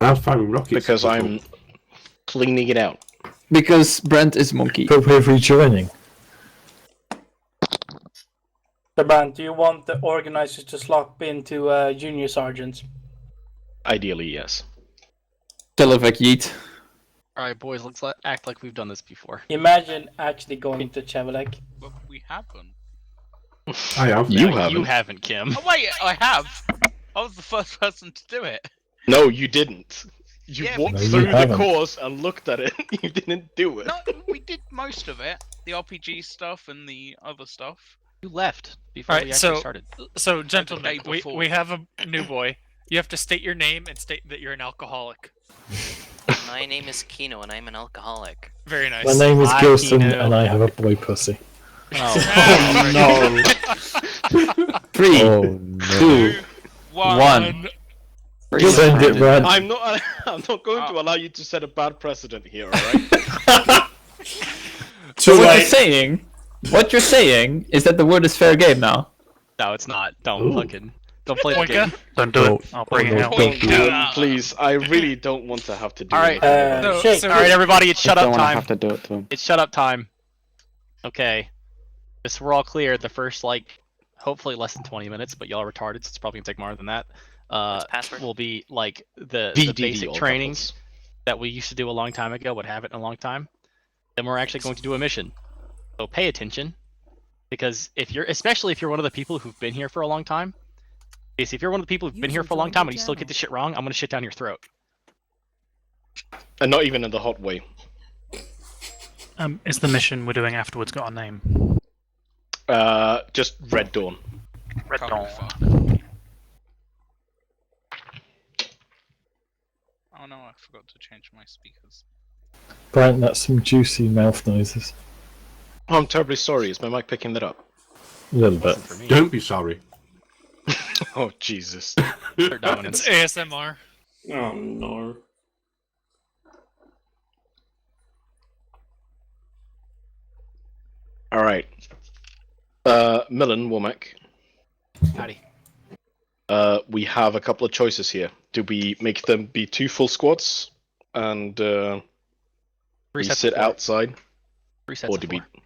I'm firing rockets. Because I'm cleaning it out. Because Brent is monkey. But we're rejoining. Brent, do you want the organizers to slot into junior sergeants? Ideally, yes. Televac yeet. Alright, boys, let's act like we've done this before. Imagine actually going to Chevelek. But we haven't. I have. You No, haven't. You haven't, Kim. Oh wait, I have. I was the first person to do it. No, you didn't. You Yeah, walked No, you through the haven't. course and looked at it. You didn't do it. No, we did most of it. The RPG stuff and the other stuff. You left before Alright, we actually so- started. So, day gentlemen, before. we have a new boy. You have to state your name and state that you're an alcoholic. My name is Kino and I'm an alcoholic. Very nice. My name is Hi, Gilson, Kino. and I have a boy pussy. Oh, No. 3, Oh no. 2, One. 1. Send it, Brent. I'm not. I'm not going to allow you to set a bad precedent here. All right. So what you're saying is that the word is fair game now. no, it's not. Don't don't play the Poinka? game. Don't do No, it. I'll bring no, it out. don't do it. Please, I really don't want to have to do. Alright. anything. Shake. Alright, everybody, it's shut I up don't want to time. have to do it to him. It's shut up time. Okay. Just so we're all clear, the first, hopefully less than 20 minutes, but y'all are retarded, so it's probably gonna take more than that. What's password? Will be, the VDD, basic all trainings that we used to do a long time ago, but haven't in a long time. Then we're actually going to do a mission. So pay attention. Because especially if you're one of the people who've been here for a long time, if you're one of the people who've been here for a long time and you still get this shit wrong, I'm gonna shit down your throat. And not even in the hot way. Is the mission we're doing afterwards got a name? Just Red Dawn. Red Dawn. Oh no, I forgot to change my speakers. Brent, that's some juicy mouth noises. Oh, I'm terribly sorry. Is my mic picking that up? A little bit. For me. Don't be sorry. Oh Jesus. Assert dominance. It's ASMR. Oh no. All right. Millen, Womack. Howdy. We have a couple of choices here. Do we make them be 2 full squads and we sets sit of 4. outside, 3 sets or of do 4. we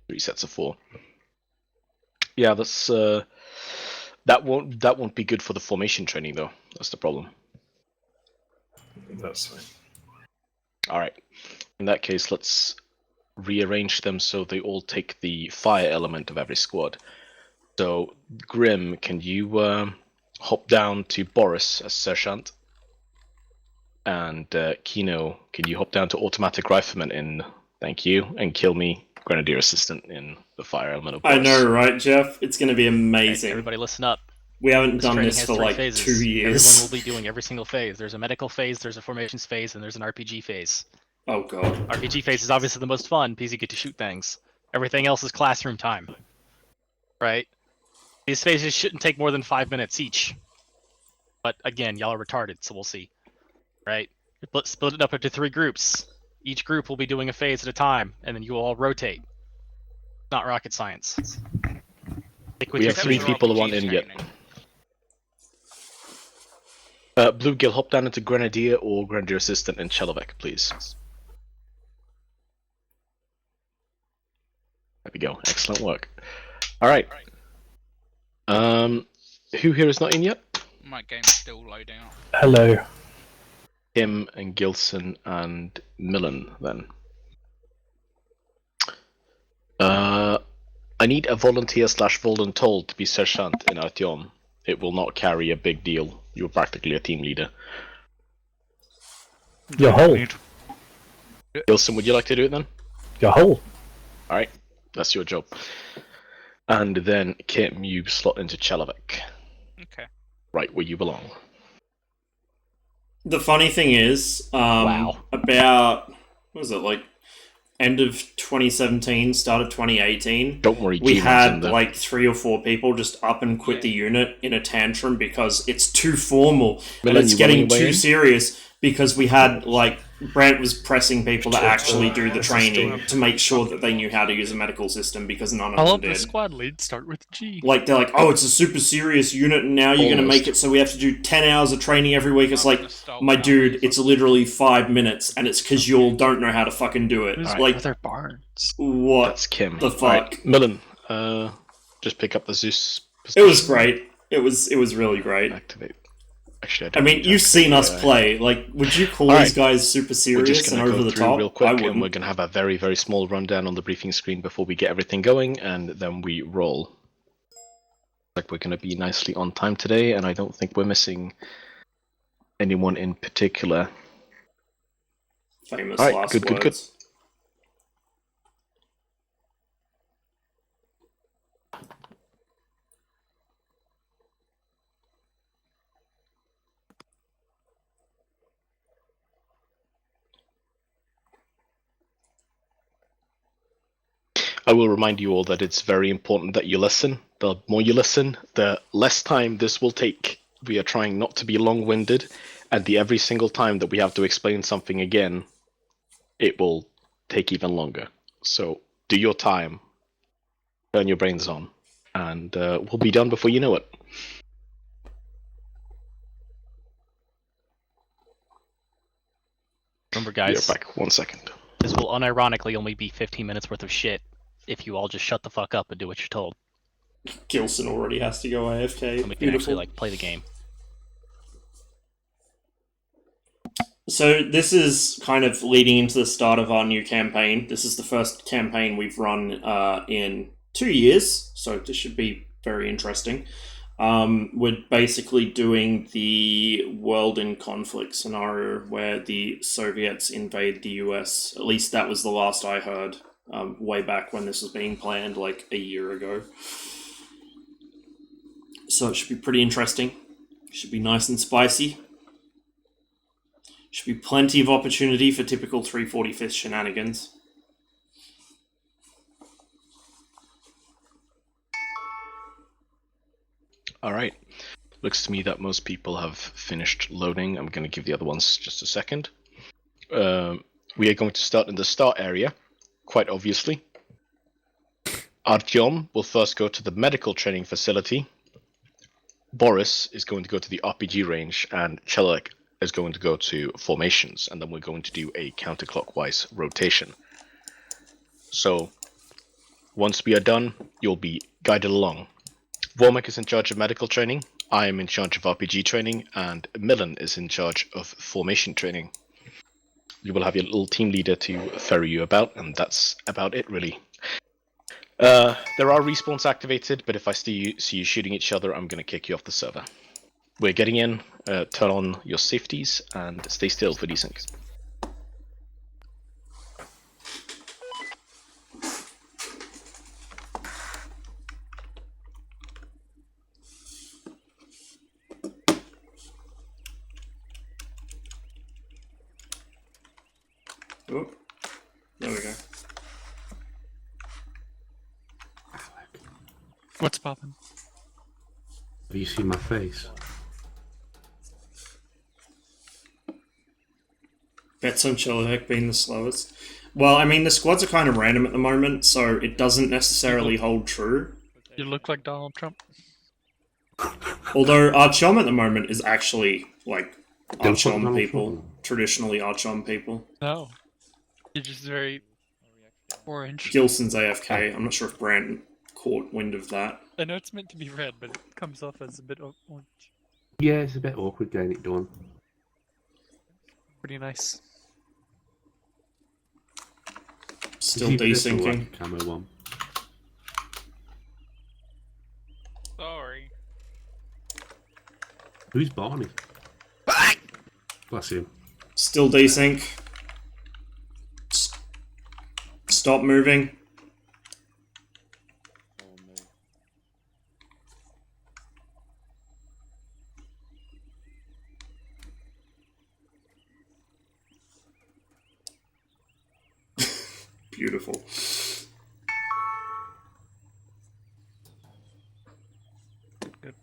3 sets of 4? Yeah, that's that won't be good for the formation training though. That's the problem. That's fine. All right. In that case, let's rearrange them so they all take the fire element of every squad. So, Grim, can you hop down to Boris as Sergeant? And Kino, can you hop down to Automatic Rifleman in, thank you, and kill me, Grenadier Assistant in the fire element of Boris? I know, right, Jeff? It's going to be Okay, amazing. everybody listen up. We haven't This done training this has for 3 like phases. 2 years. Everyone will be doing every single phase. There's a medical phase, there's a formations phase, and there's an RPG phase. Oh god. RPG phase is obviously the most fun because you get to shoot things. Everything else is classroom time. Right? These phases shouldn't take more than 5 minutes each. But again, y'all are retarded, so we'll see. Right? Let's split it up into 3 groups. Each group will be doing a phase at a time, and then you will all rotate. Not rocket science. Stick with We your have 3 team. people who aren't in yet. Bluegill, hop down into Grenadier or Grenadier Assistant in Chelovek, please. There we go. Excellent work. All right. Who here is not in yet? My game's still loading up. Hello. Him and Gilson and Millen, then. I need a volunteer / voluntold to be sergeant in Artyom. It will not carry a big deal. You're practically a team leader. Your hole. Gilson, would you like to do it then? Your hole. Alright, that's your job. And then Kim, you slot into Chelovek. Okay. Right where you belong. The funny thing is, Wow. about, what was it, like, end of 2017, start of 2018, Don't worry, we G-Man's in had there. like 3 or 4 people just up and quit the unit in a tantrum because it's too formal and Millen, it's you getting running away too in? serious because we had like Brant was pressing people to actually do the training to make sure that they knew how to use a medical system because none of All them of the did. squad leads start with G. Like, they're like, oh, it's a super serious unit, and now you're going to make it so we have to do 10 hours of training every week. It's like, my dude, it's literally 5 minutes, and it's because you all don't know how to fucking do it. Who's Like, Brother Barnes? what That's Kim. the fuck? Right, Millen, just pick up the Zeus It was great. It was really great. Activate. Actually, I mean, you've seen us play. Like, would you call these guys super We're serious just and going to over go the through top? real I quick, wouldn't. and we're going to have a very, very small rundown on the briefing screen before we get everything going, and then we roll. Like, we're going to be nicely on time today, and I don't think we're missing anyone in particular. Famous Alright, last good. words. I will remind you all that it's very important that you listen. The more you listen, the less time this will take. We are trying not to be long-winded, and every single time that we have to explain something again, it will take even longer. So do your time, turn your brains on, and we'll be done before you know it. Remember, guys, Be right back. 1 second. this will unironically only be 15 minutes worth of shit if you all just shut the fuck up and do what you're told. Gilson already has to go AFK. And we can actually like play the game. So this is kind of leading into the start of our new campaign. This is the first campaign we've run in 2 years, so this should be very interesting. We're basically doing the world in conflict scenario where the Soviets invade the US. At least that was the last I heard, way back when this was being planned, like a year ago. So it should be pretty interesting. Should be nice and spicy. Should be plenty of opportunity for typical 345th shenanigans. Alright. Looks to me that most people have finished loading. I'm going to give the other ones just a second. We are going to start in the start area, quite obviously. Artyom will first go to the medical training facility. Boris is going to go to the RPG range, and Chelek is going to go to formations, and then we're going to do a counterclockwise rotation. So, once we are done, you'll be guided along. Vormek is in charge of medical training, I am in charge of RPG training, and Millen is in charge of formation training. You will have your little team leader to ferry you about, and that's about it, really. There are respawns activated, but if I see you shooting each other, I'm going to kick you off the server. We're getting in, turn on your safeties, and stay still for desync. Oh, there we go. What's poppin'? Have you seen my face? Bets on Chelek being the slowest. Well, I mean, the squads are kind of random at the moment, so it doesn't necessarily hold true. You look like Donald Trump. Although Artyom at the moment is actually, like, Don't put Artyom Donald people. Trump. Traditionally Artyom people. No. You're just very orange. Gilson's AFK. I'm not sure if Brant caught wind of that. I know it's meant to be red, but it comes off as a bit orange. Yeah, it's a bit awkward getting it done. Pretty nice. Still Keep this one desyncing. like a camo one. Sorry. Who's Barney? Bless him. Still desync. Stop moving. Beautiful. Good.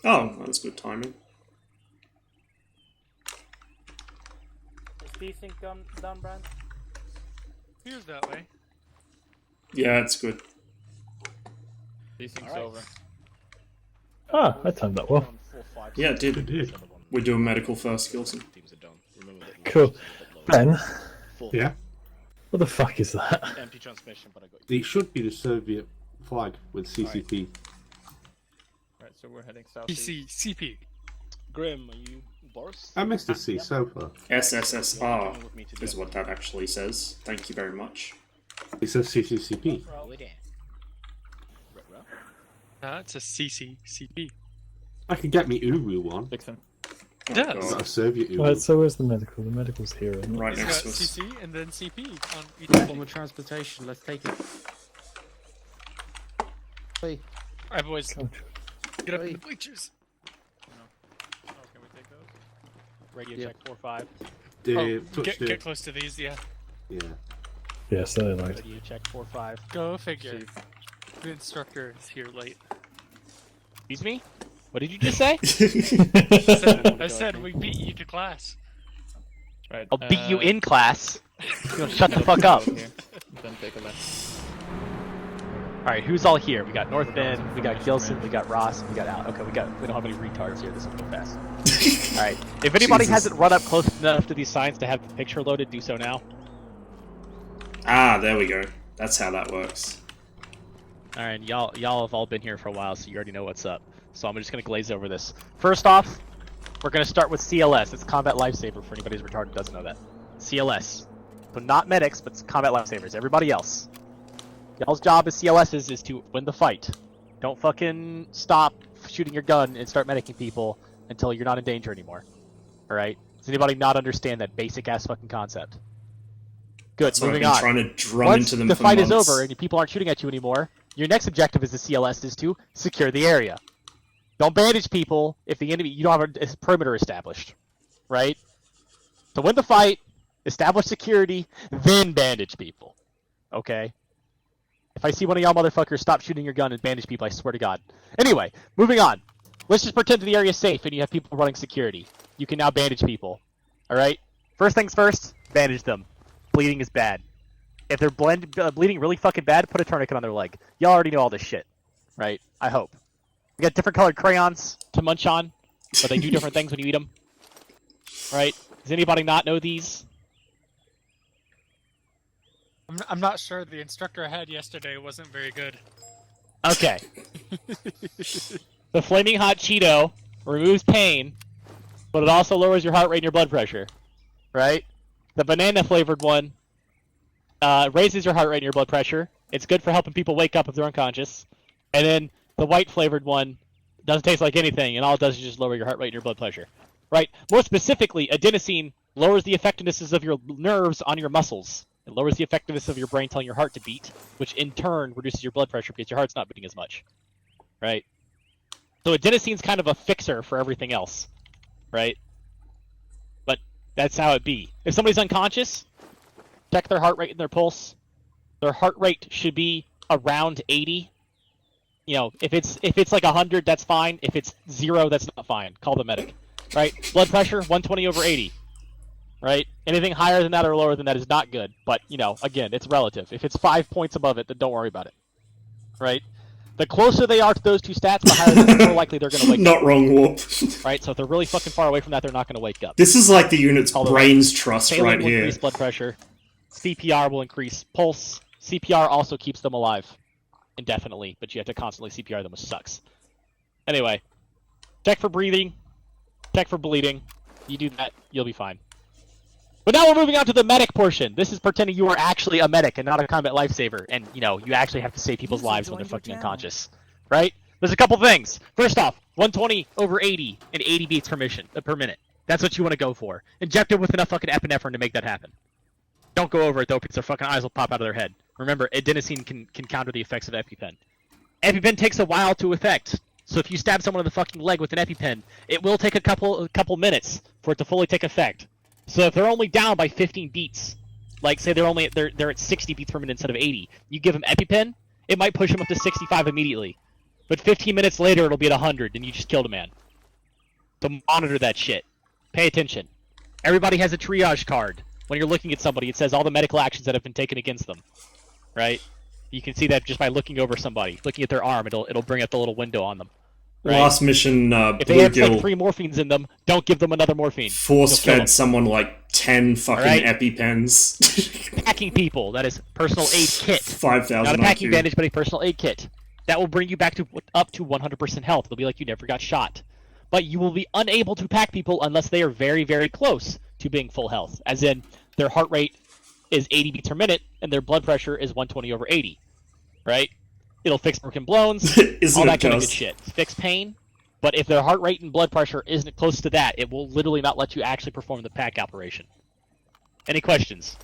Oh, that's good timing. Is desync done, Brand? Here's that way. Yeah, it's good. Desync's Alright. over. Ah, I timed that well. Yeah, it did. It did. We're doing medical first, Gilson. Teams are done. Remember that Cool. Ben, Yeah. what the fuck is that? Empty transmission, but I got you. It should be the Soviet flag with CCP. Right, so we're heading south. PC, CP. Grim, are you Boris? I missed a C so far. SSSR is what that actually says. Thank you very much. It says CCCP. It's a CP. I could get me Uru one. Dixon. Oh, Yes. I've God. got a Soviet Uru. Right, so where's the medical? The medical's here. Isn't it? Right It's next got to us. CC and then CP on each Form of transportation, let's take it. Alright, boys. Oh, Get up in the bleachers. Oh, can we take those? Radio Yeah. check 4-5. Get close to these, yeah. Yeah. yeah, so like. Radio check 4-5. Go figure. The instructor is here late. Excuse me? What did you just say? I said we beat you to class. Right. I'll beat you in class. You know, shut the fuck up. Here. Then take a left. Alright, who's all here? We got North Bend, we got Gilson, we got Ross, we got Al. Okay, we don't have any retards here. This will go fast. Alright, if anybody Jesus. hasn't run up close enough to these signs to have the picture loaded, do so now. Ah, there we go. That's how that works. Alright, y'all have all been here for a while, so you already know what's up. So I'm just gonna glaze over this. First off, we're gonna start with CLS. It's Combat Lifesaver for anybody who's retarded and doesn't know that. CLS. So not medics, but it's Combat Lifesavers. Everybody else. Y'all's job as CLSs is to win the fight. Don't fucking stop shooting your gun and start medicing people until you're not in danger anymore. Alright? Does anybody not understand that basic ass fucking concept? Good, That's what I've moving been on. trying to drum Once into them the for fight months. is over and your people aren't shooting at you anymore, your next objective as a CLS is to secure the area. Don't bandage people if the enemy you don't have a perimeter established, right? To win the fight, establish security, then bandage people. Okay? If I see one of y'all motherfuckers stop shooting your gun and bandage people, I swear to God. Anyway, moving on. Let's just pretend the area is safe and you have people running security. You can now bandage people. Alright? First things first, bandage them. Bleeding is bad. If they're bleeding really fucking bad, put a tourniquet on their leg. Y'all already know all this shit. Right? I hope. We got different colored crayons to munch on, but they do different things when you eat them. Right? Does anybody not know these? I'm not sure. The instructor I had yesterday wasn't very good. Okay. The Flaming Hot Cheeto removes pain, but it also lowers your heart rate and your blood pressure. Right? The banana flavored one raises your heart rate and your blood pressure. It's good for helping people wake up if they're unconscious. And then the white flavored one doesn't taste like anything, and all it does is just lower your heart rate and your blood pressure. Right? More specifically, adenosine lowers the effectiveness of your nerves on your muscles. It lowers the effectiveness of your brain telling your heart to beat, which in turn reduces your blood pressure because your heart's not beating as much. Right? So adenosine's kind of a fixer for everything else. Right? But that's how it be. If somebody's unconscious, check their heart rate and their pulse. Their heart rate should be around 80. You know, if it's like 100, that's fine. If it's 0, that's not fine. Call the medic. Right? Blood pressure, 120 over 80. Right? Anything higher than that or lower than that is not good. But, you know, again, it's relative. If it's 5 points above it, then don't worry about it. Right? The closer they are to those two stats, the higher the more likely they're going to wake up. Not wrong, Warp. Right? So if they're really fucking far away from that, they're not going to wake up. This is like the unit's Although brains trust Saline right will here. increase blood pressure. CPR will increase pulse. CPR also keeps them alive indefinitely, but you have to constantly CPR them, which sucks. Anyway, check for breathing. Check for bleeding. You do that, you'll be fine. But now we're moving on to the medic portion. This is pretending you are actually a medic and not a combat lifesaver. And, you know, you actually have to save people's lives when they're fucking unconscious. Right? There's a couple things. First off, 120 over 80 and 80 beats per minute. That's what you want to go for. Inject them with enough fucking epinephrine to make that happen. Don't go over it, though, because their fucking eyes will pop out of their head. Remember, adenosine can counter the effects of EpiPen. EpiPen takes a while to effect. So if you stab someone in the fucking leg with an EpiPen, it will take a couple minutes for it to fully take effect. So if they're only down by 15 beats, like say they're at 60 beats per minute instead of 80, you give them EpiPen, it might push them up to 65 immediately. but 15 minutes later it'll be at 100 and you just killed a man. So monitor that shit. Pay attention. Everybody has a triage card. When you're looking at somebody, it says all the medical actions that have been taken against them. Right? You can see that just by looking over somebody. Looking at their arm, it'll bring up the little window on them. Right? Last mission, if they have like 3 morphines in them, don't give them another morphine. Force-fed someone like 10 fucking right? EpiPens. Packing people, that is personal aid kit. 5,000 Not a packing IQ. bandage, but a personal aid kit. That will bring you back to up to 100% health. It'll be like you never got shot. But you will be unable to pack people unless they are very, very close to being full health. As in, their heart rate is 80 beats per minute, and their blood pressure is 120/80. Right? It'll fix broken bones, all that kind of good shit. Fix pain, but if their heart rate and blood pressure isn't close to that, it will literally not let you actually perform the pack operation. Any questions?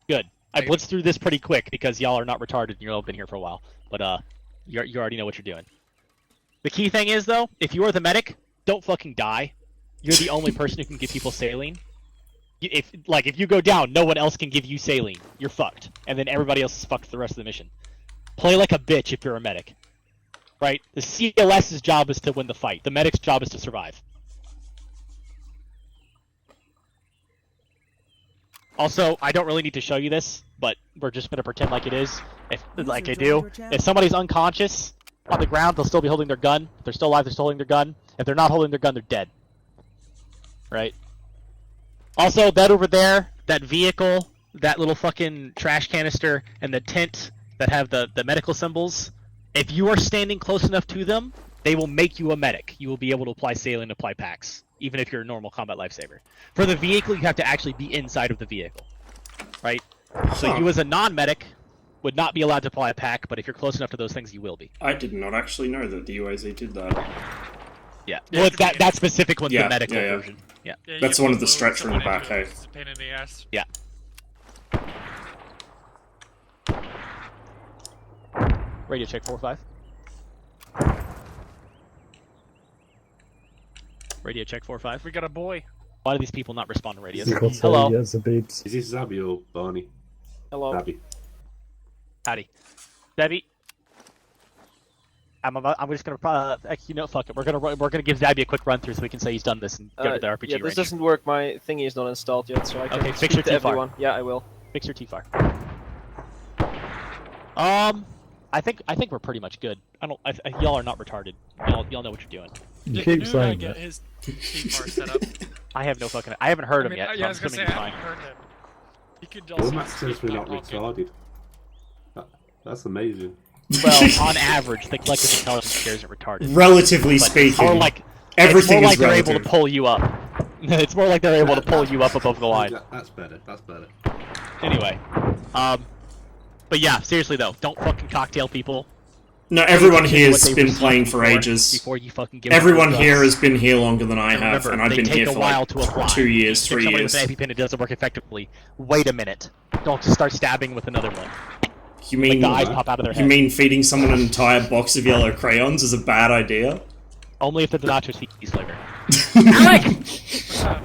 Good. I blitzed through this pretty quick because y'all are not retarded and you've all been here for a while. But you already know what you're doing. The key thing is, though, if you are the medic, don't fucking die. You're the only person who can give people saline. If you go down, no one else can give you saline. You're fucked. And then everybody else is fucked for the rest of the mission. Play like a bitch if you're a medic. Right? The CLS's job is to win the fight. The medic's job is to survive. Also, I don't really need to show you this, but we're just going to pretend like it is. Like I do. If somebody's unconscious on the ground, they'll still be holding their gun. If they're still alive, they're still holding their gun. If they're not holding their gun, they're dead. Right? Also, that over there, that vehicle, that little fucking trash canister, and the tent that have the medical symbols, if you are standing close enough to them, they will make you a medic. You will be able to apply saline, apply packs, even if you're a normal combat lifesaver. For the vehicle, you have to actually be inside of the vehicle. Right? So you as a non-medic would not be allowed to apply a pack, but if you're close enough to those things, you will be. I did not actually know that the UAZ did that. Yeah. Well, it's that specific one's the medical version. Yeah. That's the one with the stretcher in the back, hey. It's a pain in the ass. Yeah. Radio check 4-5. Radio check 4-5. We got a boy. Why do these people not respond to radios? Hello. Is this Zabby or Barney? Hello. Zabby. Howdy. Zabby. I'm just gonna fuck it. We're gonna give Zabby a quick run through so we can say he's done this and go to the RPG Yeah, this range. doesn't work. My thingy is not installed yet, so I can Okay, fix speak your to T-Far. everyone. Yeah, I will. Fix your T-Far. I think we're pretty much good. Y'all are not retarded. Y'all know what you're doing. You keep saying get that. his T-Bar set up. I have no fucking. I haven't heard him yet. Yeah, So I I'm was gonna assuming say he's I fine. haven't heard him. He could Well, also Matt says we're not retarded. That's amazing. Well, on average, the collective intelligence here isn't retarded. Relatively But speaking, or like, everything it's more is like they're relative. able to pull you up. It's more like they're able to pull you up above the line. That's better. That's better. Anyway, but yeah, seriously though, don't fucking cocktail people. No, everyone What here's they been received playing for before- ages. Before you fucking give them Everyone the here drugs. has been here longer than I And have, remember, and I've they been take here a for while like to apply. 2 years, Stick 3 somebody years. with an EpiPen, it doesn't work effectively. Wait a minute. Don't just start stabbing with another one. You mean the eyes pop out of their you head. mean feeding someone an entire box of yellow crayons is a bad idea? Only if the nachos cheese flavor. What's up?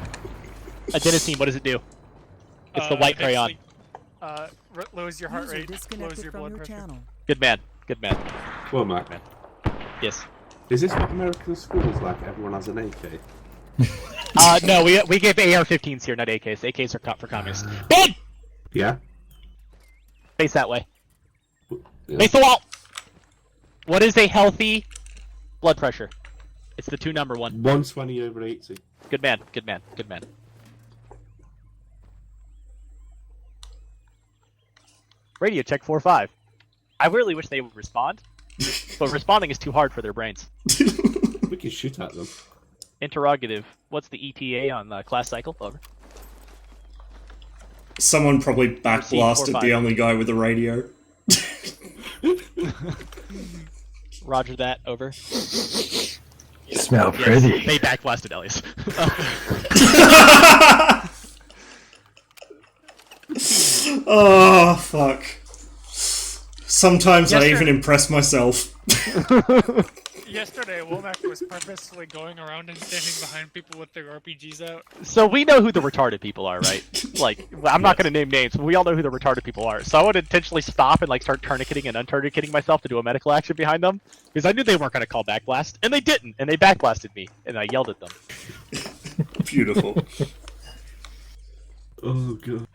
Adenosine, what does it do? It's the white crayon. Lowers your heart rate, lowers your blood pressure. Good man. Good man. Well, Matt. Yes. Is this what American schools like? Everyone has an AK. No, we give AR-15s here, not AKs. AKs are for communists. Ben! Yeah. Face that way. Yeah. Face the wall! What is a healthy blood pressure? It's the 2-number one. 120/80. Good man, good man, good man. Radio check 4-5. I really wish they would respond, but responding is too hard for their brains. We can shoot at them. Interrogative. What's the ETA on class cycle? Over. Someone probably backblasted 4-5. the only guy with a radio. Roger that. Over. You smell Yes, pretty. they backblasted Elias. Oh, fuck. Sometimes Yes, I sir. even impress myself. Yesterday, Womack was purposely going around and standing behind people with their RPGs out. So we know who the retarded people are, right? Like, I'm not gonna name names, but we all know who the retarded people are. So I would intentionally stop and like start tourniqueting and untourniqueting myself to do a medical action behind them, because I knew they weren't gonna call backblast, and they didn't, and they backblasted me, and I yelled at them. Beautiful. Oh god.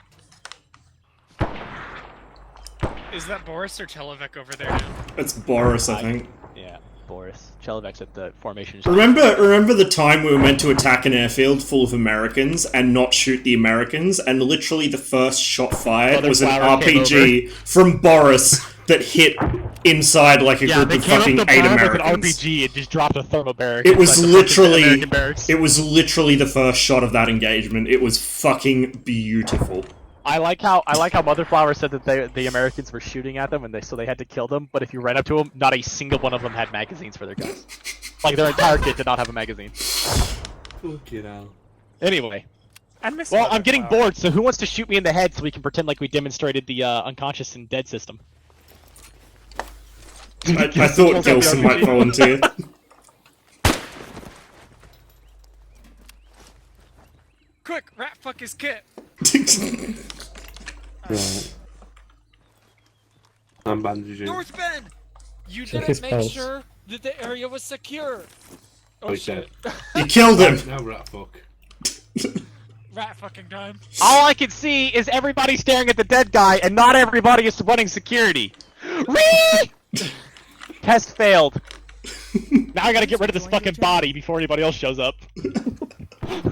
Is that Boris or Televec over there now? It's Boris, I think. Yeah, Boris. Chelevek's at the formation. Remember the time we were meant to attack an airfield full of Americans and not shoot the Americans, and literally the first shot fired was an RPG from Boris that hit inside like a group of fucking 8 Americans. With an RPG and just dropped a thermobaric. It was literally it was literally the first shot of that engagement. It was fucking beautiful. I like how Motherflower said that the Americans were shooting at them, and so they had to kill them. But if you ran up to them, not a single one of them had magazines for their guns. Like their entire kit did not have a magazine. Fucking hell. Anyway, well, I'm getting bored. So who wants to shoot me in the head so we can pretend like we demonstrated the unconscious and dead system? I thought Gilson might volunteer. Quick, rat fuck his kit. Right. I'm bandaging. North Bend! You Check his didn't make pulse. sure that the area was secure. Oh he's shit. You killed him! Now rat fuck. Rat fucking time. All I can see is everybody staring at the dead guy, and not everybody is running security. Test failed. Now I gotta get rid of this fucking body before anybody else shows up.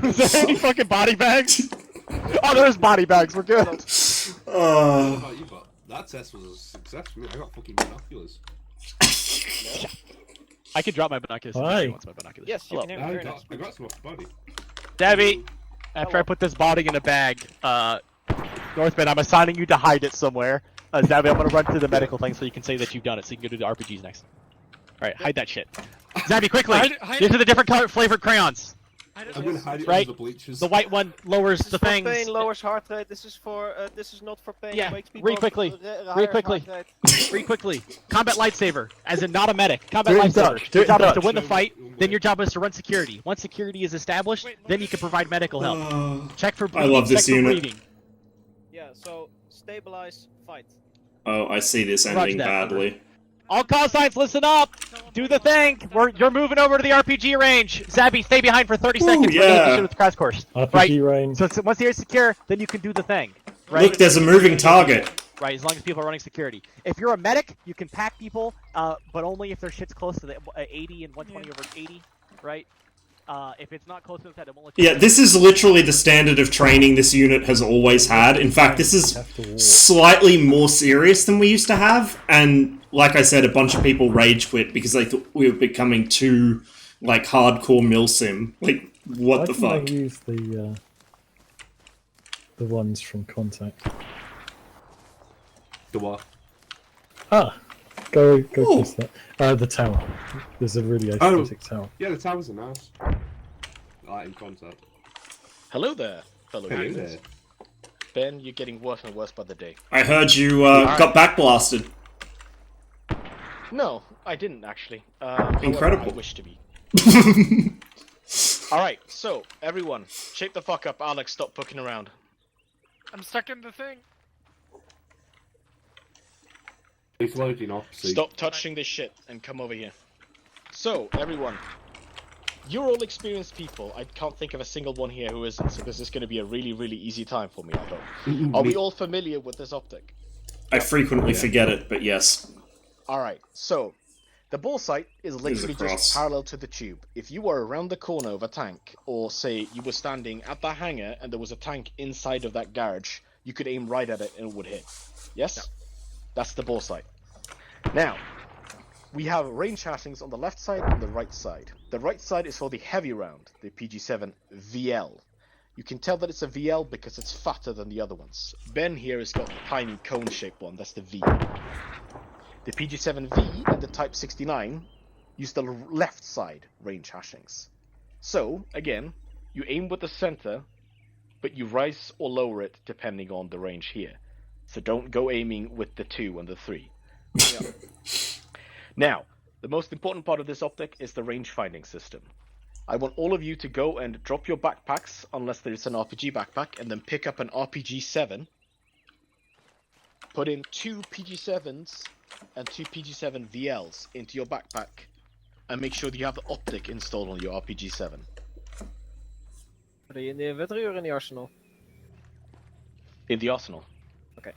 Is there any fucking body bags? Oh, there's body bags. We're good. What about you, but that test was a success for me. I got fucking binoculars. I can drop my binoculars. if Hi. anybody wants my binoculars. Yes, you Hello. can hear me very nice. I got some off the body. Debbie, after I put this body in a bag, Northman, I'm assigning you to hide it somewhere. Zabby, I'm gonna run through the medical thing so you can say that you've done it, so you can go do the RPGs next. Alright, hide that shit. Zabby, quickly! Hide These are the different color flavored crayons. I'm gonna hide it Right. under the bleachers. The white one lowers This the is for things. pain, lowers heart rate. This is for. This is not for pain. Yeah, Makes people read quickly. higher Read quickly. heart rate. Read quickly. Combat lightsaber, as in not a medic. Combat Do it in lightsaber. Dutch, do Your it in job is to Dutch. win the fight, then your job is to run security. Once security is established, then you can provide medical help. Check for breathing. love this check for unit. breathing. Yeah. So stabilize, fight. Oh, I see this Roger ending that, badly. All call signs, listen up! Do the thing! You're moving over to the RPG range! Zabby, stay behind for 30 seconds. We're yeah. gonna shoot with the crash course. RPG Right. range. So once the area's secure, then you can do the thing. Right? Look, there's a moving target. Right, as long as people are running security. If you're a medic, you can pack people, but only if their shit's close to the 80 and 120 over 80, right? If it's not close to that, it won't let you. Yeah, this is literally the standard of training this unit has always had. In fact, this is slightly more serious than we used to have, and like I said, a bunch of people rage quit because they thought we were becoming too, like, hardcore milsim. Like, what the Why fuck? can't I use the ones from Contact? The what? Ah, go Ooh. across that. The tower. There's a really aesthetic tower. Yeah, the towers are nice. Light in contact. Hello there, fellow Hey users. there. Ben, you're getting worse and worse by the day. I heard you got backblasted. No, I didn't actually. However, Incredible. I wish to be. Alright, so, everyone, shape the fuck up. Alex, stop poking around. I'm stuck in the thing. It's loading off. See. Stop touching this shit and come over here. So, everyone, you're all experienced people. I can't think of a single one here who isn't, so this is going to be a really, really easy time for me, I hope. Are we all familiar with this optic? I frequently forget it, but yes. Alright, so, the ball sight is literally across. just parallel to the tube. If you were around the corner of a tank, or say you were standing at the hangar and there was a tank inside of that garage, you could aim right at it and it would hit. Yes? That's the ball sight. Now, we have range hashings on the left side and the right side. The right side is for the heavy round, the PG-7 VL. You can tell that it's a VL because it's fatter than the other ones. Ben here has got the tiny cone-shaped one, that's the V. The PG-7V and the Type 69 use the left side range hashings. So, again, you aim with the center, but you rise or lower it depending on the range here. So don't go aiming with the 2 and the 3. Now, the most important part of this optic is the range finding system. I want all of you to go and drop your backpacks, unless there's an RPG backpack, and then pick up an RPG-7. Put in 2 PG-7s and 2 PG-7 VLs into your backpack, and make sure that you have the optic installed on your RPG-7. Are they in the inventory or in the arsenal? In the arsenal. Okay.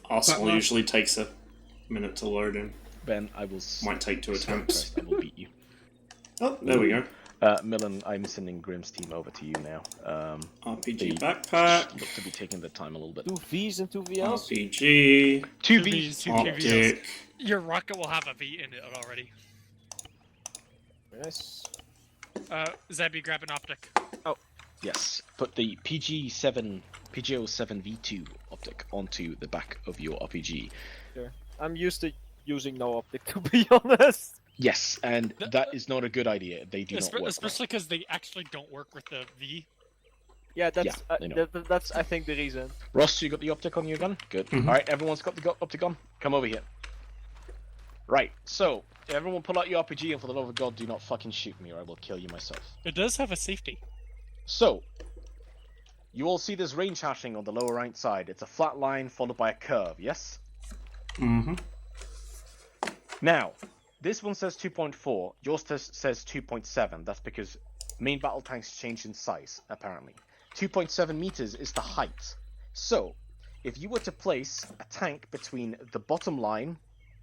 Arsenal usually takes a minute to load in. Ben, I will... Might take 2 attempts. I will beat you. Oh, there we go. Millen, I'm sending Grimm's team over to you now. RPG backpack. Look to be taking the time a little bit. 2 V's and 2 VLs? RPG. 2 V's, 2 Optic. VLs. Your rocket will have a V in it already. Nice. Zabby, grab an optic. Yes, put the PG-07 V2 optic onto the back of your RPG. Sure. I'm used to using no optic, to be honest. Yes, and that is not a good idea. They do not work. Especially because they actually don't work with the V. Yeah, that's I know. that's I think the reason. Ross, you got the optic on your gun? Good. Mhm. Alright, everyone's got the optic on? Come over here. Right, so, everyone pull out your RPG, and for the love of God, do not fucking shoot me or I will kill you myself. It does have a safety. So, you all see this range hashing on the lower right side. It's a flat line followed by a curve, yes? Mm-hmm. Now, this one says 2.4, yours says 2.7. That's because main battle tanks change in size, apparently. 2.7 meters is the height. So, if you were to place a tank between the bottom line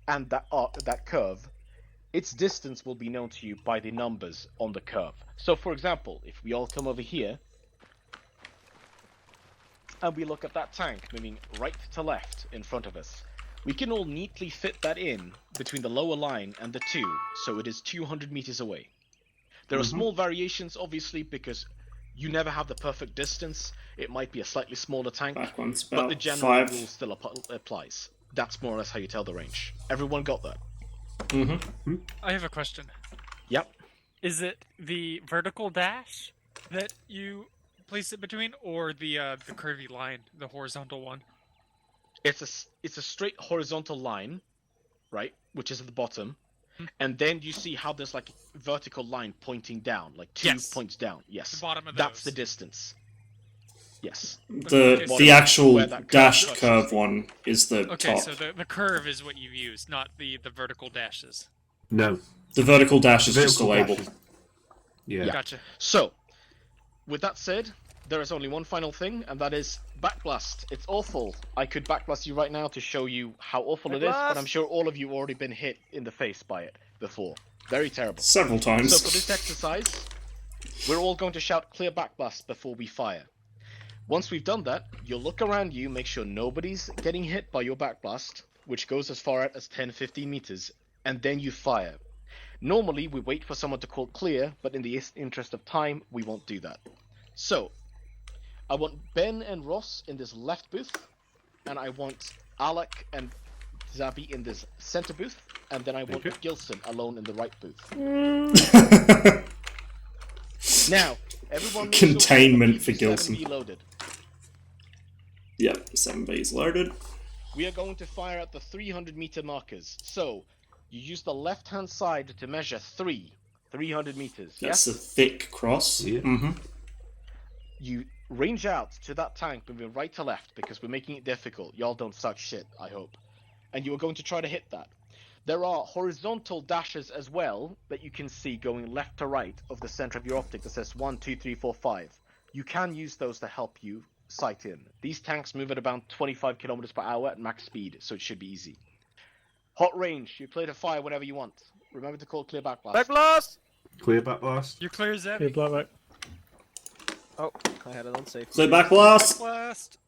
and that curve, its distance will be known to you by the numbers on the curve. So, for example, if we all come over here, and we look at that tank moving right to left in front of us, we can all neatly fit that in between the lower line and the 2, so it is 200 meters away. There are small variations, obviously, because you never have the perfect distance. It might be a slightly smaller tank, Back one's but about the general 5. rule still applies. That's more or less how you tell the range. Everyone got that? Mm-hmm. I have a question. Yep. Is it the vertical dash that you place it between, or the curvy line, the horizontal one? It's a straight horizontal line, right, which is at the bottom, and then you see how there's like a vertical line pointing down, like 2 points down. Yes, The bottom of that's those. the distance. Yes. The actual Where that curve dashed touches. curve one is the Okay, top. so the curve is what you use, not the vertical dashes. No. The vertical dash is just a Vertical label. dashes. Yeah. Gotcha. So, with that said, there is only one final thing, and that is backblast. It's awful. I could backblast you right now to show you how awful it is, but I'm sure all of you already been hit in the face by it before. Very terrible. Several times. So for this exercise, we're all going to shout clear backblast before we fire. Once we've done that, you'll look around you, make sure nobody's getting hit by your backblast, which goes as far out as 10-15 meters, and then you fire. Normally, we wait for someone to call clear, but in the interest of time, we won't do that. So, I want Ben and Ross in this left booth, and I want Alec and Zabby in this center booth, and then I want Gilson alone in the right booth. Now, everyone make Containment for sure Gilson. 7B loaded. Yep, 7B's loaded. We are going to fire at the 300 meter markers. So, you use the left-hand side to measure 300 meters. That's yes? a thick cross. Yeah. Mm-hmm. You range out to that tank moving right to left because we're making it difficult. Y'all don't suck shit, I hope. And you are going to try to hit that. There are horizontal dashes as well that you can see going left to right of the center of your optic that says 1, 2, 3, 4, 5. You can use those to help you sight in. These tanks move at about 25 kilometers per hour at max speed, so it should be easy. Hot range, you clear to fire whenever you want. Remember to call clear backblast. Backblast! Clear backblast. You clear Zeb. Clear blackback. Oh, I had it on safe. Clear back blast. Blast.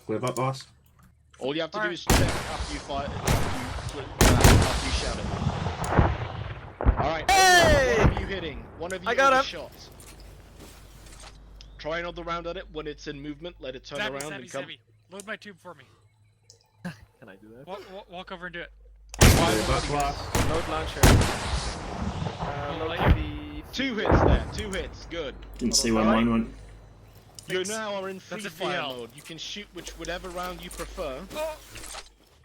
Clear backblast. All you have to do Alright. is check after you fire, after you shout it. Alright, Hey! one of you hitting. One of you I got him. shot. Try another round at it. When it's in movement, let it turn Zabby, around Zabby, and come. Zabby. Load my tube for me. Can I do that? Walk over and do it. Clear backblast. Load launcher. Load Later. the... 2 hits there. 2 hits. Good. Didn't see where mine went. You now are in free That's a fire VL. mode. You can shoot whichever round you prefer. Oh.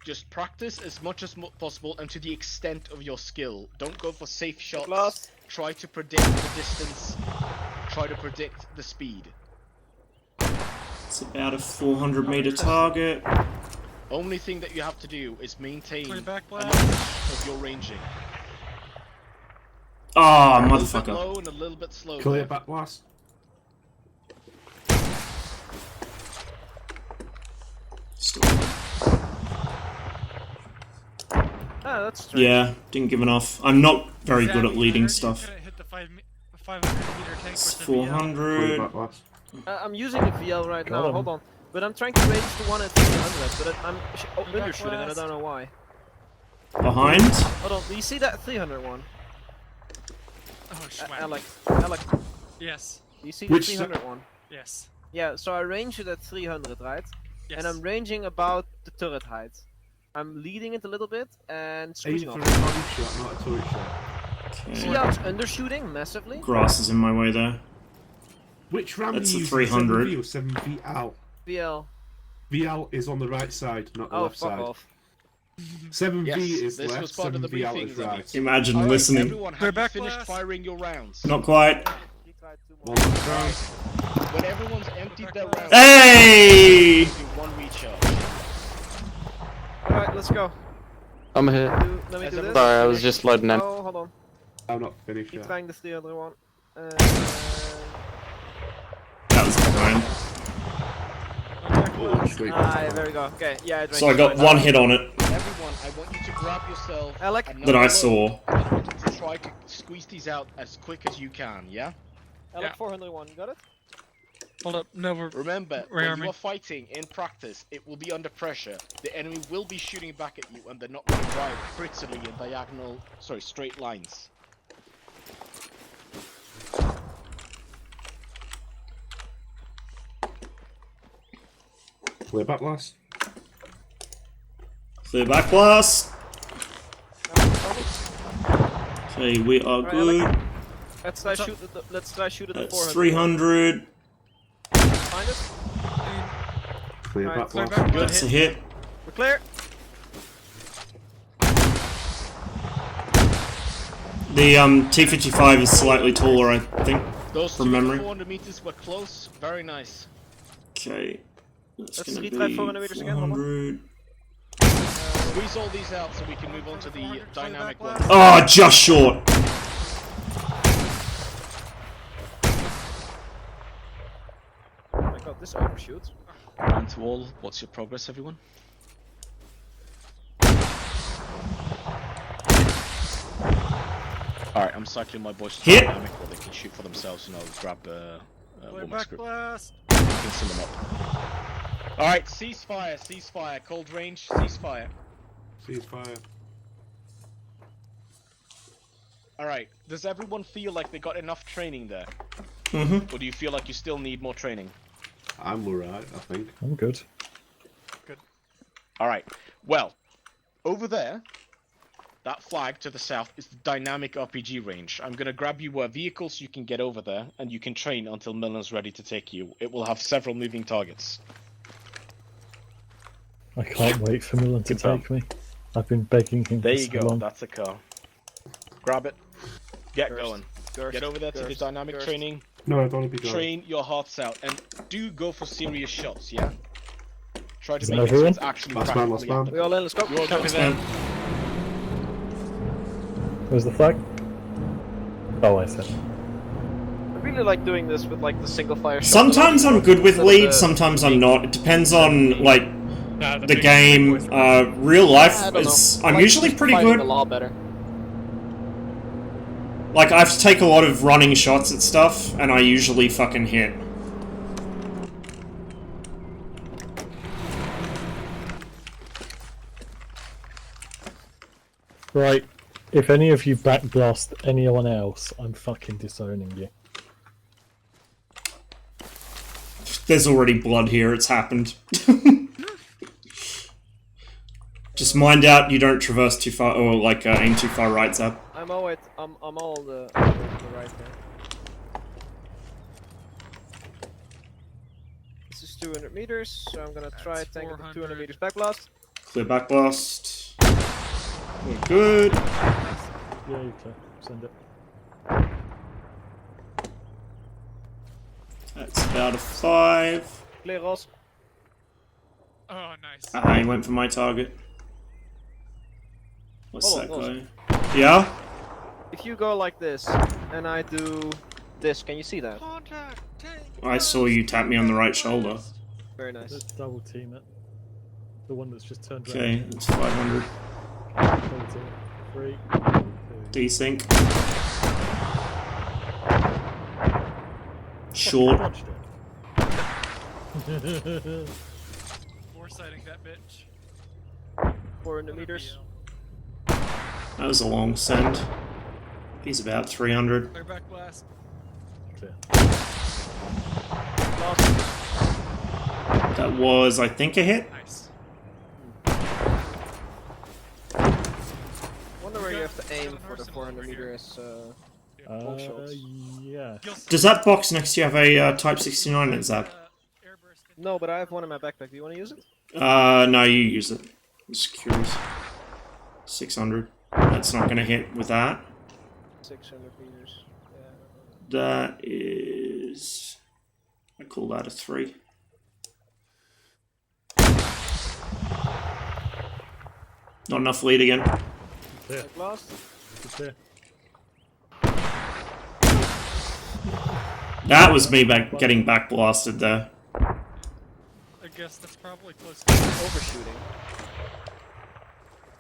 just practice as much as possible and to the extent of your skill. Don't go for safe shots. Blast. Try to predict the distance. Try to predict the speed. It's about a 400-meter target. Only thing that you have to do is maintain Play back a knowledge blast. of your ranging. Ah, A little bit motherfucker. low and a little bit slow. Clear there. back blast. Ah, that's strange. Yeah, didn't give enough. I'm not very good at Savvy, I leading heard you stuff. couldn't hit the 500-meter tank It's with the VL. 400. Back blast. I'm using the VL right Got now, him. hold on. But I'm trying to range the one at 300, but I'm back undershooting and I blast. don't know why. Behind? Hold on, do you see that 300 one? Oh, schwack. Alec, Yes. do you see Which the 300 one? Yes. Yeah, so I range it at 300, right? Yes. And I'm ranging about the turret height. I'm leading it a little bit and Aim squeezing for a off. body shot, not a turret shot. See Okay. how it's undershooting massively? Grass is in my way there. Which ram That's do a you use? 300. 7V or 7VL? VL. VL is on the right side, not the Oh, left fuck side. off. 7V Yes, is this left, was part of the 7VL briefing, is Zebby. right. Imagine Alright, listening. everyone, have Clear you back finished blast. firing your rounds? Not quite. He tried too One much. left round. When everyone's emptied their rounds, Hey! do one recharge. Alright, let's go. I'm here. Let me Has do everyone this. Sorry, I was just loading in. Oh, hold on. I'm not finished Keep yet. trying the 300 one. That was behind. Oh, sweet. There we go. Okay, yeah, it So I got one hit on it Everyone, I want you to grab yourself. Alec? another that I load. saw. I want you to try to squeeze these out as quick as you can, yeah? Alec, Yeah. 401, you got it? Hold up. No, we're. Remember, Where when am you I? are fighting in practice, it will be under pressure. The enemy will be shooting back at you, and they're not going to drive prettily in straight lines. Clear back blast. Clear back blast. Okay, we are Alright, good. Alec. Let's try shoot at the, let's try shoot at the That's 400. 300. Find it. Clear Alright, back clear blast. back. That's a hit. We're clear. The T-55 is slightly taller, I think. Those From 2 to memory. 400 meters were close. Very nice. Okay. That's Let's gonna retry be 400 meters again, hold on. 400. Squeeze all these out so we can move on to the 400 dynamic back one. blast. Oh, just short. Oh my god, this overshoots. And to all, what's your progress, everyone? Alright, I'm cycling my boys to Hit. dynamic where they can shoot for themselves and I'll grab Clear woman's back group. blast. You can send them up. Alright, ceasefire, ceasefire, cold range, ceasefire. Ceasefire. Alright, does everyone feel like they got enough training there? Mm-hmm. Or do you feel like you still need more training? I'm alright, I think. I'm good. Alright, well, over there, that flag to the south is the dynamic RPG range. I'm gonna grab you vehicles so you can get over there, and you can train until Milner's ready to take you. It will have several moving targets. I can't wait for Milan to Confirm. take me. I've been begging him There for you so go, long. that's a car. Grab it. Get Gerst. going. Gerst. Get over there to the Gerst. dynamic Gerst. training. No, I'd only be done. Train your hearts out, and do go for serious shots, yeah? Try to Is make that it so it's everyone? actually Last man, practically last man. happening. We all in, let's go. You're good then. Where's the flag? Oh, I said. I really like doing this with like the single fire shot. Sometimes I'm good with Instead of lead, the- sometimes I'm not. It depends on, like, Nah, the big game. voice. Real life, I don't is, know. I I'm like usually pretty fighting good. a lot better. Like, I have to take a lot of running shots at stuff, and I usually fucking hit. Right. If any of you backblast anyone else, I'm fucking disowning you. There's already blood here, it's happened. Just mind out you don't traverse too far, or like aim too far right, Zap. I'm all the right there. This is 200 meters, so I'm gonna try That's tank at the 200 400. meters back blast. Clear backblast. We're good. Yeah, you clear. Send it. That's about a 5. Clear Ross. Oh, nice. Ah, he went for my target. What's Hold that on, guy? Yeah? If you go like this, and I do this, can you see that? I saw you tap me on the right shoulder. Very nice. Let's double team it. The one that's just turned Okay, around. it's 500. Double team it. 3, 2. Desync. Short. Dodged it. Foresighting that bitch. 400 meters. That was a long send. He's about 300. Clear back blast. Clear. That was, I think, a hit. Nice. Wonder where you have to aim for the 400 meters. Long shots. Yeah. Does that box next to you have a Type 69 in it, Zab? No, but I have one in my backpack. Do you want to use it? No, you use it. I'm just curious. 600. That's not going to hit with that. 600 meters. That is... I call that a 3. Not enough lead again. Clear. Blast. Clear. That was me getting back blasted there. I guess that's probably close to Overshooting.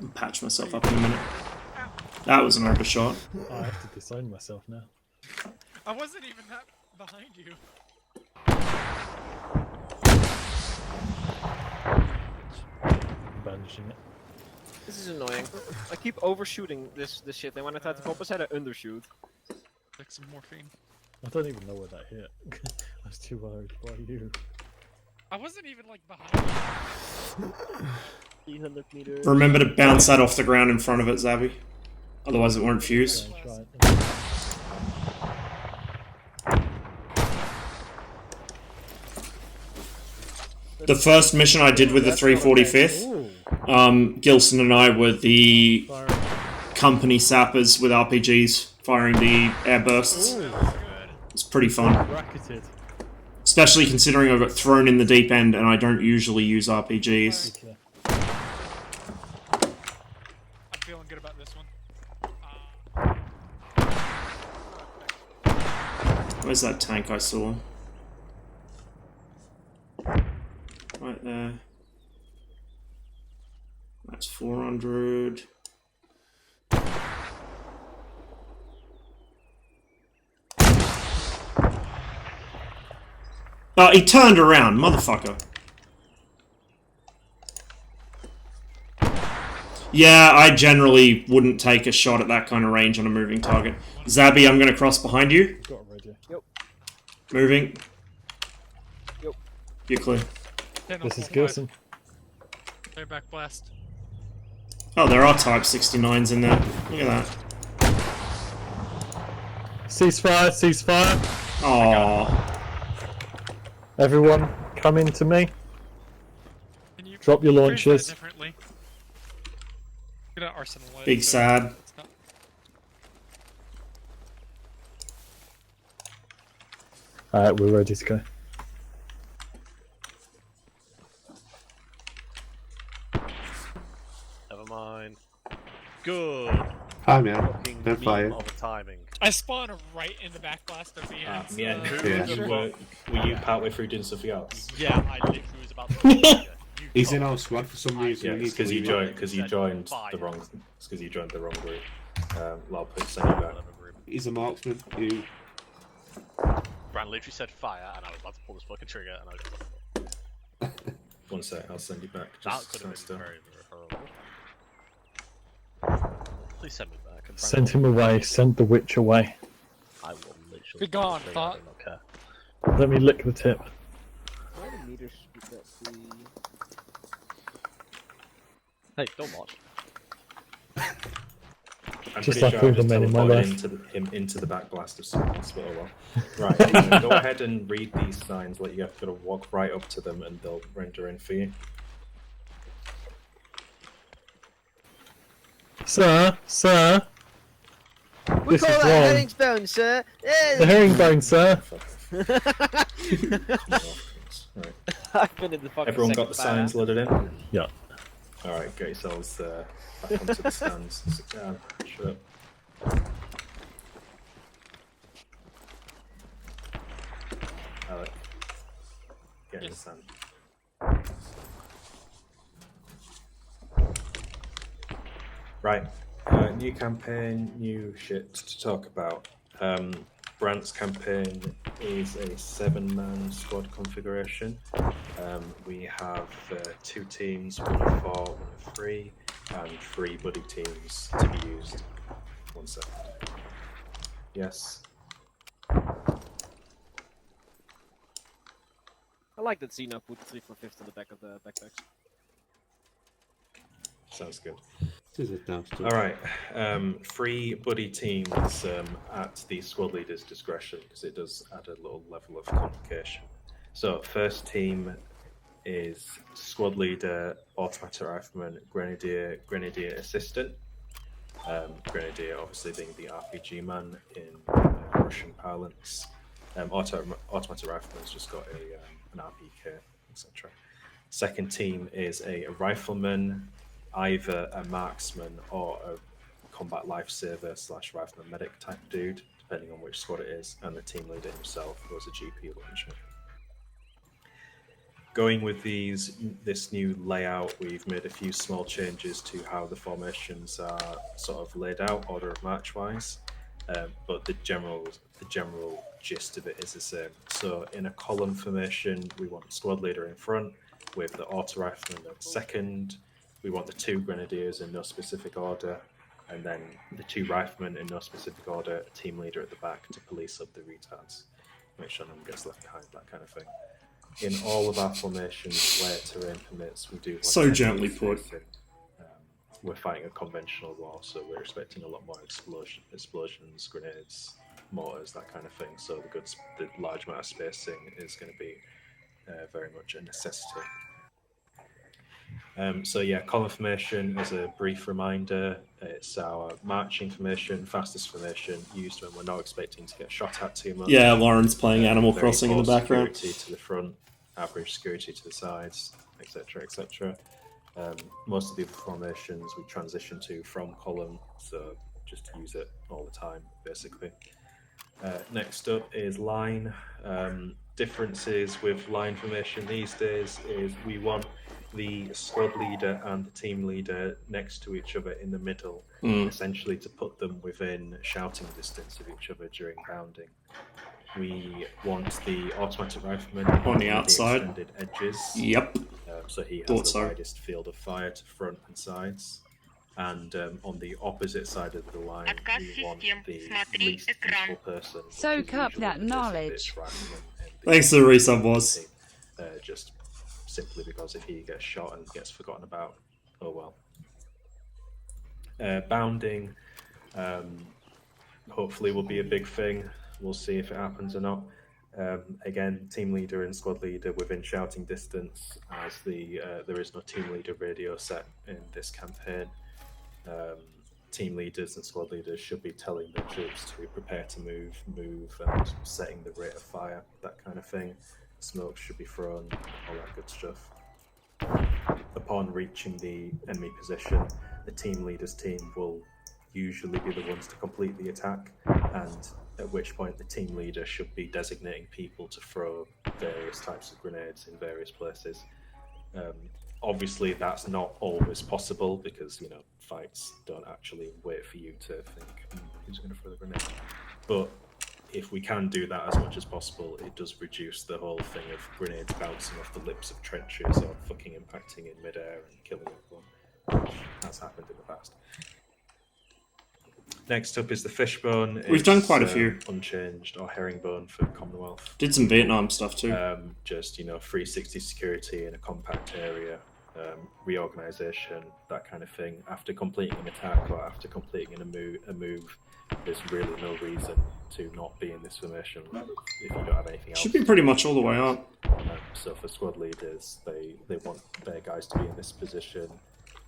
I'll patch myself up in a minute. That was an overshot. I have to disown myself now. I wasn't even that behind you. Banishing it. This is annoying. I keep overshooting this shit, and when I try to compensate, I undershoot. Like some morphine. I don't even know where that hit. I was too worried by you. I wasn't even like behind you. 300 meters. Remember to bounce that off the ground in front of it, Zabby. Otherwise it won't fuse. Try it. The first mission I did with the 345th, Gilson and I were the company sappers with RPGs, firing the air bursts. It's pretty fun. Bracketed. Especially considering I got thrown in the deep end and I don't usually use RPGs. Okay. I'm feeling good about this one. Where's that tank I saw? Right there. That's 400. Oh, he turned around, motherfucker. Yeah, I generally wouldn't take a shot at that kind of range on a moving target. Zabby, I'm going to cross behind you. Got it ready. Yep. Moving. Yep. You're clear. This is Gilson. Clear back blast. Oh, there are Type 69s in there. Look at that. Ceasefire, ceasefire. Aww. Everyone, come in to me. Can you Drop your phrase that launchers. differently? Get an arsenal. Big sad. It's not- Alright, we're ready to go. Never mind. Good. Hi, man. Fucking They're meme fine. of a timing. I spawned right in the back blast of the end. Yeah, Yeah. were you partway through doing something else? Yeah, I literally was about to. He's in our squad for some reason. Yeah, We need because to you leave joined him. because you joined the wrong group. I'll put send you back. He's a marksman who... Bran literally said fire, and I was about to pull this fucking trigger, and I was just like, 1 sec, I'll send you back. that Just could have been stand very, very horrible. Please send me back. and Send him away, send the witch away. I will literally. Be gone, I thought. don't care. Let me lick the tip. How many meters would that be? Hey, don't march. I'm Just pretty like sure all I the just men in my teleported life. him into the back blast of someone's but oh well. Right, go ahead and read these signs. Like you have to walk right up to them, and they'll render in for you. Sir, We this call is that wrong. herringbone, sir. The herringbone, sir. Right. I've been in the fucking Everyone second got the fire. signs loaded in? Yeah. Alright, get yourselves back onto the stands. Sit down. Shut up. Alec. Get in the stand. Right. New campaign, new shit to talk about. Brant's campaign is a 7-man squad configuration. We have 2 teams, 1 of 4, 1 of 3, and 3 buddy teams to be used. 1 second. Yes. I like that Xena put 3/4 on the back of the backpacks. Sounds good. All Alright, 3 buddy teams at the squad leader's discretion, because it does add a little level of complication. So, first team is squad leader, automatic rifleman, grenadier, grenadier assistant. Grenadier obviously being the RPG man in Russian parlance. Automatic rifleman's just got an RPK, etc. Second team is a rifleman, either a marksman or a combat lifesaver / rifleman medic type dude, depending on which squad it is, and the team leader himself was a GP launcher. Going with this new layout, we've made a few small changes to how the formations are sort of laid out, order of march wise, but the general gist of it is the same. So in a column formation, we want the squad leader in front with the auto rifleman at second. We want the 2 grenadiers in no specific order, and then the 2 riflemen in no specific order, a team leader at the back to police up the retards, make sure no one gets left behind, that kind of thing. In all of our formations where terrain permits, we do want So gently put. We're fighting a conventional war, so we're expecting a lot more explosions, grenades, mortars, that kind of thing. So the large amount of spacing is going to be very much a necessity. So yeah, column formation is a brief reminder. It's our marching formation, fastest formation, used when we're not expecting to get shot at too much. Yeah, Lauren's playing Animal Very Crossing in the poor background. Security to the front, average security to the sides, etc., etc. Most of the formations we transition to from column, so just use it all the time, basically. Next up is line. Differences with line formation these days is we want the squad leader and the team leader next to each other in the middle, essentially to put them within shouting distance of each other during bounding. We want the automatic rifleman on the outside, extended edges. Yep. So he has the widest field of fire to front and sides. And on the opposite side of the line, we want the least useful person. Soak up that knowledge. Thanks to the resub, was. Just simply because if he gets shot and gets forgotten about, oh well. Bounding, hopefully will be a big thing. We'll see if it happens or not. Again, team leader and squad leader within shouting distance, as there is no team leader radio set in this campaign. Team leaders and squad leaders should be telling their troops to prepare to move, and setting the rate of fire, that kind of thing. Smoke should be thrown, all that good stuff. Upon reaching the enemy position, the team leader's team will usually be the ones to complete the attack, and at which point the team leader should be designating people to throw various types of grenades in various places. Obviously, that's not always possible because, you know, fights don't actually wait for you to think, who's going to throw the grenade? But if we can do that as much as possible, it does reduce the whole thing of grenades bouncing off the lips of trenches or fucking impacting in midair and killing everyone. That's happened in the past. Next up is the fishbone. We've done quite a few. Unchanged, or herringbone for Commonwealth. Did some Vietnam stuff too. Just, 360 security in a compact area, reorganization, that kind of thing. After completing an attack or after completing a move, there's really no reason to not be in this formation if you don't have anything else. Should be pretty much all the way up. So for squad leaders, they want their guys to be in this position.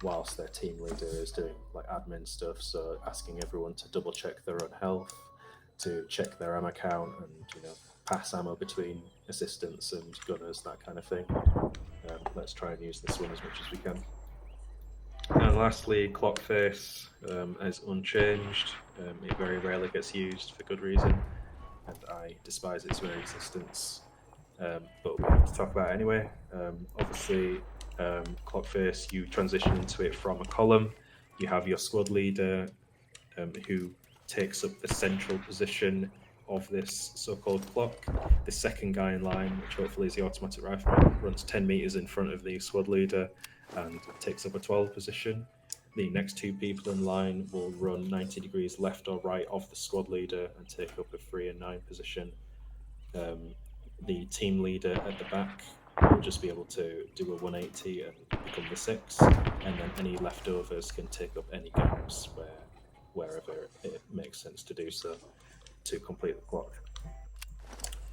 whilst their team leader is doing like admin stuff. So asking everyone to double check their own health, to check their ammo count, and pass ammo between assistants and gunners, that kind of thing. Let's try and use this one as much as we can. And lastly, clock face is unchanged. It very rarely gets used for good reason, and I despise its very existence. But we have to talk about it anyway. Obviously, clock face, you transition into it from a column. You have your squad leader, who takes up the central position of this so-called clock. The second guy in line, which hopefully is the automatic rifleman, runs 10 meters in front of the squad leader and takes up a 12 position. The next two people in line will run 90 degrees left or right of the squad leader and take up a 3 and 9 position. The team leader at the back will just be able to do a 180 and become the 6, and then any leftovers can take up any gaps wherever it makes sense to do so to complete the clock.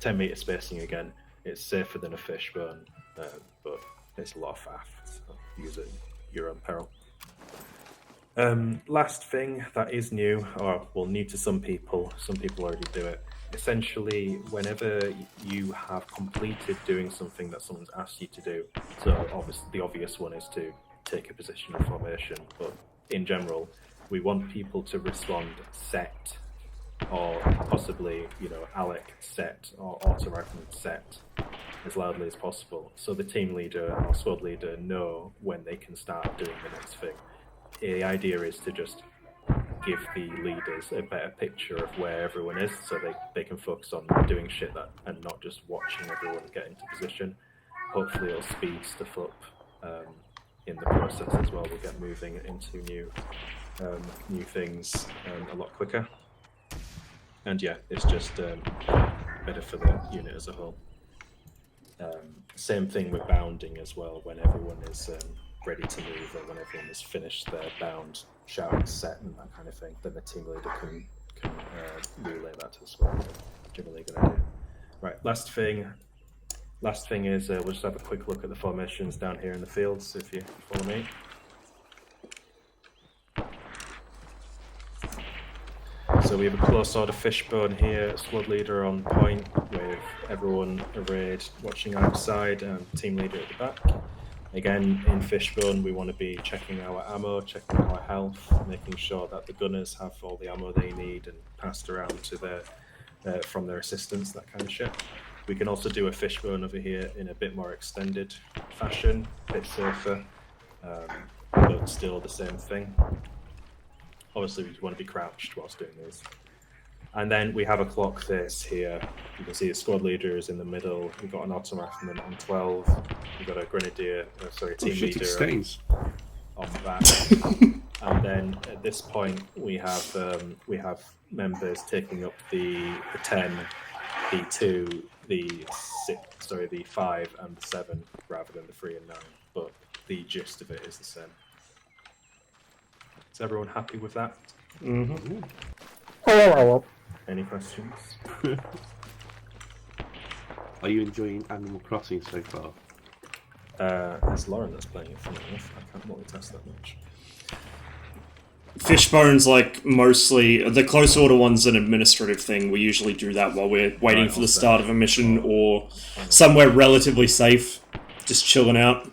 10 meter spacing again. It's safer than a fishbone, but it's a lot of faff, so use it at your own peril. Last thing that is new, or well, new to some people already do it. Essentially, whenever you have completed doing something that someone's asked you to do, so obviously the obvious one is to take a position of formation, but in general, we want people to respond set, or possibly, Alec set, or auto rifleman set, as loudly as possible, so the team leader or squad leader know when they can start doing the next thing. The idea is to just give the leaders a better picture of where everyone is, so they can focus on doing shit and not just watching everyone get into position. Hopefully it'll speed stuff up in the process as well. We'll get moving into new things a lot quicker. And yeah, it's just better for the unit as a whole. Same thing with bounding as well. When everyone is ready to move, or when everyone has finished their bound, shout, set, and that kind of thing, then the team leader can relay that to the squad. Generally a good idea. Right, last thing is we'll just have a quick look at the formations down here in the fields, if you follow me. So we have a close order fishbone here, squad leader on point with everyone arrayed watching outside and team leader at the back. Again, in fishbone, we want to be checking our ammo, checking our health, making sure that the gunners have all the ammo they need and passed around to their from their assistants, that kind of shit. We can also do a fishbone over here in a bit more extended fashion, a bit safer, but still the same thing. Obviously, we want to be crouched whilst doing these. And then we have a clock face here. You can see the squad leader is in the middle. We've got an auto rifleman on 12. We've got a grenadier, team leader on the back. And then at this point, we have members taking up the 10, the 2, the 6, the 5, and the 7, rather than the 3 and 9. But the gist of it is the same. Is everyone happy with that? Mm-hmm. Any questions? Are you enjoying Animal Crossing so far? It's Lauren that's playing it, funny enough. I can't multitask that much. Fishbone's mostly the close order one's an administrative thing. We usually do that while we're waiting for the start of a mission or somewhere relatively safe, just chilling out.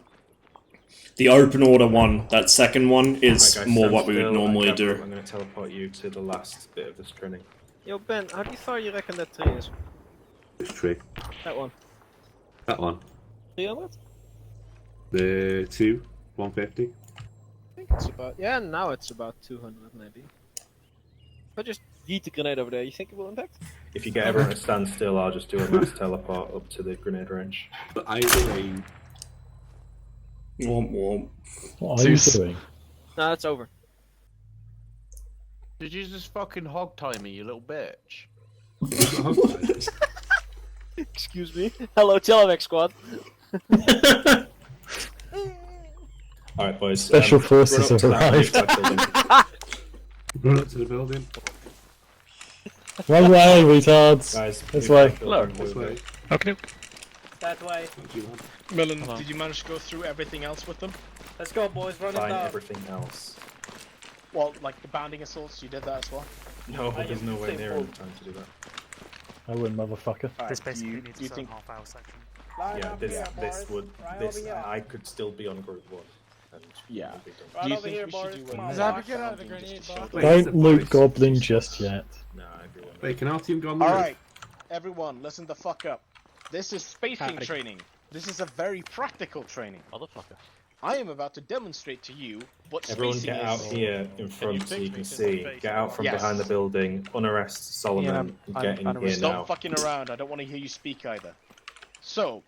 The open order one, that second one, is more what we would normally do. I'm going to teleport you to the last bit of this training. Yo, Ben, how far you reckon that tree is? Which tree? That one. That one. 300? The 2, 150. I think it's about... Yeah, now it's about 200 maybe. If I just yeet the grenade over there, you think it will impact? If you get everyone to stand still, I'll just do a mass teleport up to the grenade range. But either way... What are you doing? No, it's over. Did you just fucking hog tie me, you little bitch? Excuse me. Hello, Televex squad. Alright, boys. Special forces have arrived. Run up to the building. One way, retards. Guys, this way. Hello. This way. Okay. That way. Millen, did you manage to go through everything else with them? Let's go, boys. Run it Find down. everything else. Well, like the bounding assaults, you did that as well? No, there's nowhere near enough time to do that. I wouldn't, motherfucker. This basically you- needs you a think- half-hour section. Yeah, this would I could still be on group 1. And Yeah. we'll be done. Right Do you over think here, we should boys. do Come a on, Zabby, boys. get out of the grenade box. Don't loot Goblin just yet. No, everyone. Wait, can our team go on All move? right, everyone, listen the fuck up. This is spacing Howdy. training. This is a very practical training. Motherfucker. I am about to demonstrate to you what Everyone spacing get is. out here in front so you can see. Get out from Yes. behind the building, unarrest Solomon, and get in here Stop now. fucking around. I don't want to hear you speak either. So,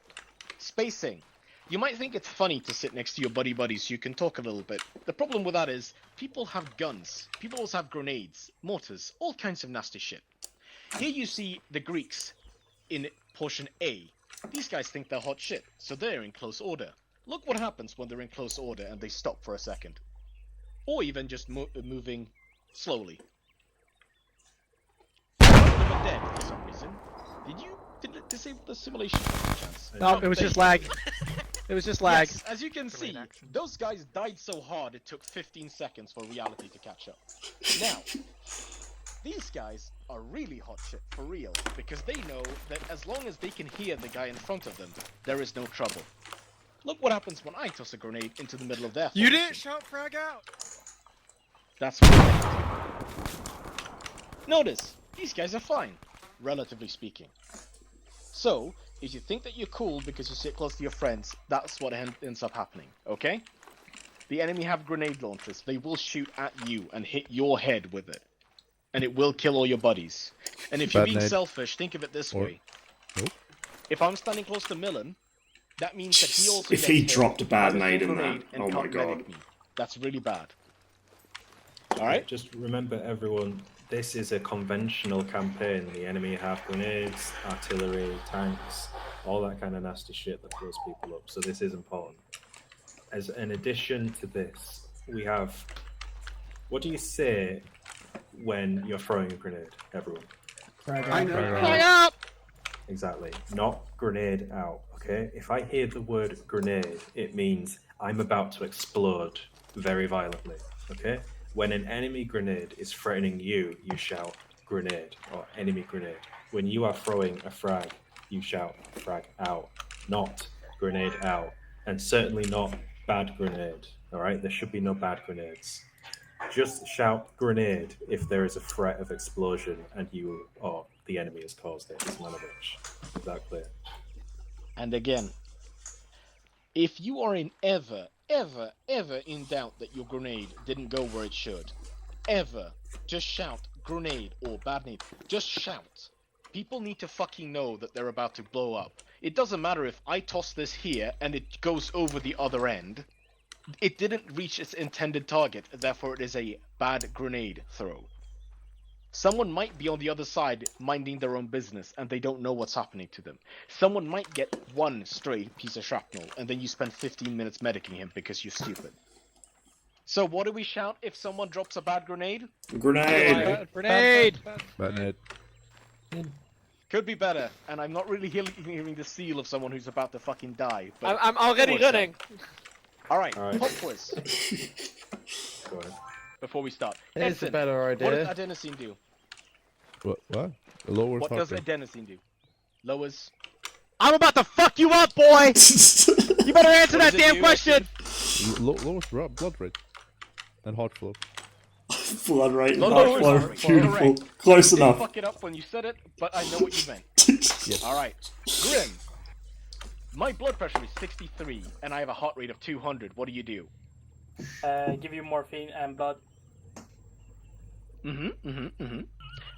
spacing. You might think it's funny to sit next to your buddies so you can talk a little bit. The problem with that is people have guns. People also have grenades, mortars, all kinds of nasty shit. Here you see the Greeks in portion A. These guys think they're hot shit, so they're in close order. Look what happens when they're in close order and they stop for a second. Or even just moving slowly. You're dead for some reason. Did you disable the simulation by any chance? No, it was just lag. It was just lag. Yes, as you can see, those guys died so hard it took 15 seconds for reality to catch up. Now, these guys are really hot shit for real, because they know that as long as they can hear the guy in front of them, there is no trouble. Look what happens when I toss a grenade into the middle of their You formation. didn't shout frag out. That's what I meant. Notice, these guys are fine, relatively speaking. So, if you think that you're cool because you sit close to your friends, that's what ends up happening, okay? The enemy have grenade launchers. They will shoot at you and hit your head with it. And it will kill all your buddies. And if you're Bad being nade. selfish, think of it this Or- way. Nope. If I'm standing close to Millen, that means that he also If gets he hit dropped a bad by the nade in grenade that, and oh my can't god. medic me. That's really bad. Alright? Just remember, everyone, this is a conventional campaign. The enemy have grenades, artillery, tanks, all that kind of nasty shit that blows people up. So this is important. As an addition to this, we have. What do you say when you're throwing a grenade, everyone? I know. Frag out. Exactly. Not grenade out, okay? If I hear the word grenade, it means I'm about to explode very violently, okay? When an enemy grenade is threatening you, you shout grenade or enemy grenade. When you are throwing a frag, you shout frag out, not grenade out. And certainly not bad grenade, alright? There should be no bad grenades. Just shout grenade if there is a threat of explosion and you or the enemy has caused it. It's none of which. Is that clear? And again, if you are in ever in doubt that your grenade didn't go where it should, ever, just shout grenade or bad nade. Just shout. People need to fucking know that they're about to blow up. It doesn't matter if I toss this here and it goes over the other end. It didn't reach its intended target, therefore it is a bad grenade throw. Someone might be on the other side minding their own business and they don't know what's happening to them. Someone might get one stray piece of shrapnel and then you spend 15 minutes medicing him because you're stupid. So what do we shout if someone drops a bad grenade? Grenade! Grenade! Bad nade. Could be better, and I'm not really hearing the seal of someone who's about to fucking die. But I'm already Forward, running. Alright, Alright. pop quiz Go ahead. before we start. It's a Edson, better what does idea. adenosine do? What? A lower What does target. adenosine do? Lowers. I'm about to fuck you up, boy! You better answer What that does it damn do, question! Lowers blood rate. And heart flow. Blood rate, Low heart lowers flow, heart rate. beautiful. Correct. Close You didn't enough. fuck it up when you said it, but I know what you meant. Yes. Alright. Grim. My blood pressure is 63, and I have a heart rate of 200. What do you do? Give you morphine and blood.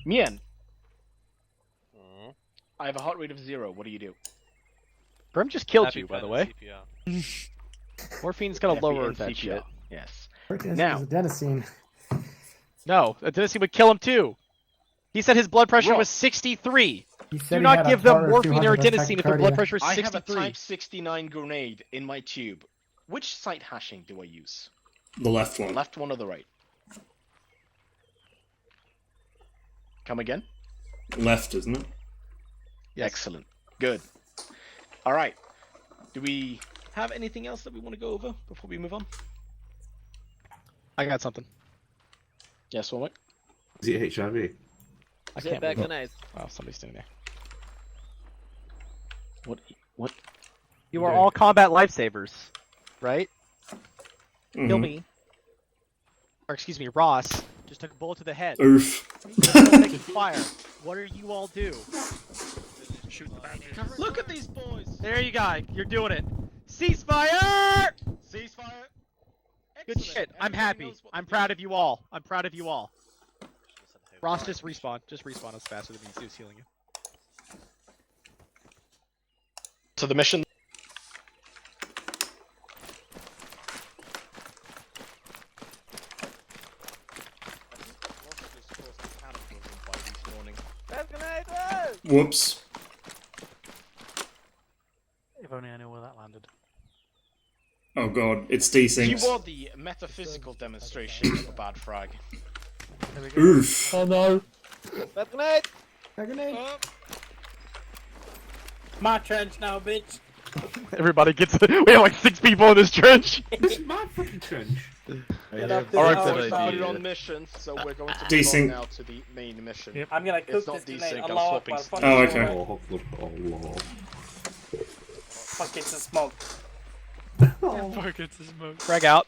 Mien. I have a heart rate of 0. What do you do? Brim just killed Happy you, by the planet way. CPR. Morphine's gonna lower FBN that CPR. shit. Yes. Now, adenosine. No, adenosine would kill him too. He said his blood pressure Wrong. was 63. He said Do he not had a give them heart of morphine or 200 adenosine if their blood tachycardia. pressure is I have a 63. Type 69 grenade in my tube. Which site hashing do I use? The left one. Left one or the right? Come again? Left, isn't it? Excellent. Good. All right. Do we have anything else that we want to go over before we move on? I got something. Yes, Womack? Is it HIV? I Is it can't back move. grenade? Oh, somebody's doing there. What? You are all combat lifesavers, right? Mhm. Kill me. Or excuse me, Ross just took a bullet to the head. Oof. Taking fire. What are you all do? Shoot the bad guys. Look at these boys! There you go. You're doing it. Ceasefire! Ceasefire! Good shit. I'm happy. I'm proud of you all. I'm proud of you all. Ross, just respawn. Just respawn us faster than Zeus healing you. So the mission. Whoops. If only I knew where that landed. Oh god, it's desync. You are the metaphysical demonstration of a bad frag. Oof. Oh no. Bad grenade! Bad grenade. My trench now, bitch. Everybody gets. We have like 6 people in this trench. This is my fucking trench. Alright, so we started on mission, so we're going to move Desync. on now to the main mission. I'm gonna cook It's not this grenade. desync, I'm Allah swapping. Akbar. Oh, okay. Oh, Fuck, it's a smoke. Fuck, it's a smoke. Frag out.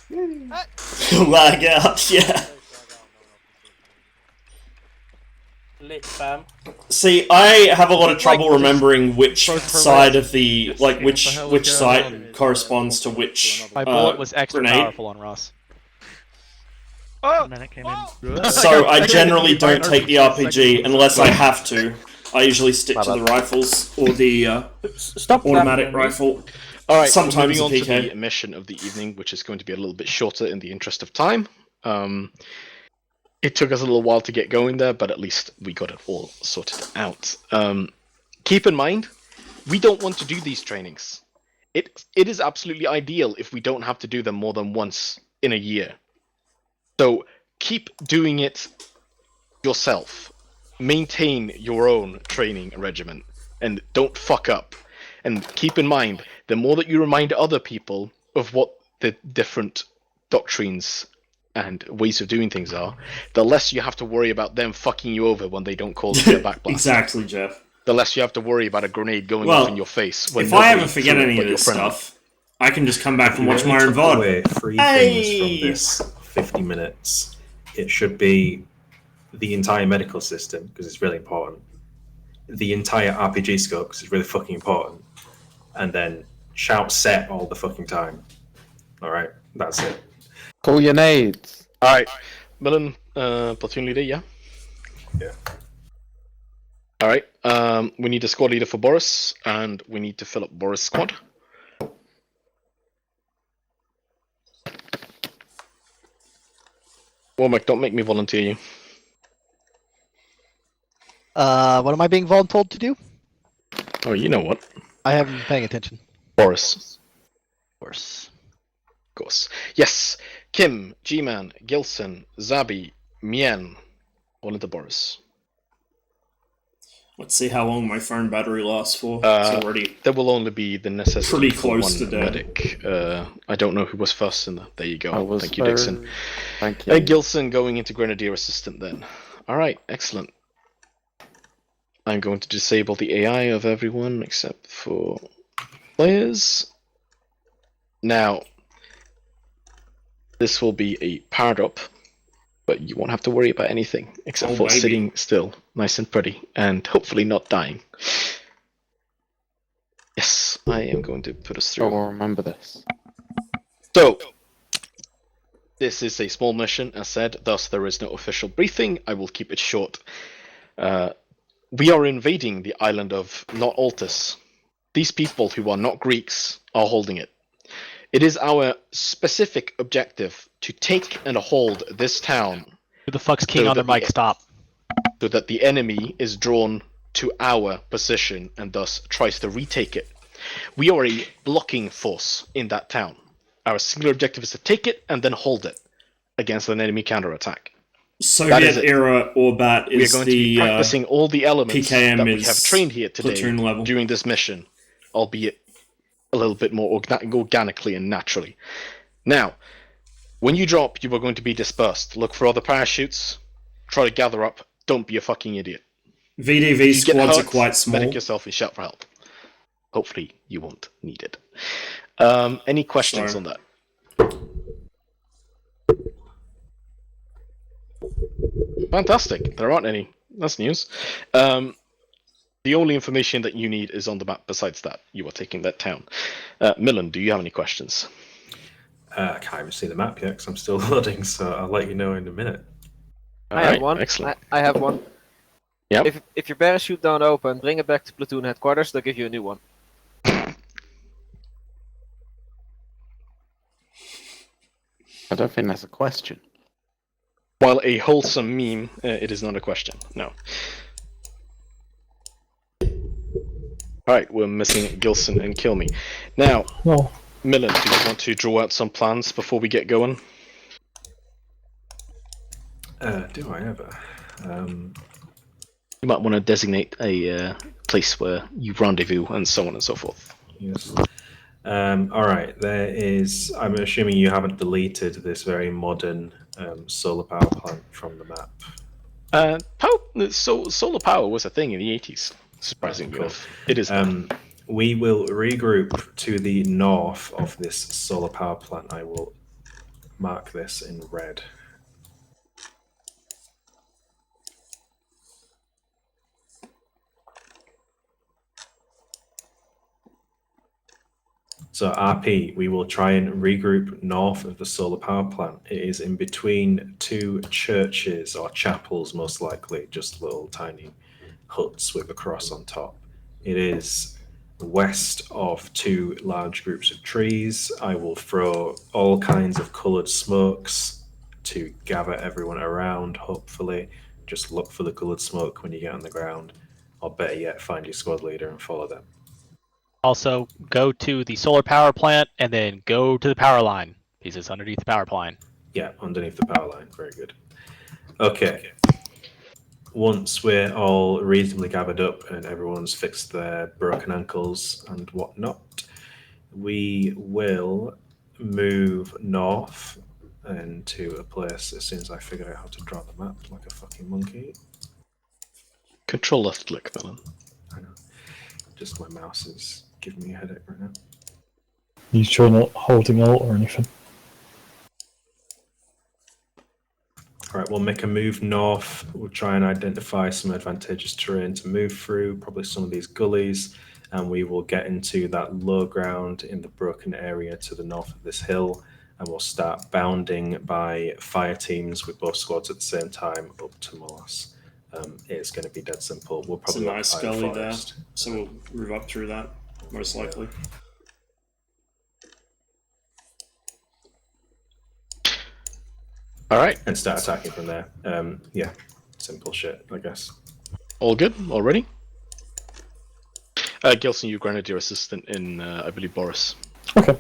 Lag out, yeah. Lit, fam. See, I have a lot of trouble remembering which side of the which site corresponds to which My bullet was extra grenade. powerful on Ross. And then it came in. So I generally don't take the RPG unless I have to. I usually stick to the rifles or the automatic rifle. Alright, Sometimes moving on the to PK. the mission of the evening, which is going to be a little bit shorter in the interest of time. It took us a little while to get going there, but at least we got it all sorted out. Keep in mind, we don't want to do these trainings. It is absolutely ideal if we don't have to do them more than once in a year. So keep doing it yourself. Maintain your own training regimen and don't fuck up. And keep in mind, the more that you remind other people of what the different doctrines and ways of doing things are, the less you have to worry about them fucking you over when they don't call it their backblast. Exactly, Jeff. The less you have to worry about a grenade going Well, off in your face. When if I ever nobody forget threw it any but of your this friend. stuff, I can just come back and You watch only my own took away VOD. 3 Hey! things from this 50 minutes. It should be the entire medical system, because it's really important. The entire RPG scope, because it's really fucking important. And then shout set all the fucking time. Alright, that's it. Call your nades. Alright, Millen, platoon leader, yeah? Yeah. Alright, we need a squad leader for Boris, and we need to fill up Boris' squad. Womack, don't make me volunteer you. What am I being told to do? Oh, you know what? I haven't been paying attention. Boris. Of course. Of course. Yes, Kim, G-Man, Gilson, Zabi, Mien, all into Boris. Let's see how long my phone battery lasts for. It's already there will only be the necessity pretty for close one to dead. medic. I don't know who was first in the... There you go. I was Thank you, Dixon. Thank you. Gilson going into Grenadier Assistant then. Alright, excellent. I'm going to disable the AI of everyone except for players. Now, this will be a powered up, but you won't have to worry about anything except for baby. sitting still, nice and pretty, and hopefully not dying. Yes, I am going to put us through. I will remember this. So, this is a small mission, as said, thus there is no official briefing. I will keep it short. We are invading the island of Not Altus. These people who are not Greeks are holding it. It is our specific objective to take and hold this town. Who the fuck's king on their mic? Stop. So that the enemy is drawn to our position and thus tries to retake it. We are a blocking force in that town. Our singular objective is to take it and then hold it against an enemy counterattack. Soviet era Orbat We are is going to be the practicing all the elements PKM that we is have trained here today platoon level. during this mission. albeit a little bit more organically and naturally. Now, when you drop, you are going to be dispersed. Look for other parachutes. Try to gather up. Don't be a fucking idiot. VDV squads are quite small. Medic yourself and shout for help. Hopefully, you won't need it. Any questions on that? Fantastic. There aren't any. That's news. The only information that you need is on the map. Besides that, you are taking that town. Millen, do you have any questions? I can't even see the map yet because I'm still loading, so I'll let you know in a minute. I have one. Excellent. I have one. Yep. If your parachute don't open, bring it back to platoon headquarters. They'll give you a new one. I don't think that's a question. While a wholesome meme, it is not a question. No. Alright, we're missing Gilson and Kill Me. Now, Millen, do you want to draw out some plans before we get going? Do I ever? You might want to designate a place where you rendezvous and so on and so forth. Yes. Alright, there is... I'm assuming you haven't deleted this very modern solar power plant from the map. Solar power was a thing in the 80s, surprisingly enough. It is. We will regroup to the north of this solar power plant. I will mark this in red. So RP, we will try and regroup north of the solar power plant. It is in between two churches or chapels, most likely, just little tiny huts with a cross on top. It is west of two large groups of trees. I will throw all kinds of coloured smokes to gather everyone around, hopefully. Just look for the coloured smoke when you get on the ground, or better yet, find your squad leader and follow them. Also, go to the solar power plant and then go to the power line, because it's underneath the power line. Yeah, underneath the power line. Very good. Okay. Once we're all reasonably gathered up and everyone's fixed their broken ankles and whatnot, we will move north and to a place as soon as I figure out how to draw the map like a fucking monkey. Control left click, Millen. I know. Just my mouse is giving me a headache right now. You sure not holding alt or anything? Alright, we'll make a move north. We'll try and identify some advantageous terrain to move through, probably some of these gullies, and we will get into that low ground in the broken area to the north of this hill, and we'll start bounding by fire teams with both squads at the same time up to Molas. It's going to be dead simple. We'll probably it's a nice gully there, so we'll move up through that, most likely. All right, and start attacking from there. Yeah, simple shit, I guess. All good already. Gilson, you granted your assistant in, I believe, Boris. Okay.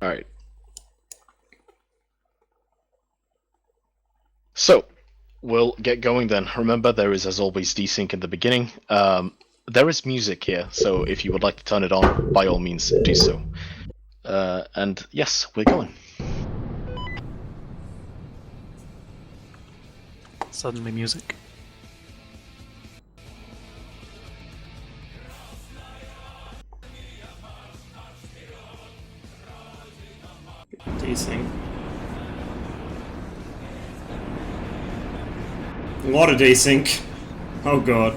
All right. So, we'll get going then. Remember, there is, as always, desync in the beginning. There is music here, so if you would like to turn it on, by all means, do so. And yes, we're going. Suddenly music. Desync. A lot of desync. Oh god.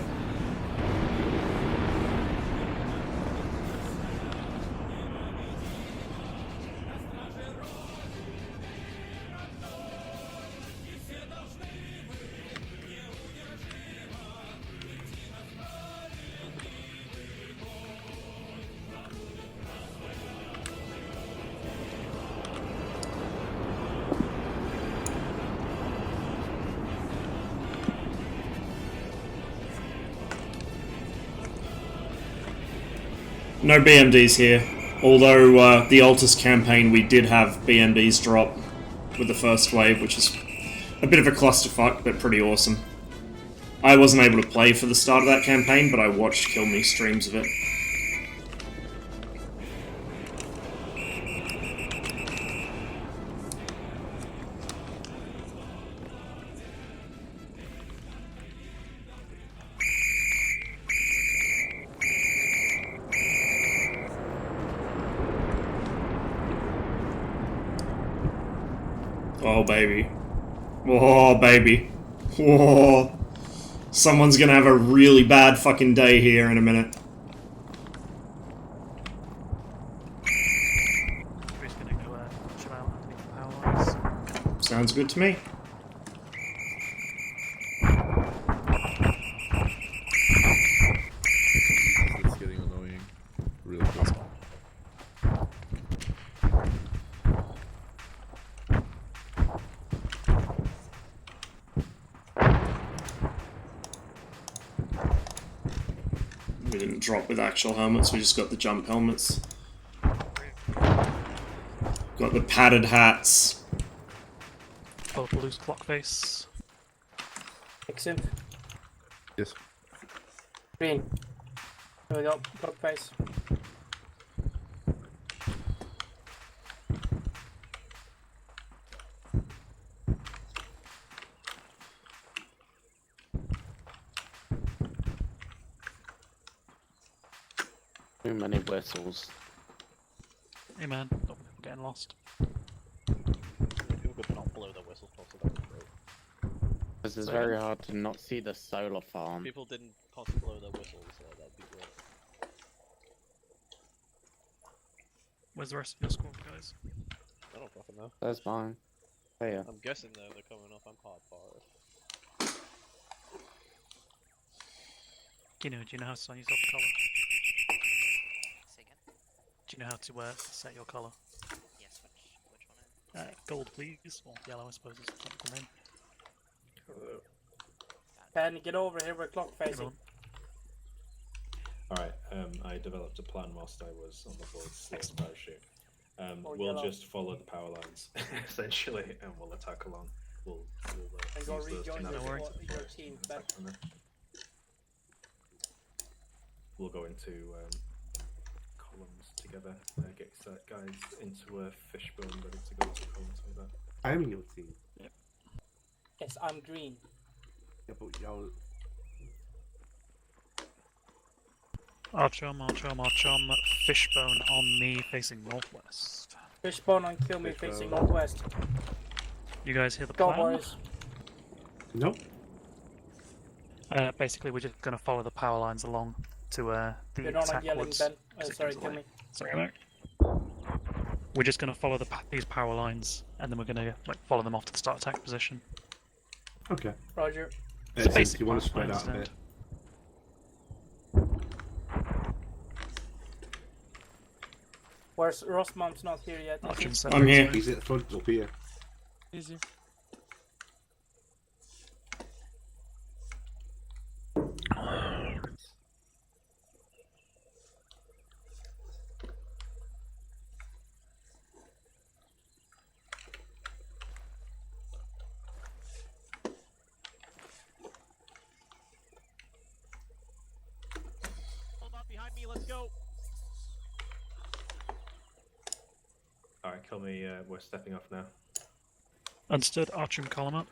No BMDs here, although the Altus campaign we did have BMDs drop with the first wave, which is a bit of a clusterfuck, but pretty awesome. I wasn't able to play for the start of that campaign, but I watched Kill Me streams of it. Oh, baby. Oh, baby. Whoa. Someone's gonna have a really bad fucking day here in a minute. We're just gonna go chill out and take the power lines. Sounds good to me. It's getting annoying. Real quick. We didn't drop with actual helmets, we just got the jump helmets. Got the padded hats. Oh, loose clock face. Exim. Yes. Green. There we go. Clock face. Too many whistles. Hey man, oh, we're getting lost. People could not blow their whistles properly. That would be great. Because it's very hard to not see the solar farm. People didn't constantly blow their whistles, so that would be great. Where's the rest of your squad, guys? I don't fucking know. That's fine. Yeah. I'm guessing they're coming up. I'm hard for Kino, do you know how to sign yourself the colour? Say again? Do you know how to set your colour? Yes, which one? Gold, please, or yellow, I suppose is the technical name. Can you get over here where clock facing? Alright, I developed a plan whilst I was on the board slash parachute. Oh, We'll yellow. just follow the power lines, essentially, and we'll attack along. We'll And go use those to rejoin navigate your first team and back. attack from there. We'll go into columns together, get guys into a fishbone ready to go to columns like that. I am in your team. Yes, I'm green. Yeah, but y'all. Archum, fishbone on me facing northwest. Fishbone on kill me Fishbone. facing northwest. You guys hear the Go plan? boys. Nope. Basically, we're just going to follow the power lines along to the You're not on attack yelling, woods. Ben. as it Sorry, goes kill away. me. Sorry, mate. We're just going to follow these power lines, and then we're going to follow them off to the start attack position. Okay. Roger. It's a Since basic you want to plan, spread I out a bit. understand. Where's Rossmom's not here yet? is he? Archum's I'm here. He's at the front up here. Easy. Hold up behind me, let's go. Alright, kill me, we're stepping off now. Understood. Archum, column up.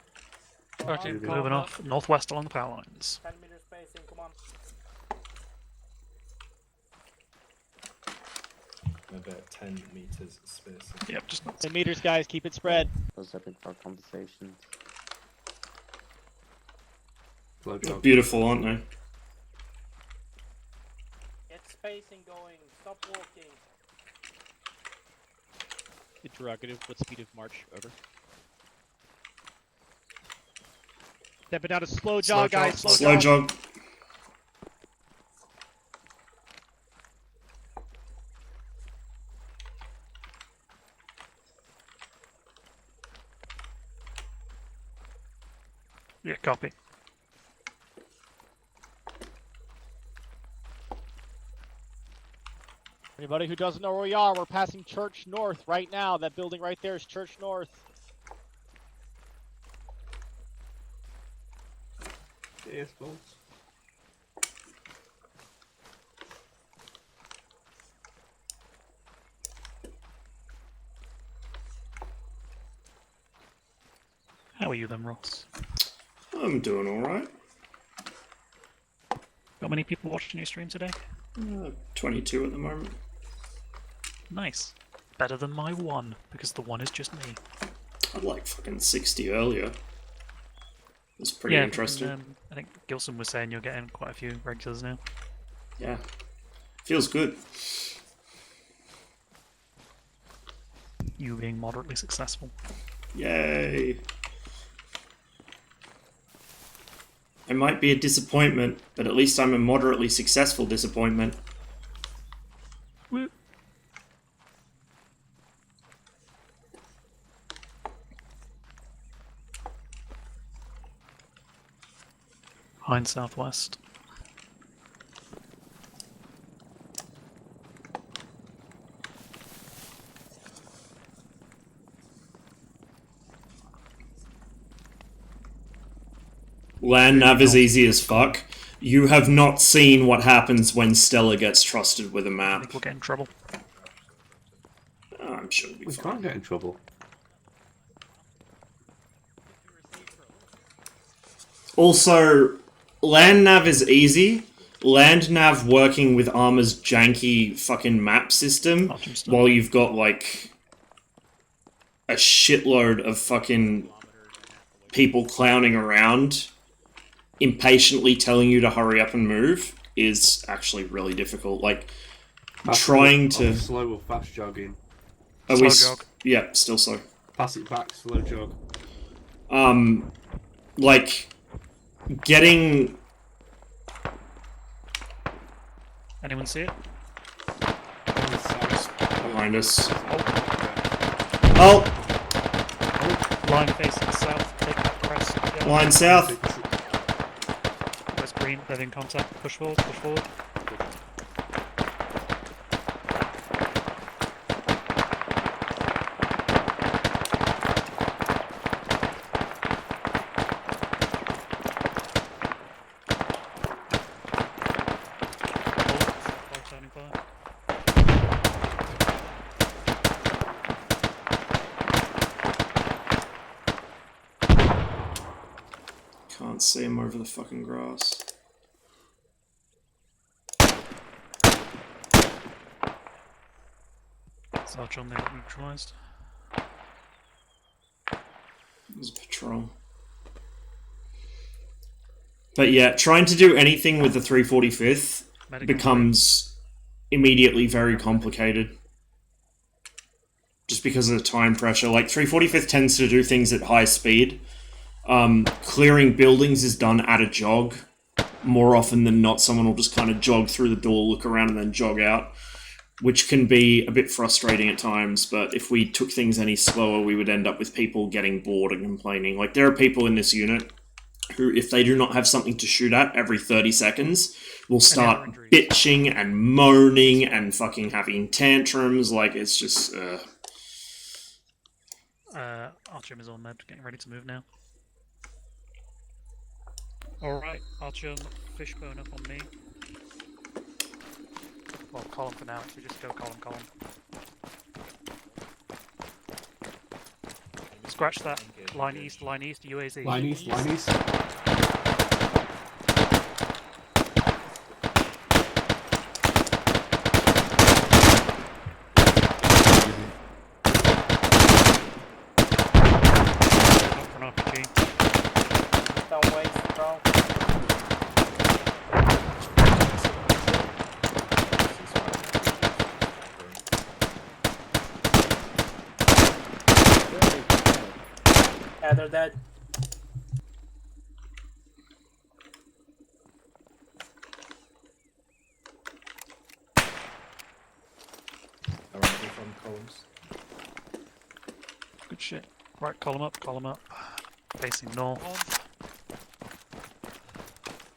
Archum, Moving column off northwest along the power lines. 10 meters spacing, come on. About 10 meters spacing. Yep, just not. 10 meters, guys, keep it spread. Those epic for conversations. Slow They're jog. beautiful, aren't they? Get spacing going. Stop walking. Interrogative, what speed of march? Over. Stepping down a slow jog, guys. Slow jog. Yeah, copy. Anybody who doesn't know where we are, we're passing Church North right now. That building right there is Church North. Yes, folks. How are you then, Ross? I'm doing alright. Got many people watching your stream today? 22 at the moment. Nice. Better than my one, because the one is just me. I'd like fucking 60 earlier. It's pretty yeah, interesting. I think Gilson was saying you're getting quite a few regulars now. Yeah. Feels good. You being moderately successful. Yay. I might be a disappointment, but at least I'm a moderately successful disappointment. Woo. Hind southwest. Land nav is easy as fuck. You have not seen what happens when Stella gets trusted with a I map. think we'll get in trouble. Oh, I'm sure we'll be We fine. can't get in trouble. Also, land nav is easy. Land nav working with Armor's janky fucking map system while you've got like a shitload of fucking people clowning around impatiently telling you to hurry up and move is actually really difficult. Like trying to slow or fast jogging. Are Slow we jog. Yeah, still slow. Pass it back, slow jog. Like getting Anyone see it? behind us. Oh, Line facing south, take that crest. Yeah. line south. Where's green? They're in contact. Push forward, push forward. Hold turning fire. Can't see him over the fucking grass. Sarge on there neutralized. There's a patrol. But yeah, trying to do anything with the 345th Medical becomes immediately very complicated. Just because of the time pressure. Like, 345th tends to do things at high speed. Clearing buildings is done at a jog. More often than not, someone will just kind of jog through the door, look around, and then jog out. Which can be a bit frustrating at times, but if we took things any slower, we would end up with people getting bored and complaining. Like, there are people in this unit who, if they do not have something to shoot at every 30 seconds, will start bitching and moaning and fucking having tantrums. Like, it's just, Artyom is on med, getting ready to move now. Alright, Artyom, fishbone up on me. Well, column for now, so just go column. Scratch that. Line east, UAZ. Line east. Up for an RPG. Don't waste, bro. Yeah, they're dead. Alright, we're from columns. Good shit. Right, column up. Facing north.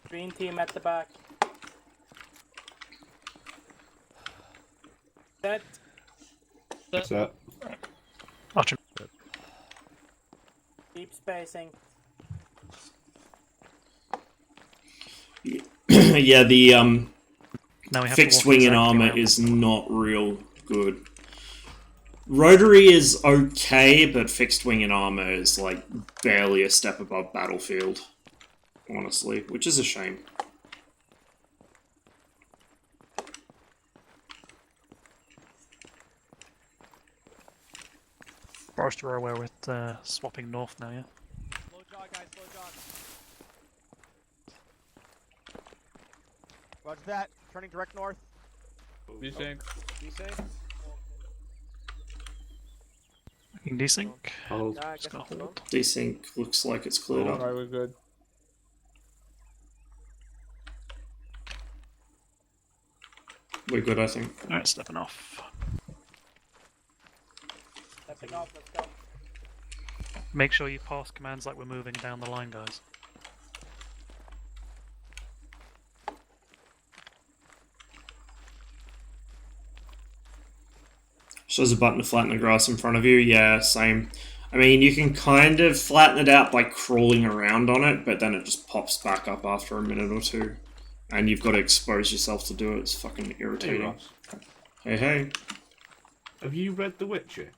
Green team at the back. Dead. That's it. Artyom. Keep spacing. yeah, the Now we have fixed to walk wing and exactly armor around. is not real good. Rotary is okay, but fixed wing and armor is like barely a step above battlefield, honestly, which is a shame. Forrester are aware we're swapping north now, yeah? Slow jog, guys, slow jog. Roger that. Turning direct north. Desync. Desync. Fucking desync. Hold. Yeah, I Just guess gonna it's done. hold. Desync looks like it's cleared up. Alright, we're good. We're good, I think. Alright, stepping off. Stepping off, let's go. Make sure you pass commands like we're moving down the line, guys. Shows a button to flatten the grass in front of you. Yeah, same. I mean, you can kind of flatten it out by crawling around on it, but then it just pops back up after a minute or two. And you've got to expose yourself to do it. It's fucking Hey, irritating. Ross. Hey, hey. Have you read The Witcher?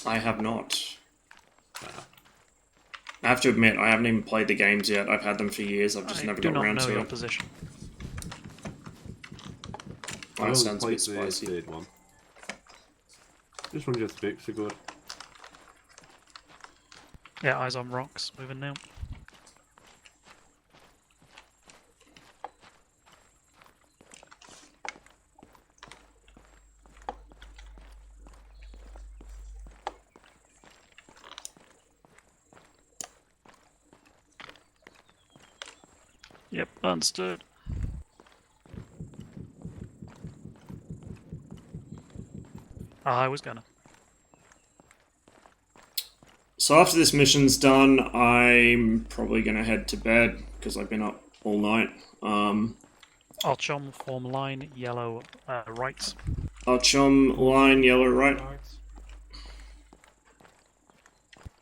I have not. I have to admit, I haven't even played the games yet. I've had them for years. I've just I never do got not around know to your it. position. I That only sounds a played bit the spicy. third one. This one just bits are good. Yeah, eyes on rocks, moving now. Yep, understood. I was gonna. So after this mission's done, I'm probably going to head to bed because I've been up all night. Archon, form line, yellow, right. Archon, line, yellow, right.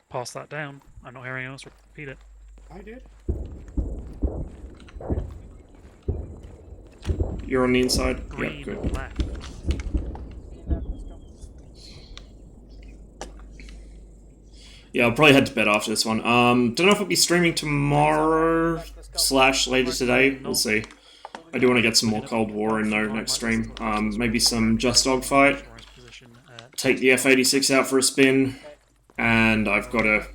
Pass that down. I'm not hearing else. Repeat it. I did. You're on the inside? Green, Yeah, good. left. Yeah, I'll probably head to bed after this one. Don't know if I'll be streaming tomorrow / later today. We'll see. I do want to get some more Cold War in though next stream. Maybe some Just Dogfight. Take the F-86 out for a spin. And I've got to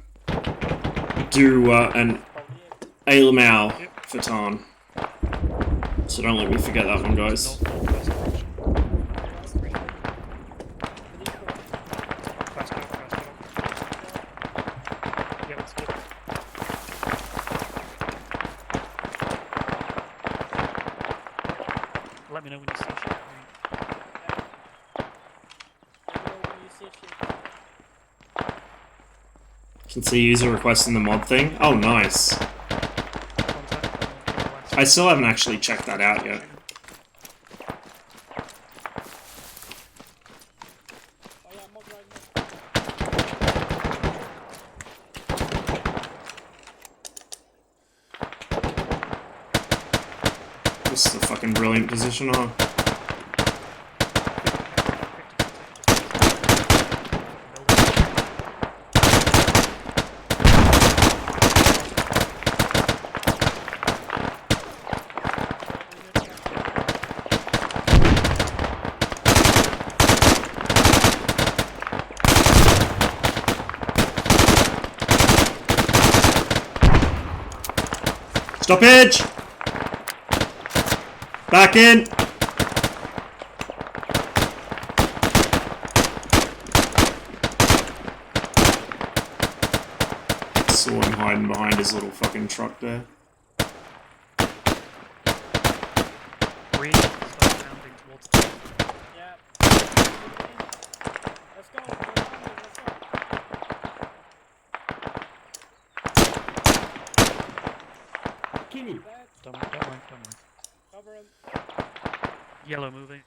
do an Ailamau for Tarn. So don't let me forget that one, guys. Let me know when you see shit. Can see user requesting the mod thing. Oh, nice. I still haven't actually checked that out yet. This is a fucking brilliant position, huh? Stoppage! Back in! Saw him hiding behind his little fucking truck there. Green, start rounding towards the top. Let's go. Let's go. Kenny. Don't worry. Cover him. Yellow moving.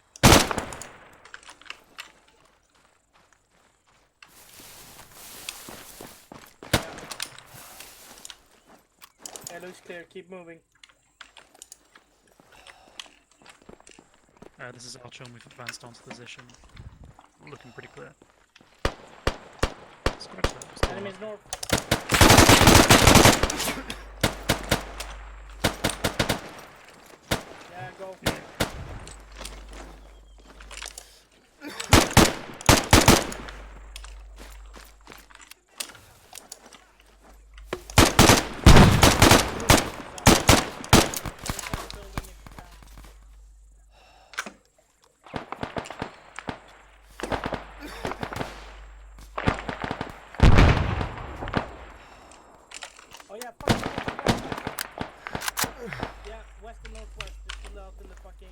Hey, looks clear. Keep moving. This is Archon, we've advanced onto position. Looking pretty clear. Scratch that. Still Enemies alive. north. Yeah, go. Yeah. Yeah, fuck. Yeah, west and northwest. Just pull out in the fucking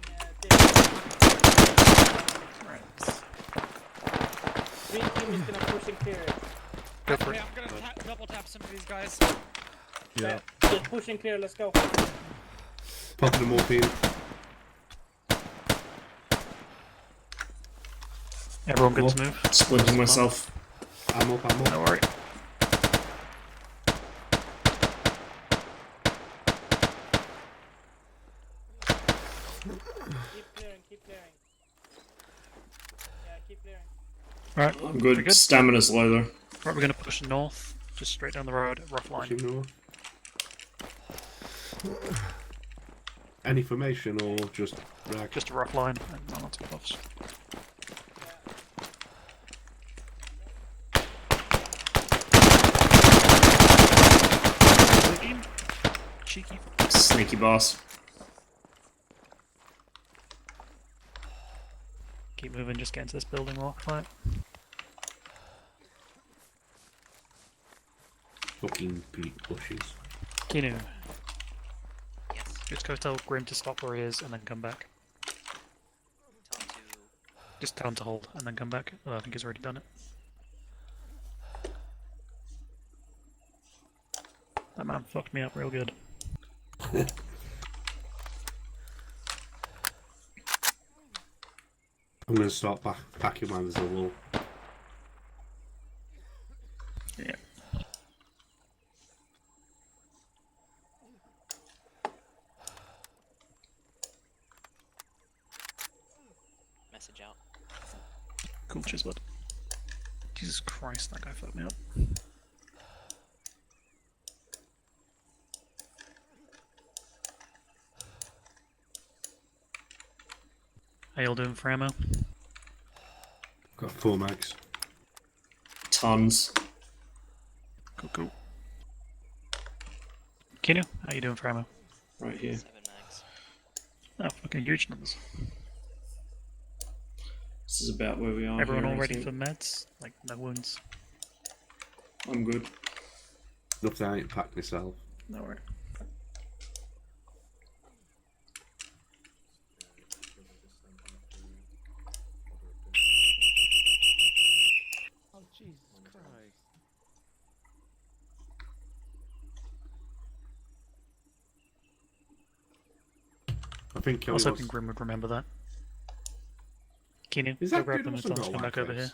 Green team is gonna push and clear it. Go for Okay, it. I'm gonna double tap some of these guys. Yeah. Just push and clear, let's go. Popping the morphine. Everyone good to move? Splitting myself. I'm up. No worry. Keep clearing. Yeah, keep clearing. Alright, I'm good. we're good. Stamina's low though. Right, we're gonna push north, just straight down the road, rough line. Pushing north. Any formation or just rag? Just a rough line, and lots of buffs. Cheeky. Sneaky boss. Keep moving, just get into this building wall. Right. Fucking Pete bushes. Kinu. Just go tell Grim to stop where he is and then come back. Just tell him to hold and then come back. Oh, I think he's already done it. That man fucked me up real good. I'm gonna start packing mine as a wall. Yeah. Message out. Cool, cheers, bud. Jesus Christ, that guy fucked me up. How y'all doing for ammo? Got 4 mags. Tons. Cool. Kinu, how you doing for ammo? Right here. 7 mags. Oh, fucking huge numbers. This is about where we are. Everyone here, all I ready think. for meds? Like, no wounds? I'm good. Nothing I ain't packed myself. No worry. Oh, Jesus Christ. I think I Kelly was was. hoping Grim would remember that. Kinu, Is go that grab dude them and also tell them to got come back white over face? here.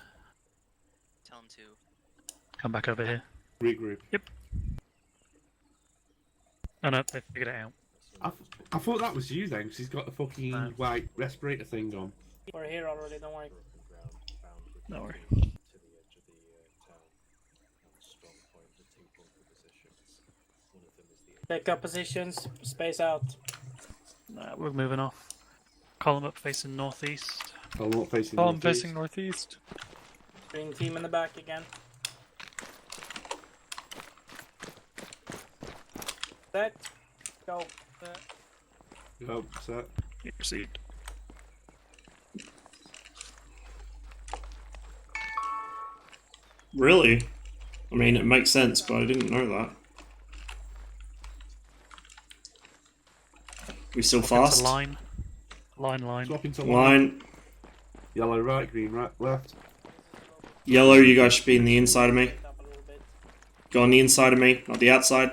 Tell him to. Come back over here. Regroup. Yep. Oh no, they figured it out. I thought that was you then, because he's got the fucking No. white respirator thing on. We're here already, don't worry. No worry. Take up positions, space out. Nah, we're moving off. Column up facing northeast. I'm not facing Oh, I'm northeast. facing northeast. Green team in the back again. Set. Go. Go, set. Get received. Really? I mean, it makes sense, but I didn't know that. We still Swap into fast? Line. Line. Swap into Line. Yellow right, green right, left. Yellow, you guys should be in the inside of me. Go on the inside of me, not the outside.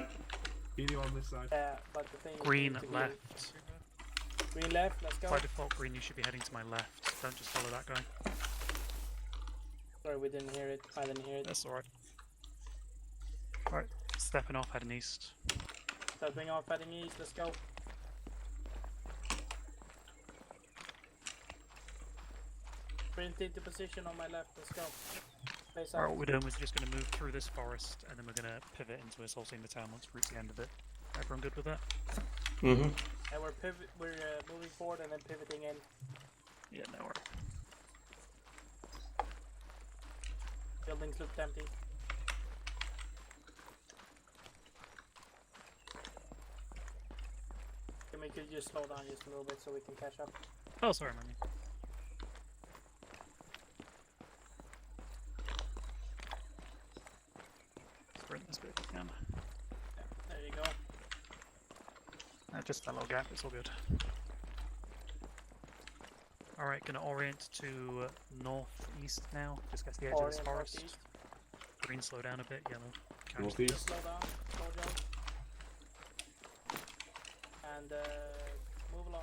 Kinu on this side. But the thing is Green to be- left. Green left, let's go. By default, Green, you should be heading to my left. Don't just follow that guy. Sorry, we didn't hear it. I didn't hear it. That's alright. Alright, stepping off, heading east. Stepping off, heading east, let's go. Sprint into position on my left, let's go. Face Alright, out. what we're doing is just going to move through this forest, and then we're going to pivot into assaulting the town once we reach the end of it. Everyone good with that? Mm-hmm. And we're moving forward and then pivoting in. Yeah, no worry. Buildings look empty. Can we could just slow down just a little bit so we can catch up? Oh, sorry, man. Sprint this bit if you can. There you go. Just that little gap, it's all good. Alright, gonna orient to northeast now. Just gets the edge of this forest. Northeast. Green, slow down a bit, yellow. catch Northeast. Slow down, slow down. And move along.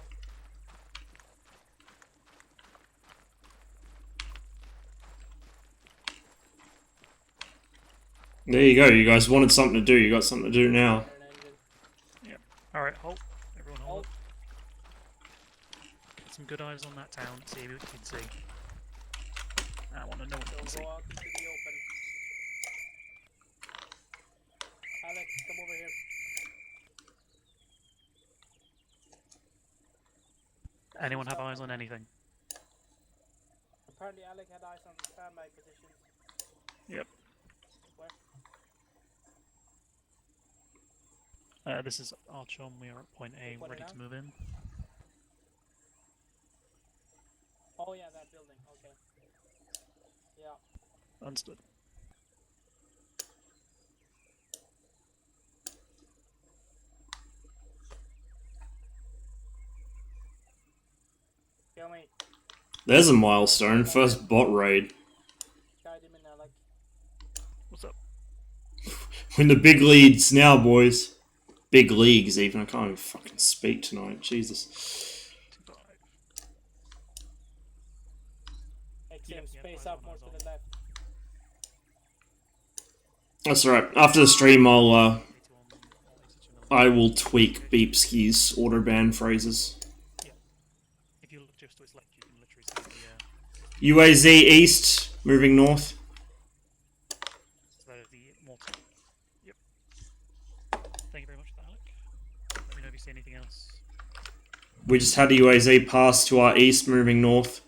There you go. You guys wanted something to do. You got something to do now. Yep. Alright, halt. Everyone hold. Get some good eyes on that town. See what you can see. I want to know what you can see. Go out into the open. Alex, come over here. Anyone have eyes on anything? Apparently Alec had eyes on the standby positions. Yep. Where? This is Archon. We are at point A, ready to move in. Oh yeah, that building. Okay. Yeah. Understood. Kill me. There's a milestone. First bot raid. Guide him in, Alec. What's up? We're in the big leads now, boys. Big leagues, even. I can't even fucking speak tonight. Jesus. XM, space up more to the left. That's alright. After the stream, I will tweak Beepski's autoban phrases. If you look just to its left, you can literally see the UAZ east, moving north. so that is the mortar. Yep. Thank you very much for that, Alec. Let me know if you see anything else. We just had a UAZ pass to our east, moving north.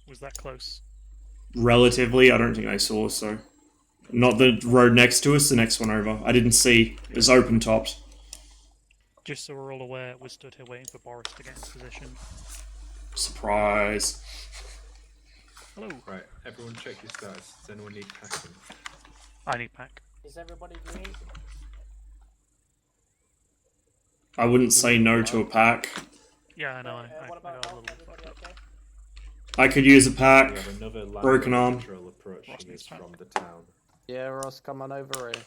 Was that close? Relatively, I don't think they saw, so. Not the road next to us, the next one over. I didn't see. It was open topped. Just so we're all aware, we're stood here waiting for Boris to get into position. Surprise. Hello. Right, everyone check your stats. Does anyone need packing? I need pack. Is everybody green? I wouldn't say no to a pack. Yeah, I know. I What got about a health? little bit Everybody fucked up. okay? I could use a pack. We have another land Broken arm. control approaching us from the town. Yeah, Ross, come on over here.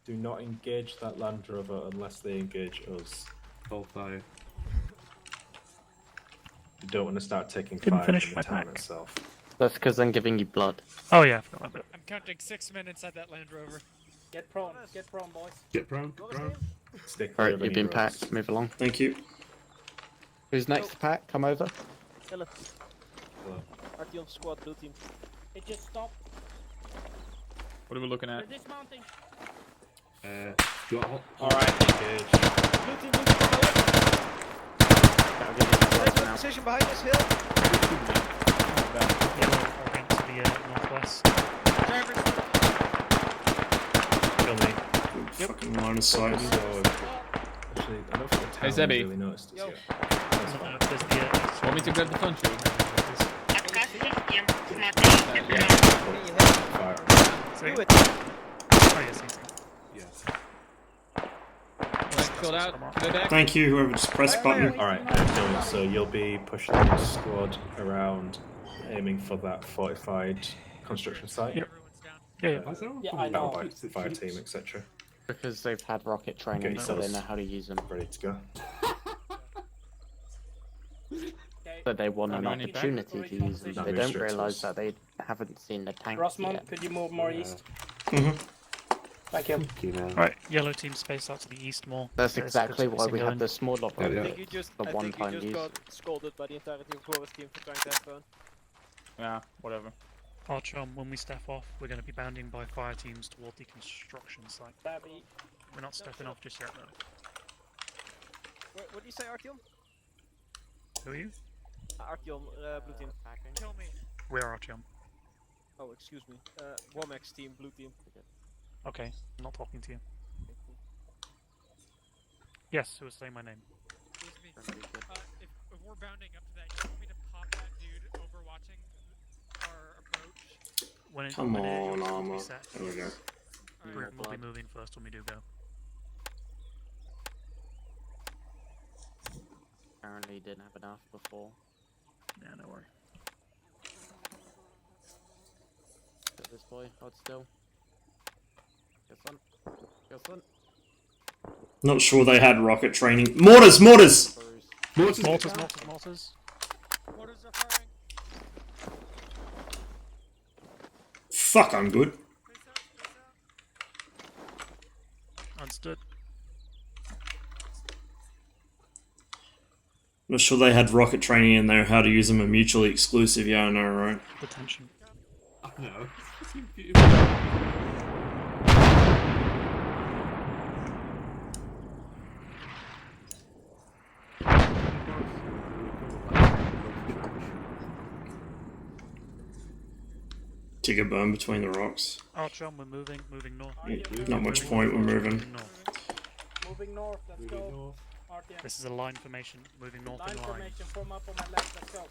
Do not engage that Land Rover unless they engage us. Full fire. You don't want to start taking Didn't fire finish from my the town pack. itself. That's because I'm giving you blood. Oh yeah, I forgot about that. I'm counting 6 men inside that Land Rover. Get prone, boys. Get prone, get prone. Stick clear Alright, of you've any been roads. packed. Move along. Thank you. Who's next to pack? Come over. Hello. Hello. Artyom squad, blue team. It just stopped. What are we looking at? They're dismounting. Do you want Alright, engage. Blue team, come over. Position behind this hill. Yellow orient to the northwest. Kill me. Fucking line of sight. So, actually, I don't think the town Zebby. really noticed us yet. There's the Want me to grab the front shield? Fire. Do it. Oh yes, Yes. Filled out. Go back. Thank you, whoever just pressed button. Alright, Dylan, so you'll be pushing the squad around, aiming for that fortified construction site. Yep. Yeah. Why is there all Yeah, fucking I know. jeeps that Fire jeeps? team, etc. Because they've had rocket training, Okay, so they so know how to use them. Ready to go. But they want an How many back? opportunity to use them. That They don't restricts realise us. that they haven't seen the tanks Rossman, yet. could you move more east? Mhm. Thank you. Fucking hell. Alright, yellow team space out to the east more. That's There's exactly good why spacing we going. have the small Yeah, operator. yeah. I think you just got scolded by the entirety of Forest team for trying to have fun. Yeah, whatever. Archon, when we step off, we're going to be bounding by fire teams toward the construction site. Babby. We're not stepping off just yet though. What do you say, Artyom? Who are you? Artyom, blue team. Kill me. We're Archon. Oh, excuse me. Womax team, blue team. Okay, I'm not talking to you. Yes, who was saying my name? It was me. If we're bounding up to that, you want me to pop that dude overwatching our approach? when it, Come when it on, will be armor. set. There we go. Grim will be moving first when we do go. Apparently didn't have enough before. Yeah, no worry. Get this boy, hold still. Yes, son. Yes, son. Not sure they had rocket training. Mortars! Mortars! Mortars, mortars. Mortars are firing. Fuck, I'm good. Understood. Not sure they had rocket training in there. How to use them are mutually exclusive. Yeah, I know, right? Detention. No. Take a burn between the rocks. Archon, we're moving north. Not much point, we're moving. Moving north, let's go. RTM. This is a line formation, moving north in line. Formation, form up on my left, let's go.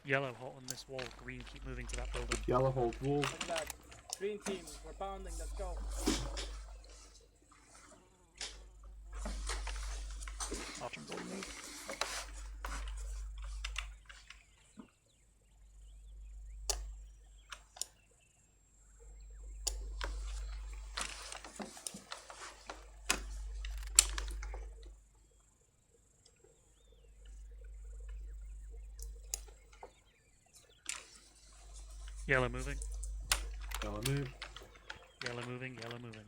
Yellow, hot on this wall. Green, keep moving to that building. Yellow, hold wall. Look at that. Green team, we're bounding, let's go. Archon's on move. Yellow moving. Yellow move. Yellow moving, yellow moving.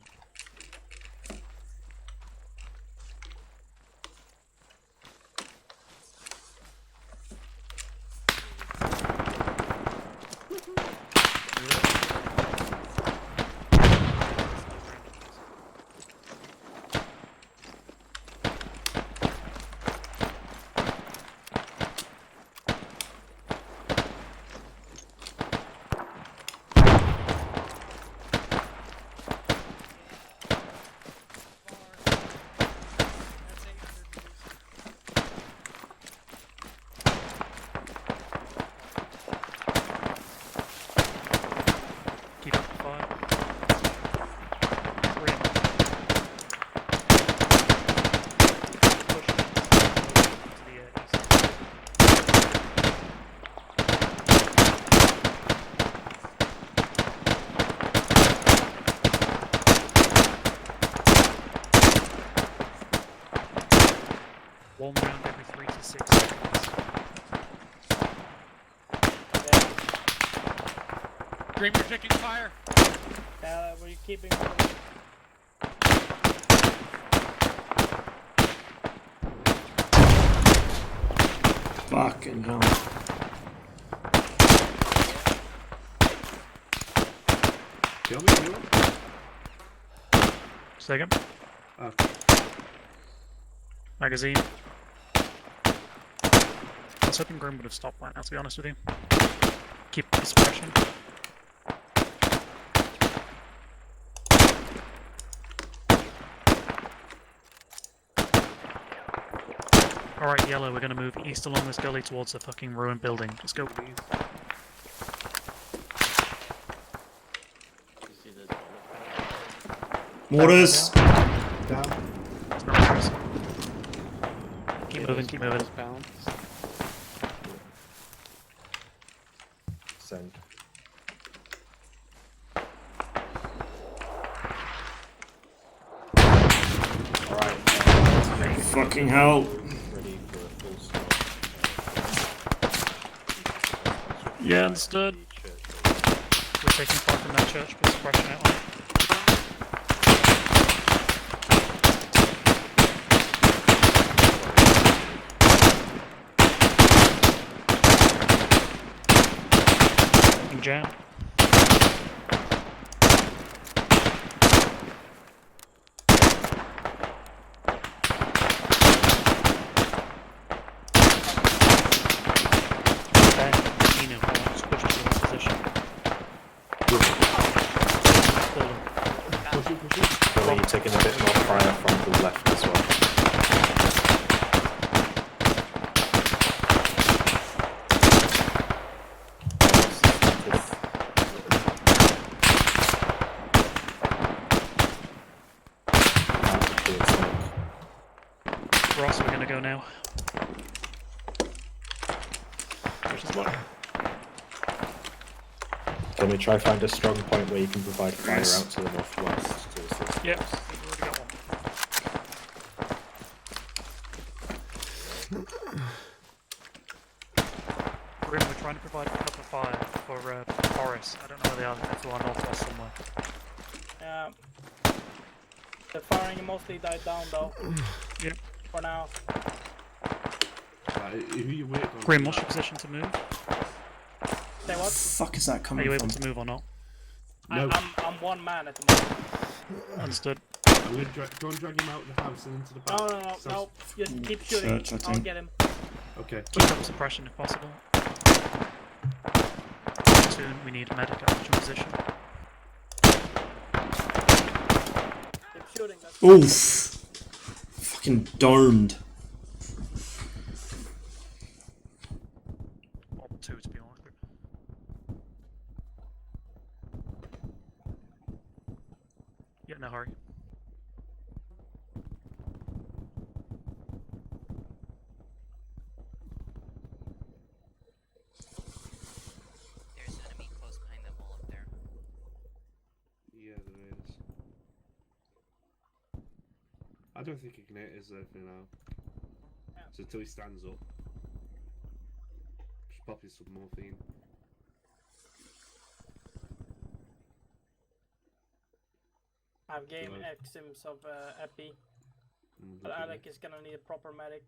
Keep up the fire. Green. Push to the east. One round every 3 to 6 seconds. Green, we're taking fire. Were you keeping Fucking hell. Kill me, kill me. Second. Oh. Magazine. I was hoping Grim would have stopped right now, to be honest with you. Keep the suppression. Alright, Yellow, we're gonna move east along this gully towards the fucking ruined building. Let's go. Mortars! Down. Keep moving, keep moving. Send. Alright. Fucking hell. Ready for a full stop. Yeah, understood. We're taking fire from that church, put suppression out on it. Jam. Billy, you're taking a bit more fire from the left as well. So we're gonna go now. Which is what? Can we try find a strong point where you can provide fire out to the northwest to assist? Yep, we've already got one. Grim, we're trying to provide a cover fire for Boris. I don't know where they are. They're to our northwest somewhere. Yeah. The firing mostly died down though. Yep. For now. Who you waiting on? Grim, what's your position to move? Say what? Fuck is that Are coming you able from? to move or not? No. I'm one man at the moment. Understood. I'm gonna go and drag him out of the house and into the back. No. Just keep shooting. Church, I I'll think. get him. Okay. Keep up suppression if possible. Soon we need a medic at your position. Keep shooting. That's Oof. Fucking domed. Or two to be honest. Yeah, no hurry. There's an enemy close behind that wall up there. Yeah, there is. I don't think he can hit us though for now. So until he stands up. Just pop his some morphine. I've gave Exims of Epi. But Alec is gonna need a proper medic.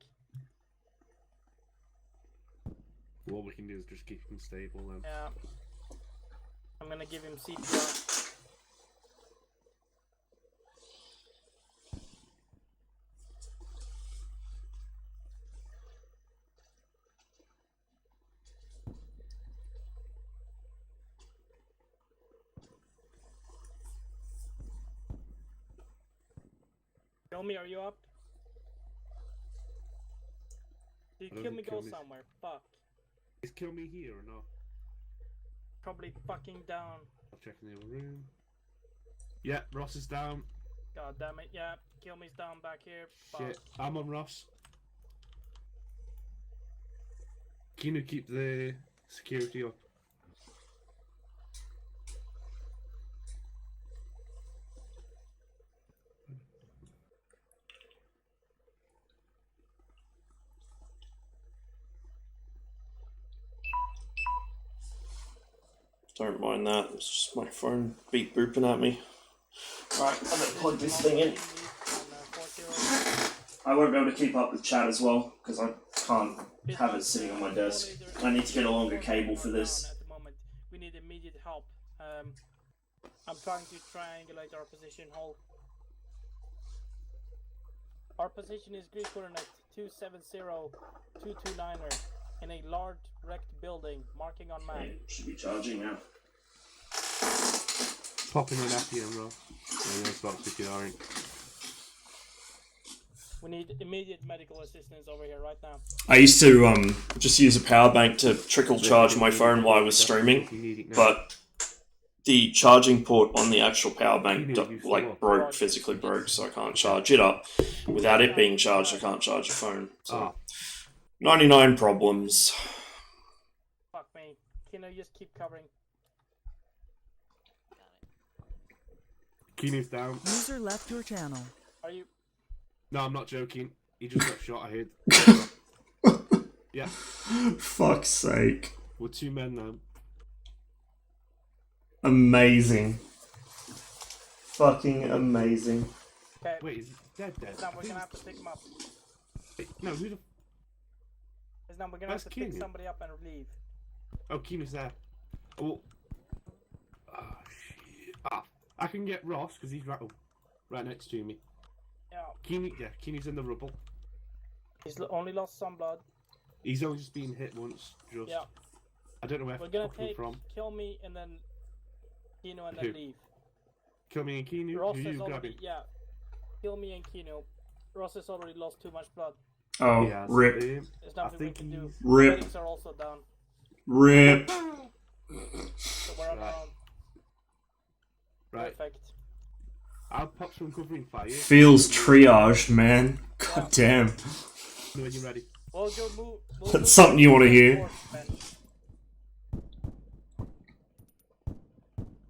What we can do is just keep him stable then. Yeah. I'm gonna give him CPR. Yomi, are you up? Did I don't kill me think go Kilme's- somewhere? Fuck. Is Kill Me here or not? Probably fucking down. I'll check in the other room. Yeah, Ross is down. God damn it, yeah. Kill me's down back here. Fuck. Shit, I'm on Ross. Can you keep the security up? Don't mind that. It's just my phone beep booping at me. Right, I'm gonna plug this thing in. I won't be able to keep up with chat as well because I can't have it sitting on my desk. I need to get a longer cable for this. At the moment, we need immediate help. I'm trying to triangulate our position hold. Our position is grid coordinate 270-229er in a large wrecked building, marking on map. Should be charging now. Popping an Epi and Ross. And then start securing. We need immediate medical assistance over here right now. I used to just use a power bank to trickle charge my phone while I was streaming, but the charging port on the actual power bank physically broke, so I can't charge it up. Without it being charged, I can't charge a phone. So 99 problems. Fuck me. Can I just keep covering? Keenan's down. User left your channel. Are you? No, I'm not joking. He just got shot, I heard. Yeah. Fuck's sake. We're two men now. Amazing. Fucking amazing. Okay. Wait, is he dead? Now we're gonna have to pick him up. Wait, no, who the... Now we're gonna have to pick somebody up and leave. Oh, Keenan's there. Oh. Oh, shit. I can get Ross, because he's right next to me. Yeah. Keenan's in the rubble. He's only lost some blood. He's only just been hit once, just. Yeah. I don't know where We're gonna fucking take from. Kill Me and then Kino and Who? then leave. Kill Me and Keanu, Ross who has you already, grabbing? yeah. Kill Me and Kino. Ross has already lost too much blood. Oh, Yeah, rip. There's There's nothing we can do. Rip. Medics are also down. Rip. So we're on our own. Right. Perfect. I'll pop some covering fire. Feels triaged, man. God damn. When you're ready. We'll go move. We'll That's move something you wanna hear. north, then.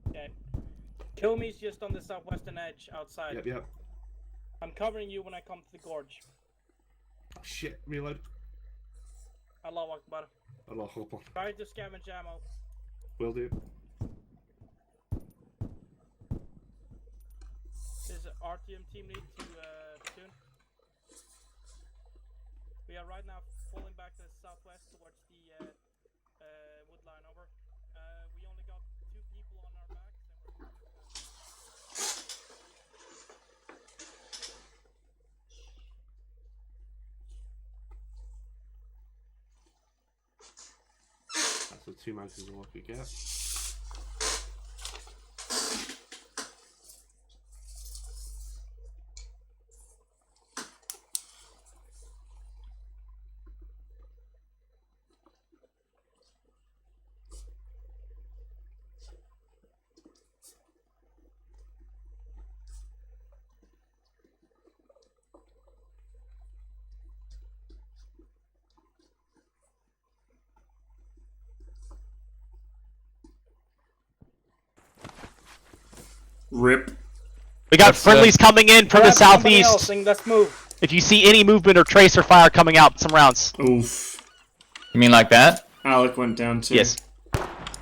Okay. Kill me's just on the southwestern edge outside. Yep. I'm covering you when I come to the gorge. Oh, shit, reload. Allahu Akbar. Allah Akbar. Try to scavenge ammo. Will do. Is RTM team lead to platoon? We are right now falling back to the southwest towards the wood line over. We only got 2 people on our backs and we're That's the 2 mountains of what we get. Rip. We got friendlies coming in from the Grab somebody else southeast. and let's move. If you see any movement or trace or fire coming out, some rounds. Oof. You mean like that? Alec went down too. Yes.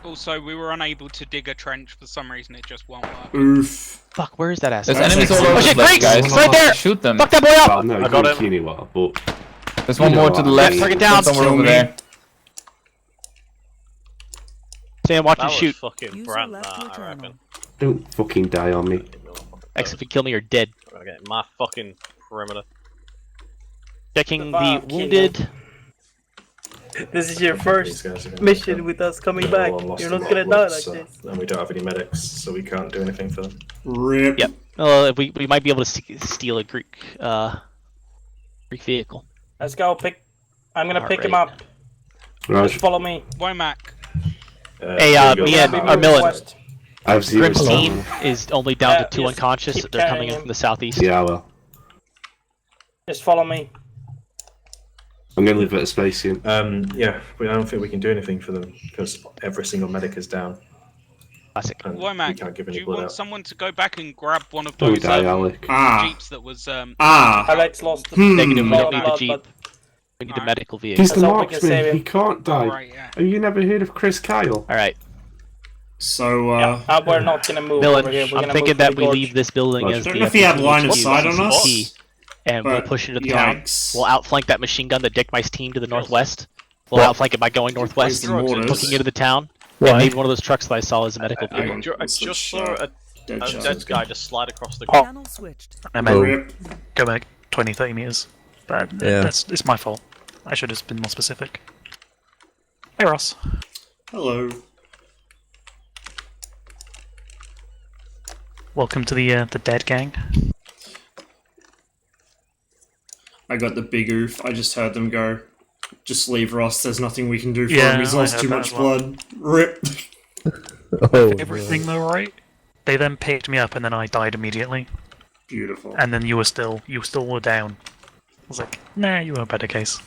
Also, we were unable to dig a trench for some reason. It just won't work. Oof. Fuck, where is that ass? There's enemies all over Oh the shit, place, Greeks! guys. It's right there! Shoot them. Fuck that boy up! Well, no, I got him. Kiniwa, but There's one more to the left. Target down. Somewhere Kill over me. there. Sam, watch That you was shoot. fucking User brand left your that, I channel. reckon. don't fucking die on me. X, if you kill me, you're dead. Okay, my fucking perimeter. Checking The the fuck, wounded. This is your first These guys are gonna- mission with us coming they're back. all lost You're a not lot gonna of die blood, like so- this. And we don't have any medics, so we can't do anything for them. Rip. Yep. We might be able to steal a Greek vehicle. Let's go. I'm gonna pick him Alright. up. Raj, Just follow me. Womack. Hey, here we go. me and We're our Millen. west. I have 0 Grim's stamina. team is only down Yeah, to 2 just unconscious. keep They're coming carrying in him. from the southeast. Yeah, well, Just follow me. I'm gonna leave it a space in. Yeah, I don't think we can do anything for them because every single medic is down. Classic. And we Womack, can't give do any you blood want out. someone to go back and grab one of Don't those die, Alec. jeeps that was Alex lost the Negative, we lot don't of need the blood, jeep. but We need a medical vehicle. He's the That's all we can save marksman. him. He can't die. Alright, yeah. Have you never heard of Chris Kyle? Alright. So, we're not gonna move Millen, over here. We're I'm gonna thinking move to that the we gorge. leave this building I as don't the know if he had FPV line of HQ, sight on us, CCP, and we'll but push into the town. yikes. We'll outflank that machine gun, the Dickmice team to the northwest. We'll outflank it by going northwest, Some mortars. looking into the town. Right. And maybe one of those trucks that I saw is a medical I vehicle. just saw a Dead shot. dead guy just slide across the Oh. Channel switched. I meant Rip. go back 20, 30 meters. But Yeah. it's my fault. I should have been more specific. Hey Ross. Hello. Welcome to the dead gang. I got the big oof. I just heard them go. Just leave Ross. There's nothing we can do for Yeah, him. He's I lost heard too that much as well. blood. Rip. Oh, Everything though, right? They then picked me up and then I died immediately. Beautiful. And then you still were down. I was like, nah, you were a better case.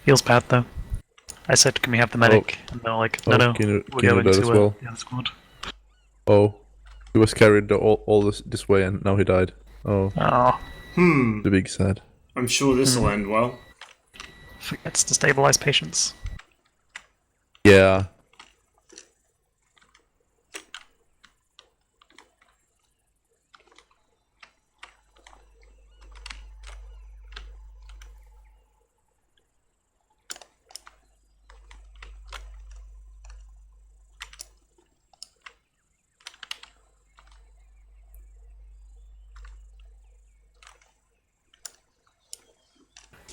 Feels bad though. I said, can we have the medic? And they're like, no, no, Kino we're going died to as well. the other squad. Oh, he was carried all this way, and now he died. Oh, Oh, the big sad. I'm sure this will end well. forgets to stabilize patients. Yeah.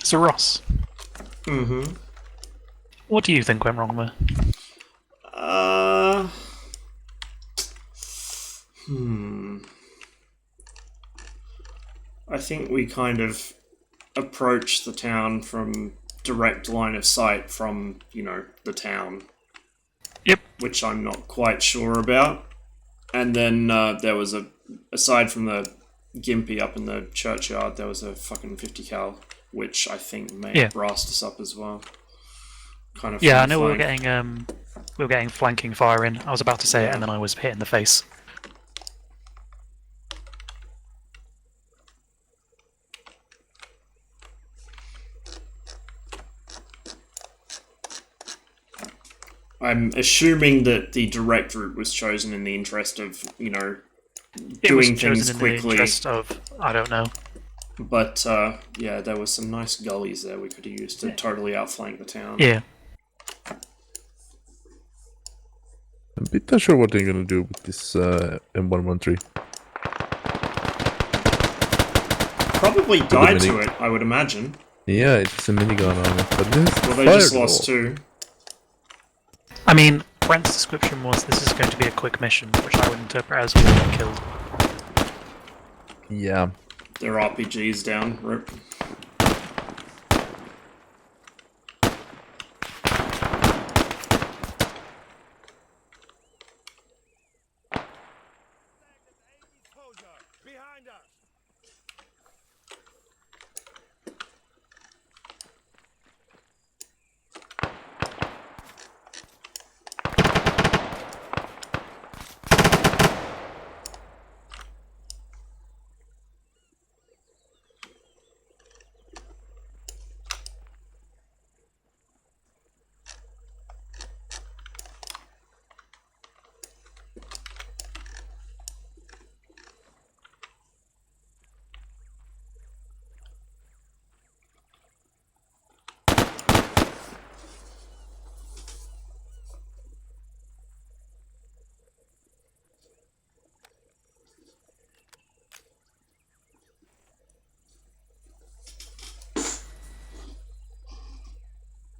So Ross, Mm-hmm. what do you think went wrong there? I think we kind of approached the town from direct line of sight from, the town. Yep. Which I'm not quite sure about. And then there was aside from the Gimpy up in the churchyard, there was a fucking 50 cal, which I think may have brassed us up as well. Kind of. Yeah, I know we were getting flanking fire in. I was about to say it, and then I was hit in the face. I'm assuming that the direct route was chosen in the interest of, It doing was things chosen in the quickly. interest of, I don't know. But yeah, there was some nice gullies there we could have used to totally outflank the town. Yeah. I'm a bit not sure what they're gonna do with this M113. Probably die to it, I would imagine. Yeah, it's a minigun on it, but this Well, they just lost two. I mean, Brent's description was this is going to be a quick mission, which I would interpret as we will get killed. Yeah. Their RPG's down. Rip.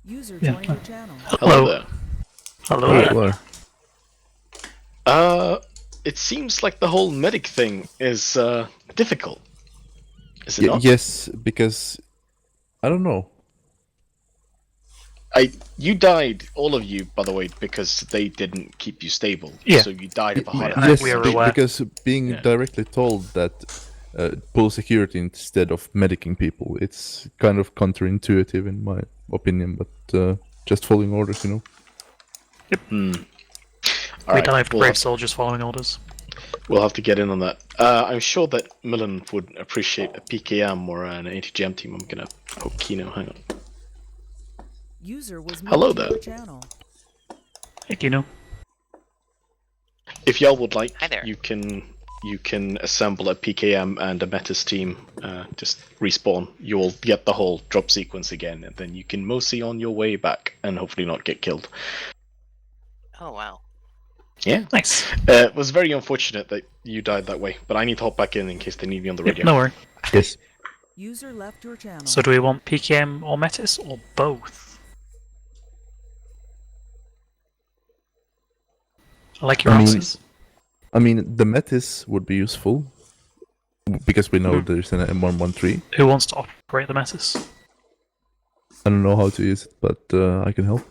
User Yeah. joined your channel. Hello there. Hello. It seems like the whole medic thing is difficult. Is it not? Yes, because I don't know. You died, all of you, by the way, because they didn't keep you stable. Yeah. So you died of a heart Yes, attack. because being directly told that pull security instead of medicing people, it's kind of counterintuitive in my opinion, but just following orders, Yep. All We right, dive we'll brave have- soldiers following orders. We'll have to get in on that. I'm sure that Millen would appreciate a PKM or an ATGM team. I'm gonna poke Kino. Hang on. User was Hello moved to there. your channel. Hey, Kino. If y'all would like, Hi there. you can assemble a PKM and a Metis team. Just respawn. You'll get the whole drop sequence again, and then you can mosey on your way back and hopefully not get killed. Oh wow. Yeah. Nice. It was very unfortunate that you died that way, but I need to hop back in case they need me on the radio. No worry. Yes. User left your channel. So do we want PKM or Metis, or both? I like your answers. I mean, the Metis would be useful because we know there's an M113. Who wants to operate the Metis? I don't know how to use it, but I can help.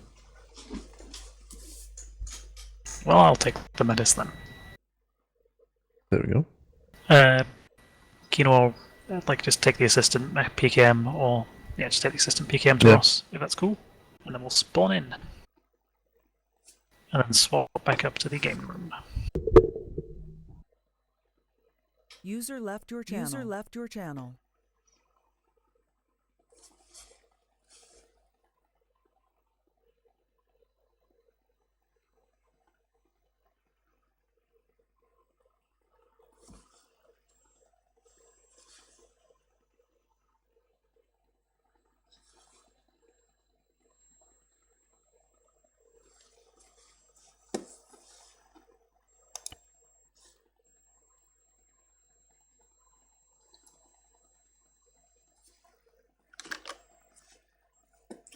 Well, I'll take the Metis then. There we go. Kino, like just take the assistant PKM, or yeah, just take the assistant PKM to Yeah. Ross, if that's cool, and then we'll spawn in, and then swap back up to the game room. User left your channel. User left your channel.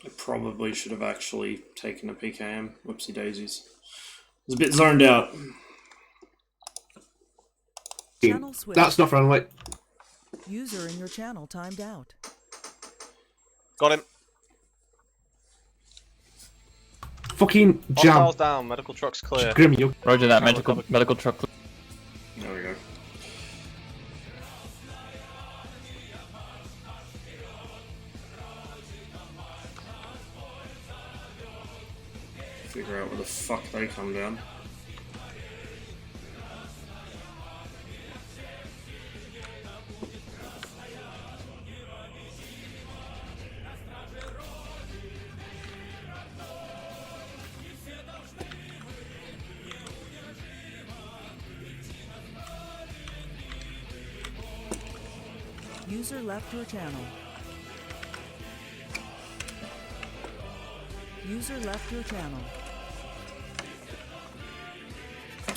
I probably should have actually taken a PKM. Whoopsie daisies. I was a bit zoned out. Channel switch. That's not friendly. User in your channel timed out. Got him. Fucking jam. Hostiles down, medical trucks clear. Grim, you. Roger that. Medical truck. There we go. Figure out where the fuck they come down. User left your channel. User left your channel.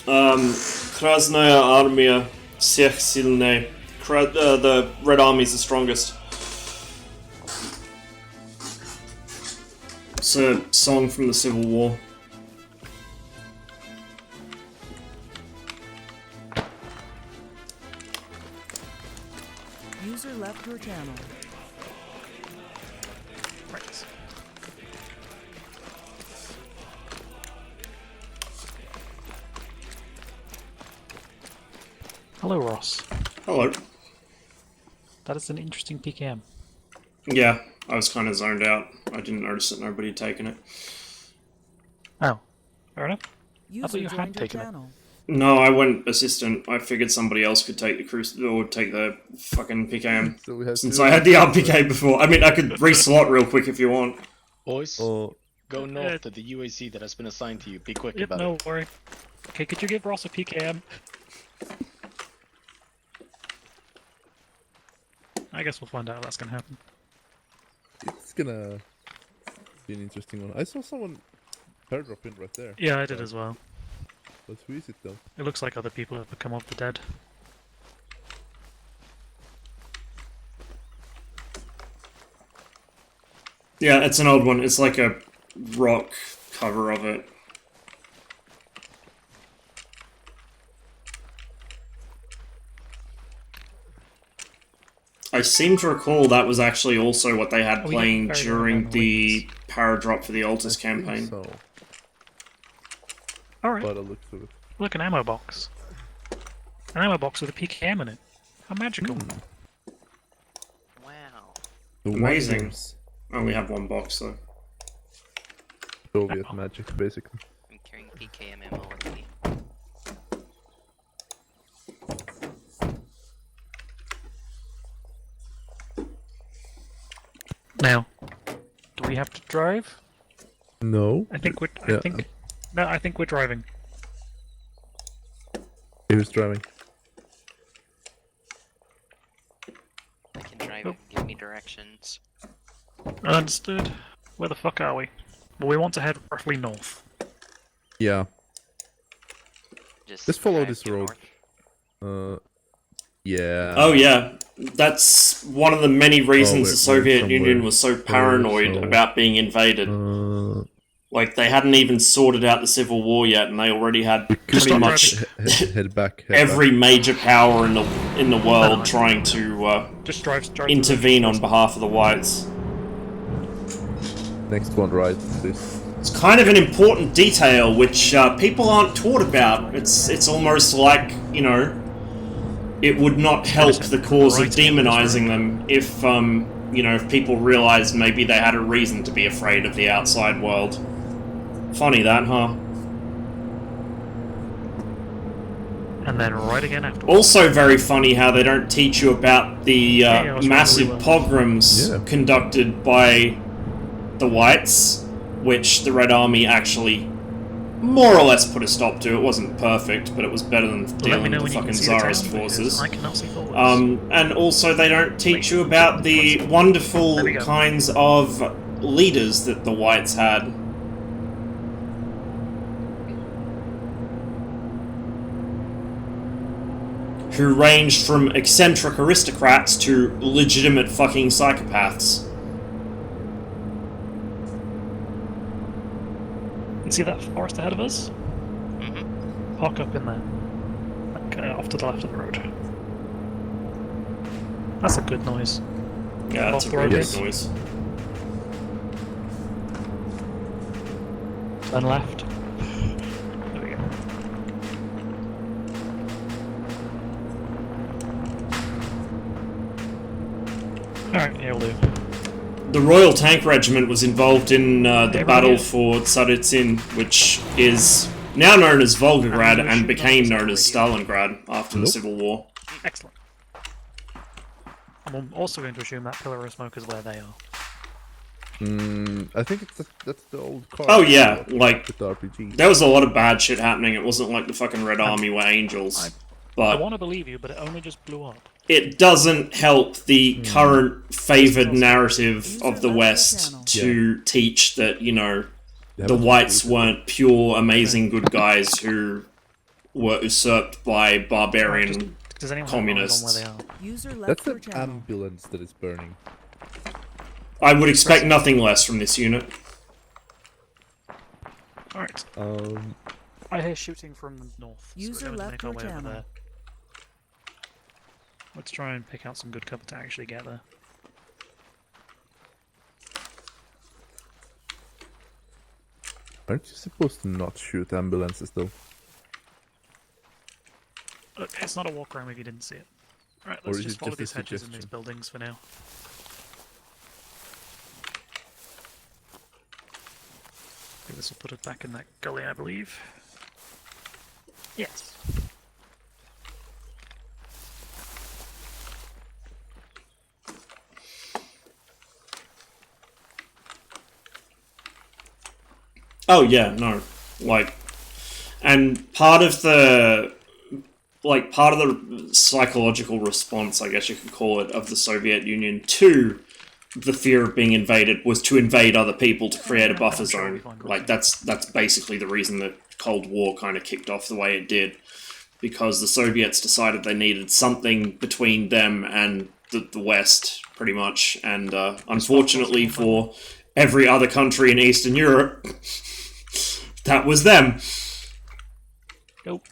Krasnaya Armia Всех сильней. The Red Army is the strongest. It's a song from the Civil War. User left your channel. Right. Hello, Ross. Hello. That is an interesting PKM. Yeah, I was kind of zoned out. I didn't notice that nobody had taken it. Oh, fair enough. User I thought you had joined your taken it. channel. No, I went assistant. I figured somebody else could take the or take the fucking PKM. So we have Since to- I had the RPK before. I mean, I could reslot real quick if you want. Boys, Oh, go north to the UAC that has been assigned to you. Be quick Yep, about no it. worry. Okay, could you give Ross a PKM? I guess we'll find out if that's gonna happen. it's gonna be an interesting one. I saw someone airdrop in right there. Yeah, I did as well. But who is it though? It looks like other people have come off the dead. Yeah, it's an old one. It's like a rock cover of it. I seem to recall that was actually also what they had Oh, yeah, playing very during well, the Paradrop for the Altus campaign. So, Alright. by the looks of it. Look, an ammo box. An ammo box with a PKM in it. How magical. Wow. The Amazing. Warriors. I only have one box though. Soviet magic, basically. I'm carrying PKM ammo with me. Now, do we have to drive? No. I think we're. Yeah. I think we're driving. Who's driving? I can drive and give me directions. Understood. Where the fuck are we? Well, we want to head roughly north. Yeah. Just Let's follow drive this due road. north. Yeah. Oh yeah, that's one of the many reasons we're the Soviet somewhere. Union was so paranoid so- about being invaded. Like they hadn't even sorted out the Civil War yet, and they already had pretty much head back. every major power in the world trying to Just drive intervene on behalf of the whites. Next one, right? Please. It's kind of an important detail which people aren't taught about. It's almost like, you know, it would not help the cause of demonizing them if you know, if people realized maybe they had a reason to be afraid of the outside world. Funny that, huh? And then right again after. Also very funny how they don't teach you about the Yeah, I was massive wondering pogroms conducted by the whites, which the Red Army actually more or less put a stop to. It wasn't perfect, but it was better than Let me dealing know with when the you fucking can see the Tsarist town, because forces. I cannot see forwards. And also they don't teach you about the wonderful kinds of leaders that the whites had. Who ranged from eccentric aristocrats to legitimate fucking psychopaths. You see that forest ahead of us? Mm-hmm. Park up in there. Okay, off to the left of the road. That's a good noise. Yeah, that's Off a the really road, good noise. Turn left. There we go. Alright, yeah, we'll do. The Royal Tank Regiment was involved in the battle for Tsaritsyn, which is now known as Volgograd and became known as Stalingrad after the Civil War. Excellent. I'm also going to assume that pillar of smoke is where they are. I think that's the old car. Oh yeah, like with the RPG. there was a lot of bad shit happening. It wasn't like the fucking Red Army were angels, I but want to believe you, but it only just blew up. it doesn't help the current favored narrative of the West to teach that, you know, the whites weren't pure, amazing good guys who were usurped by barbarian Does anyone communists. have eyes on where they are? That's an ambulance that is burning. I would expect nothing less from this unit. Alright. I hear shooting from the north. User so we're going to left make our your way over channel. there. Let's try and pick out some good cover to actually get there. Aren't you supposed to not shoot ambulances though? Look, it's not a walk around if you didn't see it. Alright, Or let's is just it follow just a these hedges and these suggestion? buildings for now. I think this will put it back in that gully, I believe. Yes. Oh yeah, no. Like, and part of the psychological response, I guess you could call it, of the Soviet Union to the fear of being invaded was to invade other people to create a buffer zone. Like, that's basically the reason that Cold War kind of kicked off the way it did, because the Soviets decided they needed something between them and the West, pretty much, and unfortunately for every other country in Eastern Europe, that was them. Nope.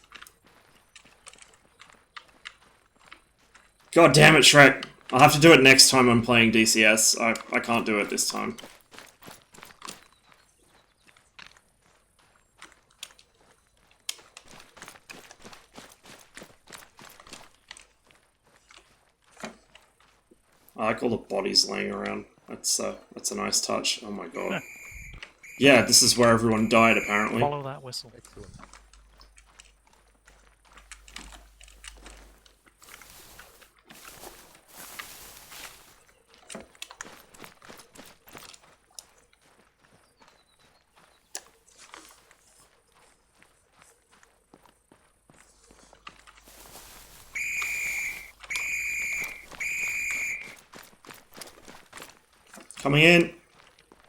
God damn it, Shrek. I'll have to do it next time I'm playing DCS. I can't do it this time. I like all the bodies laying around. That's a nice touch. Oh my god. Yeah, this is where everyone died, apparently. Follow that whistle. Excellent. Coming in.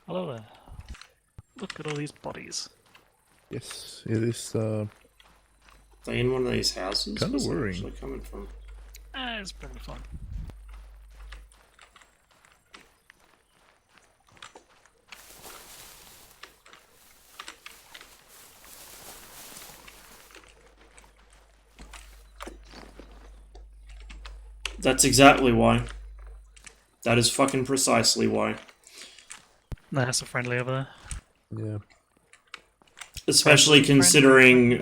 Hello there. Look at all these bodies. Yes, it is. They in one of these houses? Kind of Where's it worrying. actually coming from? It's probably fun. That's exactly why. That is fucking precisely why. That's a friendly over there. Yeah. Especially considering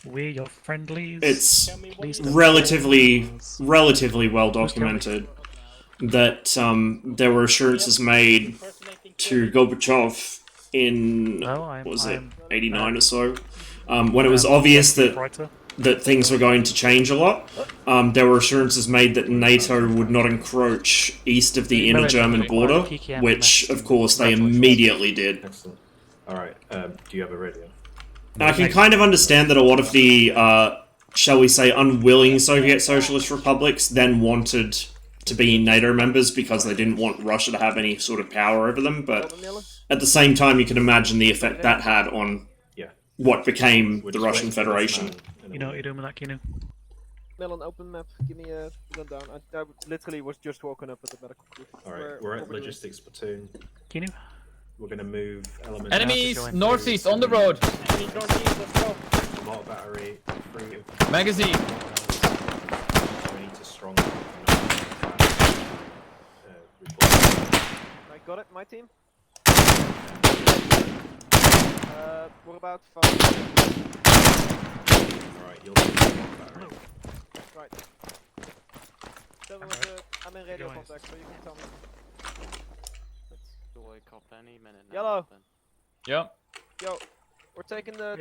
We're your friendlies. it's Please don't relatively well documented that there were assurances made to Gorbachev in what was it, 89 or so, when it was obvious that things were going to change a lot. There were assurances made that NATO would not encroach east of the inner German border, which of course they immediately did. Excellent. Alright, do you have a radio? And I can kind of understand that a lot of the, shall we say, unwilling Soviet Socialist republics then wanted to be NATO members because they didn't want Russia to have any sort of power over them, but at the same time you can imagine the effect that had on what became the Russian Federation. You know what you're doing with that, Kinu? Melon, open map. Give me a rundown. I literally was just woken up at the medical group. Alright, we're at Logistics Platoon. Kinu? We're gonna move elements. Enemies northeast on the road. Enemies northeast, let's go. Mortar battery, free. Magazine. We need to strong. I got it, my team. What about Alright, you'll be battery. Right. I'm in radio contact, so you can tell me. Yellow. Yeah. Yo, we're taking the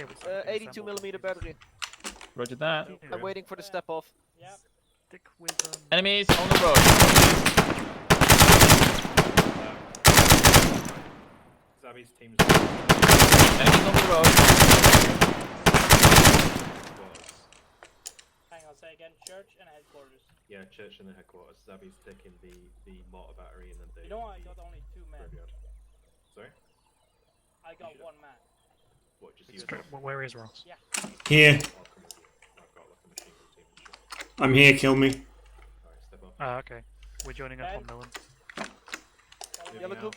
82mm battery. Roger that. I'm waiting for the step off. Stick with Enemies on the road. Zabby's team's Enemies on the road. Hang on, say again. Church and headquarters. Yeah, church and the headquarters. Zabby's taking the mortar battery and then the. You know what? I got only 2 men. Graveyard. Sorry? I got 1 man. What, just you? Where is Ross? Yeah. Here. I'll come with you. I've got like a machine gun team and shit. I'm here, kill me. Alright, step up. Ah, okay. We're joining up on Millen. Yellow group.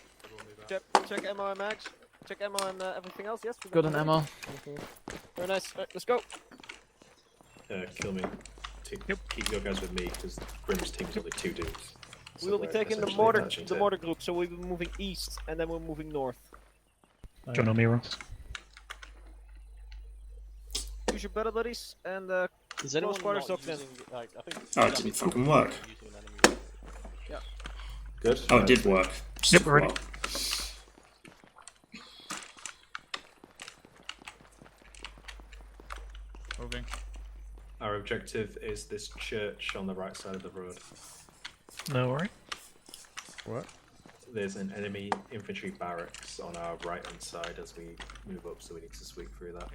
Check ammo and mags. Check ammo and everything else. Yes. Good on ammo. Very nice. Right, let's go. Kill me. Keep your guys with me because Grim's team's only 2 dudes. We will be we're taking the essentially mortar, matching the to- mortar group. So we'll be moving east, and then we're moving north. John O'Meara. Use your better buddies and Is anyone squatters docked in? Oh, it didn't fucking work. Yeah. Good. Oh, it did work. Yep, we're ready. Well, Moving. Our objective is this church on the right side of the road. No worry. What? There's an enemy infantry barracks on our right hand side as we move up, so we need to sweep through that.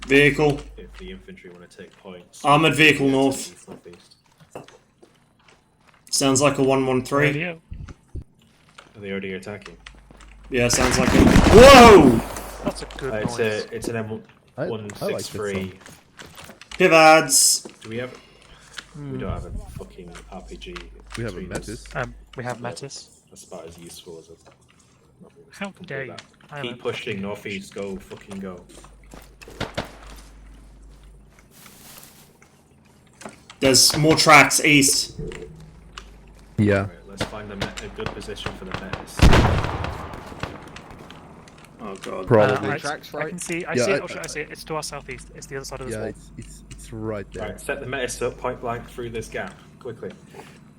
Vehicle. If the infantry want to take points. Armoured vehicle north. East, northeast. Sounds like a 113. Radio. Are they already attacking? Yeah, sounds like a. Whoa! That's a good It's noise. it's an M163. Pivads. Do we have? We don't have a fucking RPG. We have a between us. Metis. We have Metis. That's about as useful as it. How dare you? I have Keep a pushing northeast. Go fucking go. There's more tracks east. Yeah. Right, let's find a good position for the Metis. Oh god. Probably. I can see. I Yeah, see it. Oh, shit, I see it. It's to our southeast. It's the other side of this Yeah, wall. it's right there. Right, set the Metis up point blank through this gap quickly.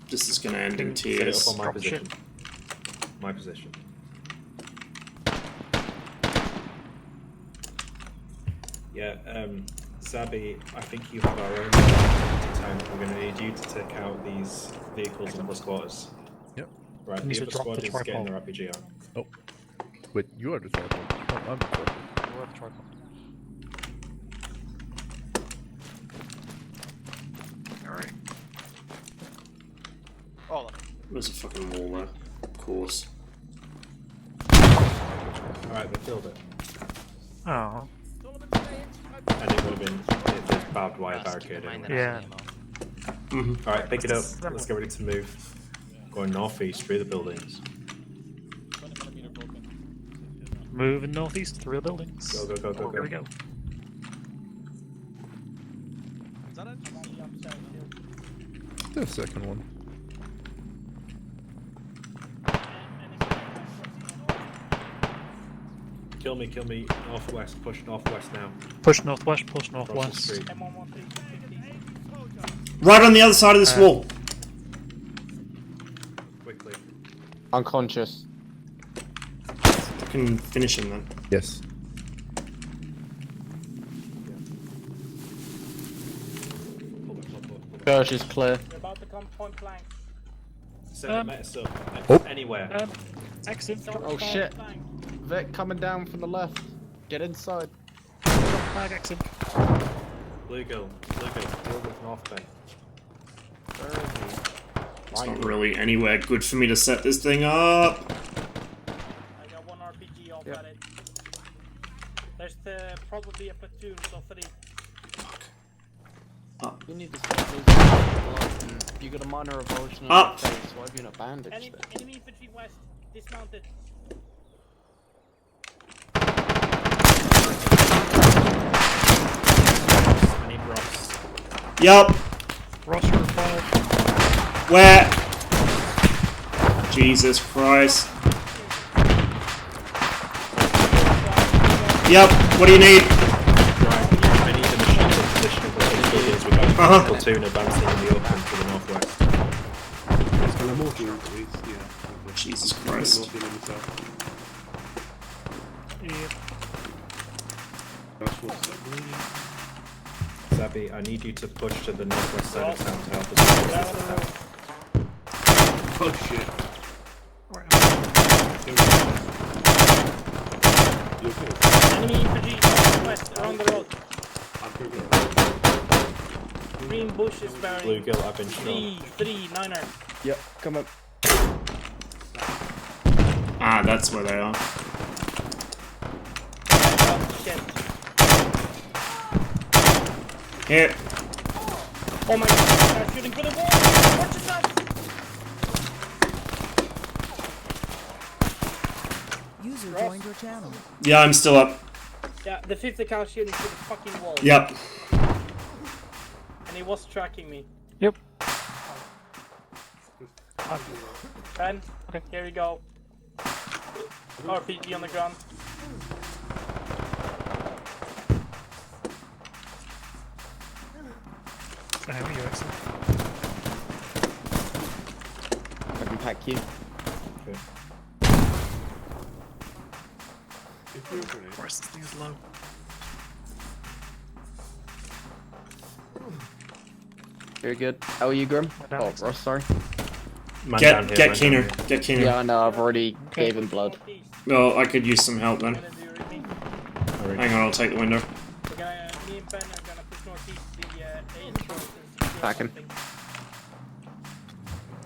This is gonna end in Set it tears. up on my Drop position. My position. Yeah, Zabby, I think you have our own tank. We're going to need you to take out these vehicles in plus quarters. Yep. Right, Needs the to other drop squad the is getting tripod. their RPG out. Oh. Wait, you are the tripod. Oh, I'm the tripod. We're at the tripod. Alright. Oh, There's a fucking wall there. Of course. Alright, they filled it. Oh. And it would have been if there's barbed wire barricade anyway. Yeah. Alright, pick it up. Let's get ready to move. Going northeast through the buildings. Moving northeast through the buildings. Go, go, go, go, Here go. we go. The second one. Kill me, northwest, push northwest now. Push northwest, push Across the northwest. street. Right on the other side of this wall. Quickly. unconscious. Fucking finish him then. Yes. Church is clear. You're about to come point blank. Set the Metis up Oh. anywhere. Exit. Oh shit. Vic coming down from the left. Get inside. Flag exit. Blue Girl, deal with North Bay. It's not really anywhere good for me to set this thing up. I got 1 RPG off at it. There's probably a platoon, so 3. You need to stop those. You got a minor revulsion on your face. Why have you not bandaged it? Enemy infantry west, dismounted. I need Ross. Yup. Ross required. Where? Jesus Christ. Yep. What do you need? I need a machine gun position of the buildings with a platoon advancing in the open to the northwest. Well, I'm walking into these, yeah. Jesus Christ. Walking in myself. Yep. That's what's up. Zabby, I need you to push to the northwest side of town to help us. Oh shit. You okay? Enemy infantry west around the road. Green bush is bearing. Bluegill, I've been shot. 3, 9er. Yep, come up. Ah, that's where they are. Shit. Here. Oh my god, they're shooting for the wall! Watch yourself! User joined your channel. Yeah, I'm still up. Yeah, the 50 cal shooting through the fucking wall. Yep. And he was tracking me. Yep. Ben, here you go. RPG on the ground. How are you, Axel? I can pack you. Okay. Of course, this thing is low. Very good. How are you, Grim? Oh, Ross, sorry. Man down here, Get man Keener. down here. Get Keener. Yeah, I know, I've already gave him blood. Well, I could use some help then. Alright. Hang on, I'll take the window. We're gonna, me and Ben are gonna push northeast the A forces. Pack him.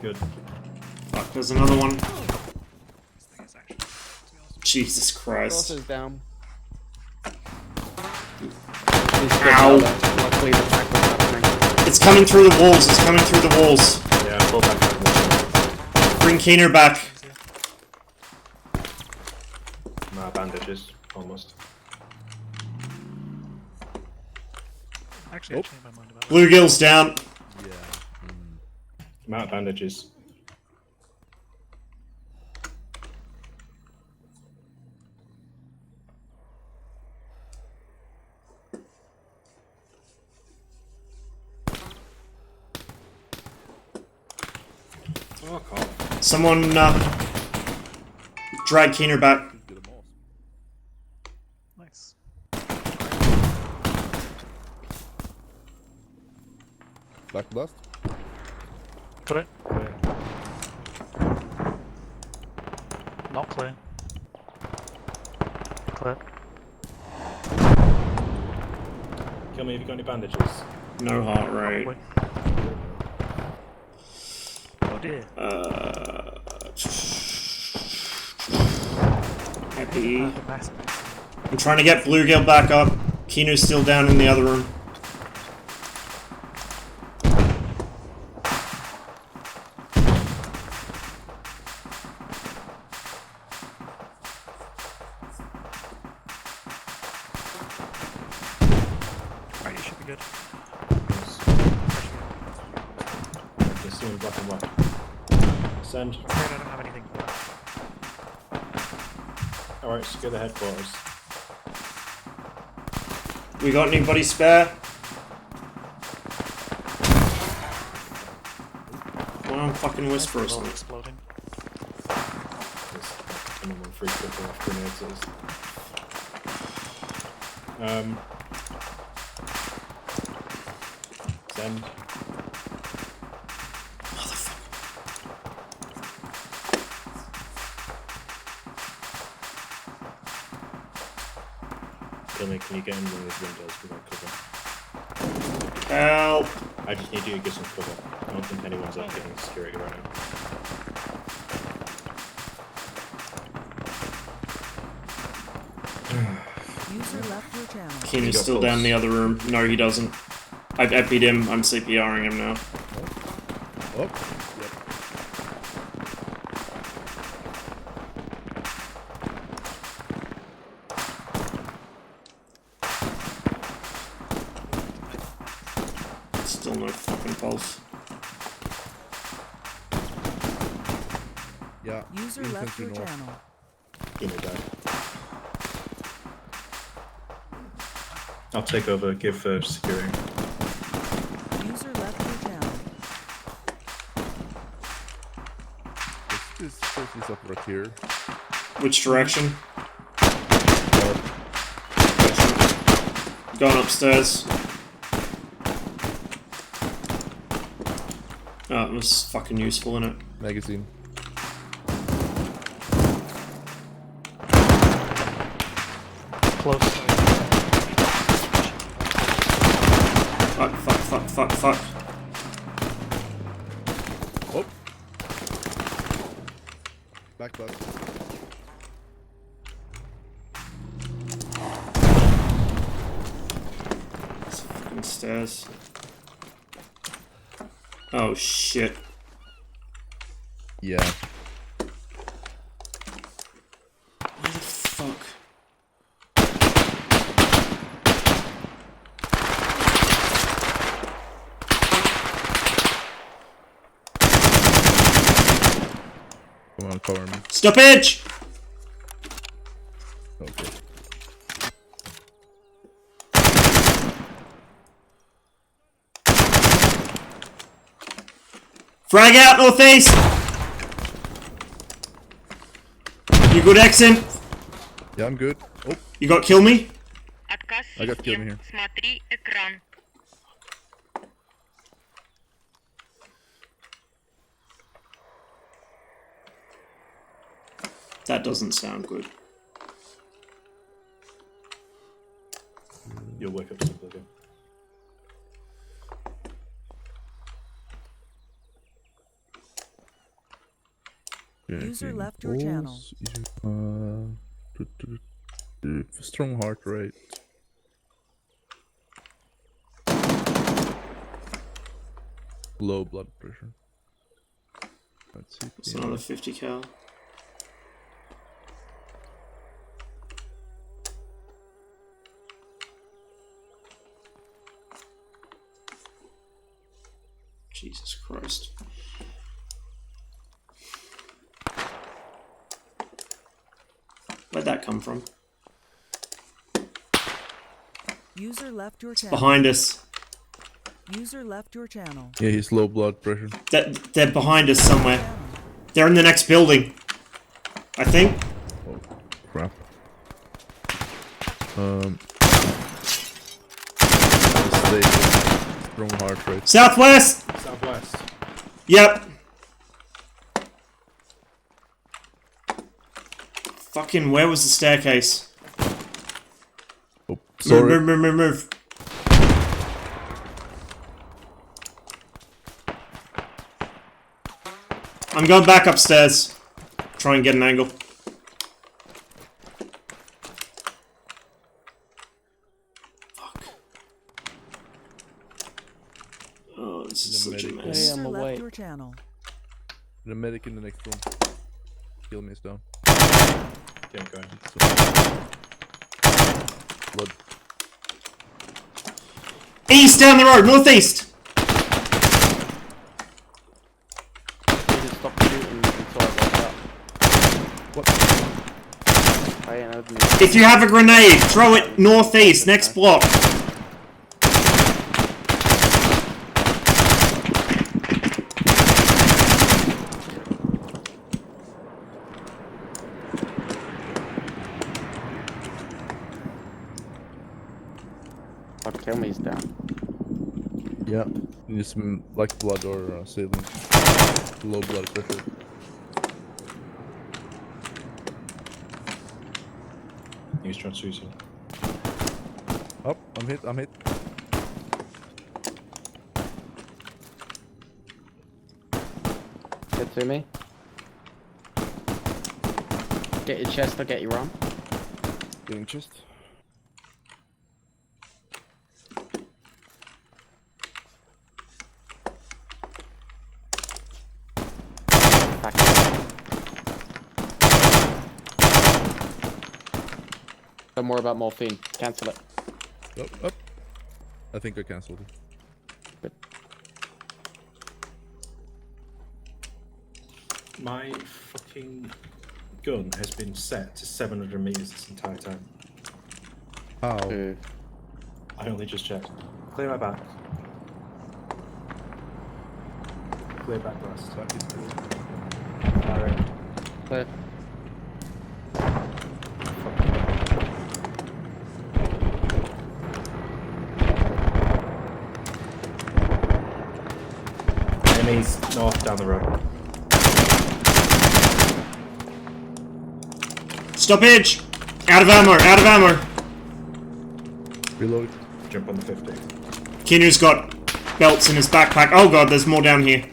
Good. Fuck, there's another one. Jesus Ross Christ. is down. Ow. Luckily, the pack was happening. It's coming through the walls. It's coming through the walls. Yeah, pull back. Bring Keener back. My bandages, almost. Actually, I changed my mind about it. Bluegill's down. I'm out of bandages. Fuck off. Someone drag Keener back. Nice. Black blast. Got it. Not clear. Clear. Kill me if you got any bandages. No heart rate. Probably. Oh dear. Happy. I'm trying to get Bluegill back up. Keener's still down in the other room. Alright, you should be good. Just see in black and white. Send. I'm afraid I don't have anything for that. Alright, secure the headquarters. We got anybody spare? Well, I'm fucking whisper or All something. exploding. Minimum 3 triple off grenades is. Send. Billy, can you get in one of these windows without cover? Help! I just need you to get some cover. I don't think anyone's up giving security right now. User left your channel. Keener's still down in the other room. No, he doesn't. I've EPI'd him. I'm CPRing him now. Oh. Still no fucking pulse. Yeah. User left your channel. You know that. I'll take over. Give security. User left your channel. This is up right here. Which direction? Going upstairs. Oh, it was fucking useful, innit? Magazine. Close. Fuck. Oh. Back. Fucking stairs. Oh shit. Yeah. Where the fuck? Come on, cover me. Stoppage! Okay. Frag out, northeast! You good, accent? Yeah, I'm good. Oh. You got kill me? I got kill me here. That doesn't sound good. You'll wake up simple again. User left your channel. Strong heart rate. Low blood pressure. Let's see. It's another 50 cal. Jesus Christ. Where'd that come from? User left your channel. Behind us. User left your channel. Yeah, he's low blood pressure. They're behind us somewhere. They're in the next building. I think. Oh, crap. Strong heart rate. Southwest! Southwest. Yep. Fucking, where was the staircase? Oh, sorry. Move. I'm going back upstairs. Try and get an angle. Fuck. Oh, this is such a mess. User left your channel. The medic in the next room. Kill me is down. Yeah, go ahead. Blood. East down the road, northeast! If you have a grenade, throw it northeast, next block. Kill me is down. Yeah. You need some like blood or saline. Low blood pressure. Use transfusion. Oh, I'm hit. Get to me. Get your chest, I'll get your arm. Getting chest. No more about morphine. Cancel it. Oh. I think I cancelled it. Good. My fucking gun has been set to 700 meters this entire time. How? I only just checked. Clear my back. Clear back blast. Alright. Clear. Enemies north down the road. Stoppage! Out of ammo, out of ammo! Reload. Jump on the 50. Kinu's got belts in his backpack. Oh god, there's more down here.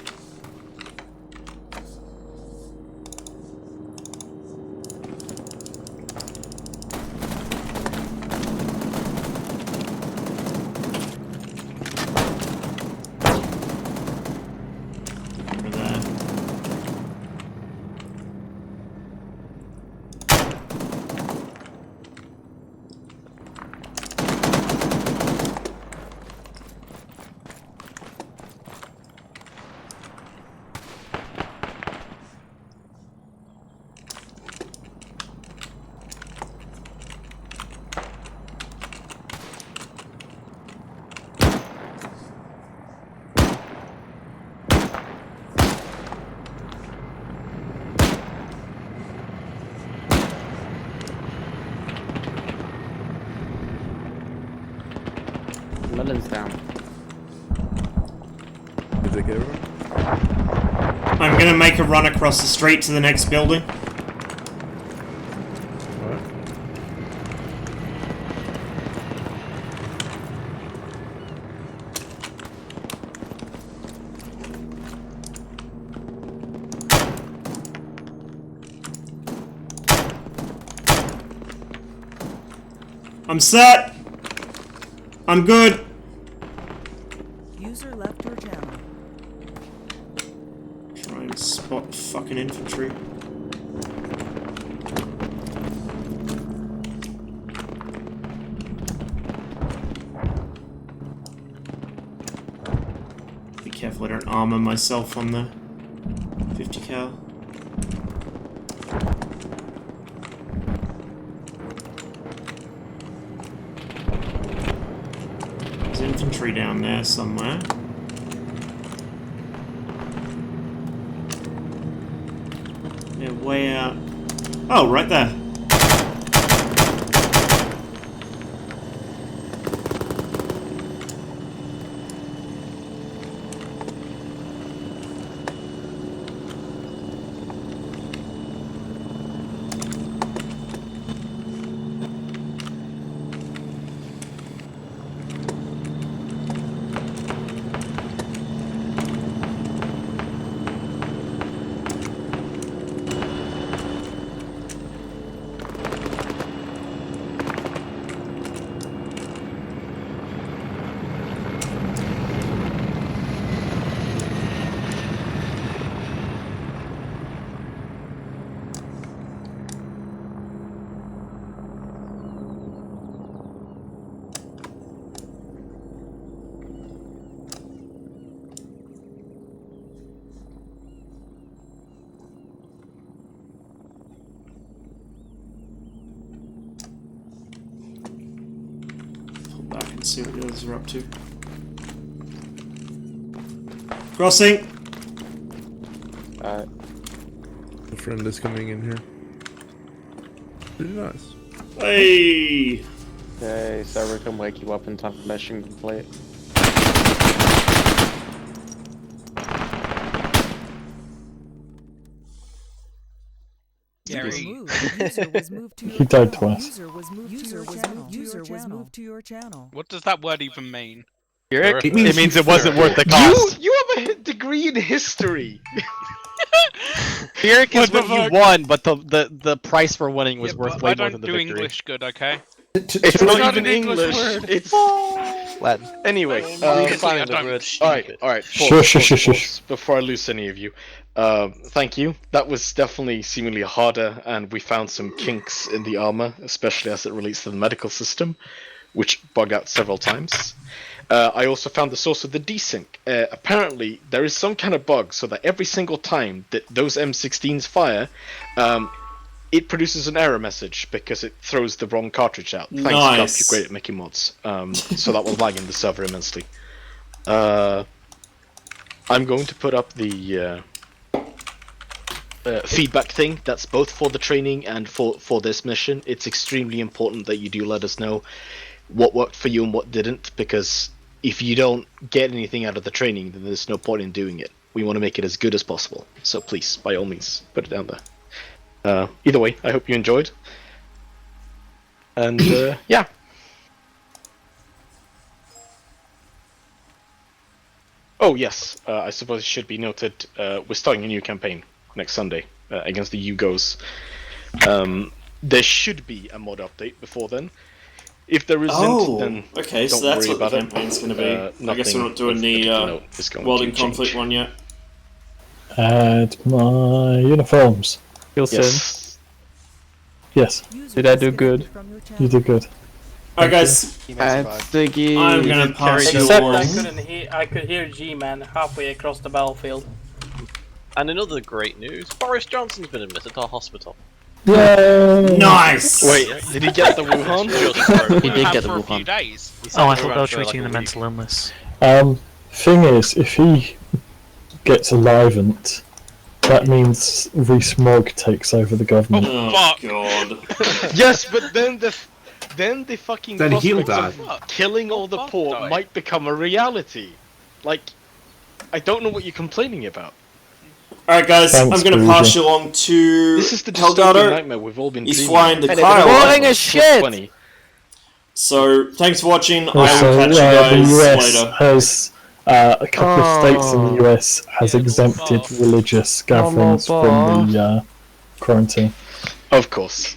Over there. Melon's down. Is it everyone? I'm gonna make a run across the street to the next building. I'm set. I'm good. User left your channel. Try and spot fucking infantry. Be careful I don't armor myself on the 50 cal. There's infantry down there somewhere. They're way out. Oh, right there. Back and see what the others are up to. Crossing! A friend is coming in here. Pretty nice. Hey! Okay, server can wake you up in time for mission complete. User was moved to your He died channel. twice. User was moved to your channel. What does that word even mean? It means it wasn't worth the cost. You have a degree in history. Pyrrhic is What when the you fuck? won, but the price for winning was worth way I more don't than the do victory. English good, okay? It's not even an English English. word. It's Latin. Anyway, Obviously, I don't. Alright, pause, before I lose any of you. Thank you. That was definitely seemingly harder, and we found some kinks in the armor, especially as it relates to the medical system, which bug out several times. I also found the source of the desync. Apparently, there is some kind of bug so that every single time that those M16s fire, it produces an error message because it throws the wrong cartridge out. Thanks, Nice. Gup, you're great at making mods. So that was lagging the server immensely. I'm going to put up the feedback thing. That's both for the training and for this mission. It's extremely important that you do let us know what worked for you and what didn't, because if you don't get anything out of the training, then there's no point in doing it. We want to make it as good as possible. So please, by all means, put it down there. Either way, I hope you enjoyed. And yeah. Oh yes, I suppose it should be noted, we're starting a new campaign next Sunday against the Yugos. There should be a mod update before then. If there isn't, then okay, so don't that's worry what the about campaign's going to be. it. I guess we're not doing the World in Conflict one yet. Add my uniforms. Yes. Yes. Did I do good? You did good. Alright, guys. I'm gonna pass you Except along. I could hear G-Man halfway across the battlefield. And another great news: Boris Johnson's been admitted to a hospital. Yay! Nice! Wait, did he get the Wuhan? He did get the for a few Wuhan. days. Oh, I thought they were treating the mental illness. Thing is, if he gets enlivened, that means Rees-Mogg takes over the government. Oh god. Yes, but then the fucking Then he'll prospects die. of killing all the poor might become a reality. Like, I don't know what you're complaining about. Alright, guys, Thanks, I'm gonna Bruiser. pass you along to This is the dystopian Hellgarder. nightmare we've all been He's dreaming flying of. to Kyle. Boring as shit! 20. So, thanks for watching. I will Also, catch you the guys US later. has a couple of states in the US has exempted religious gatherings from the quarantine. Of course.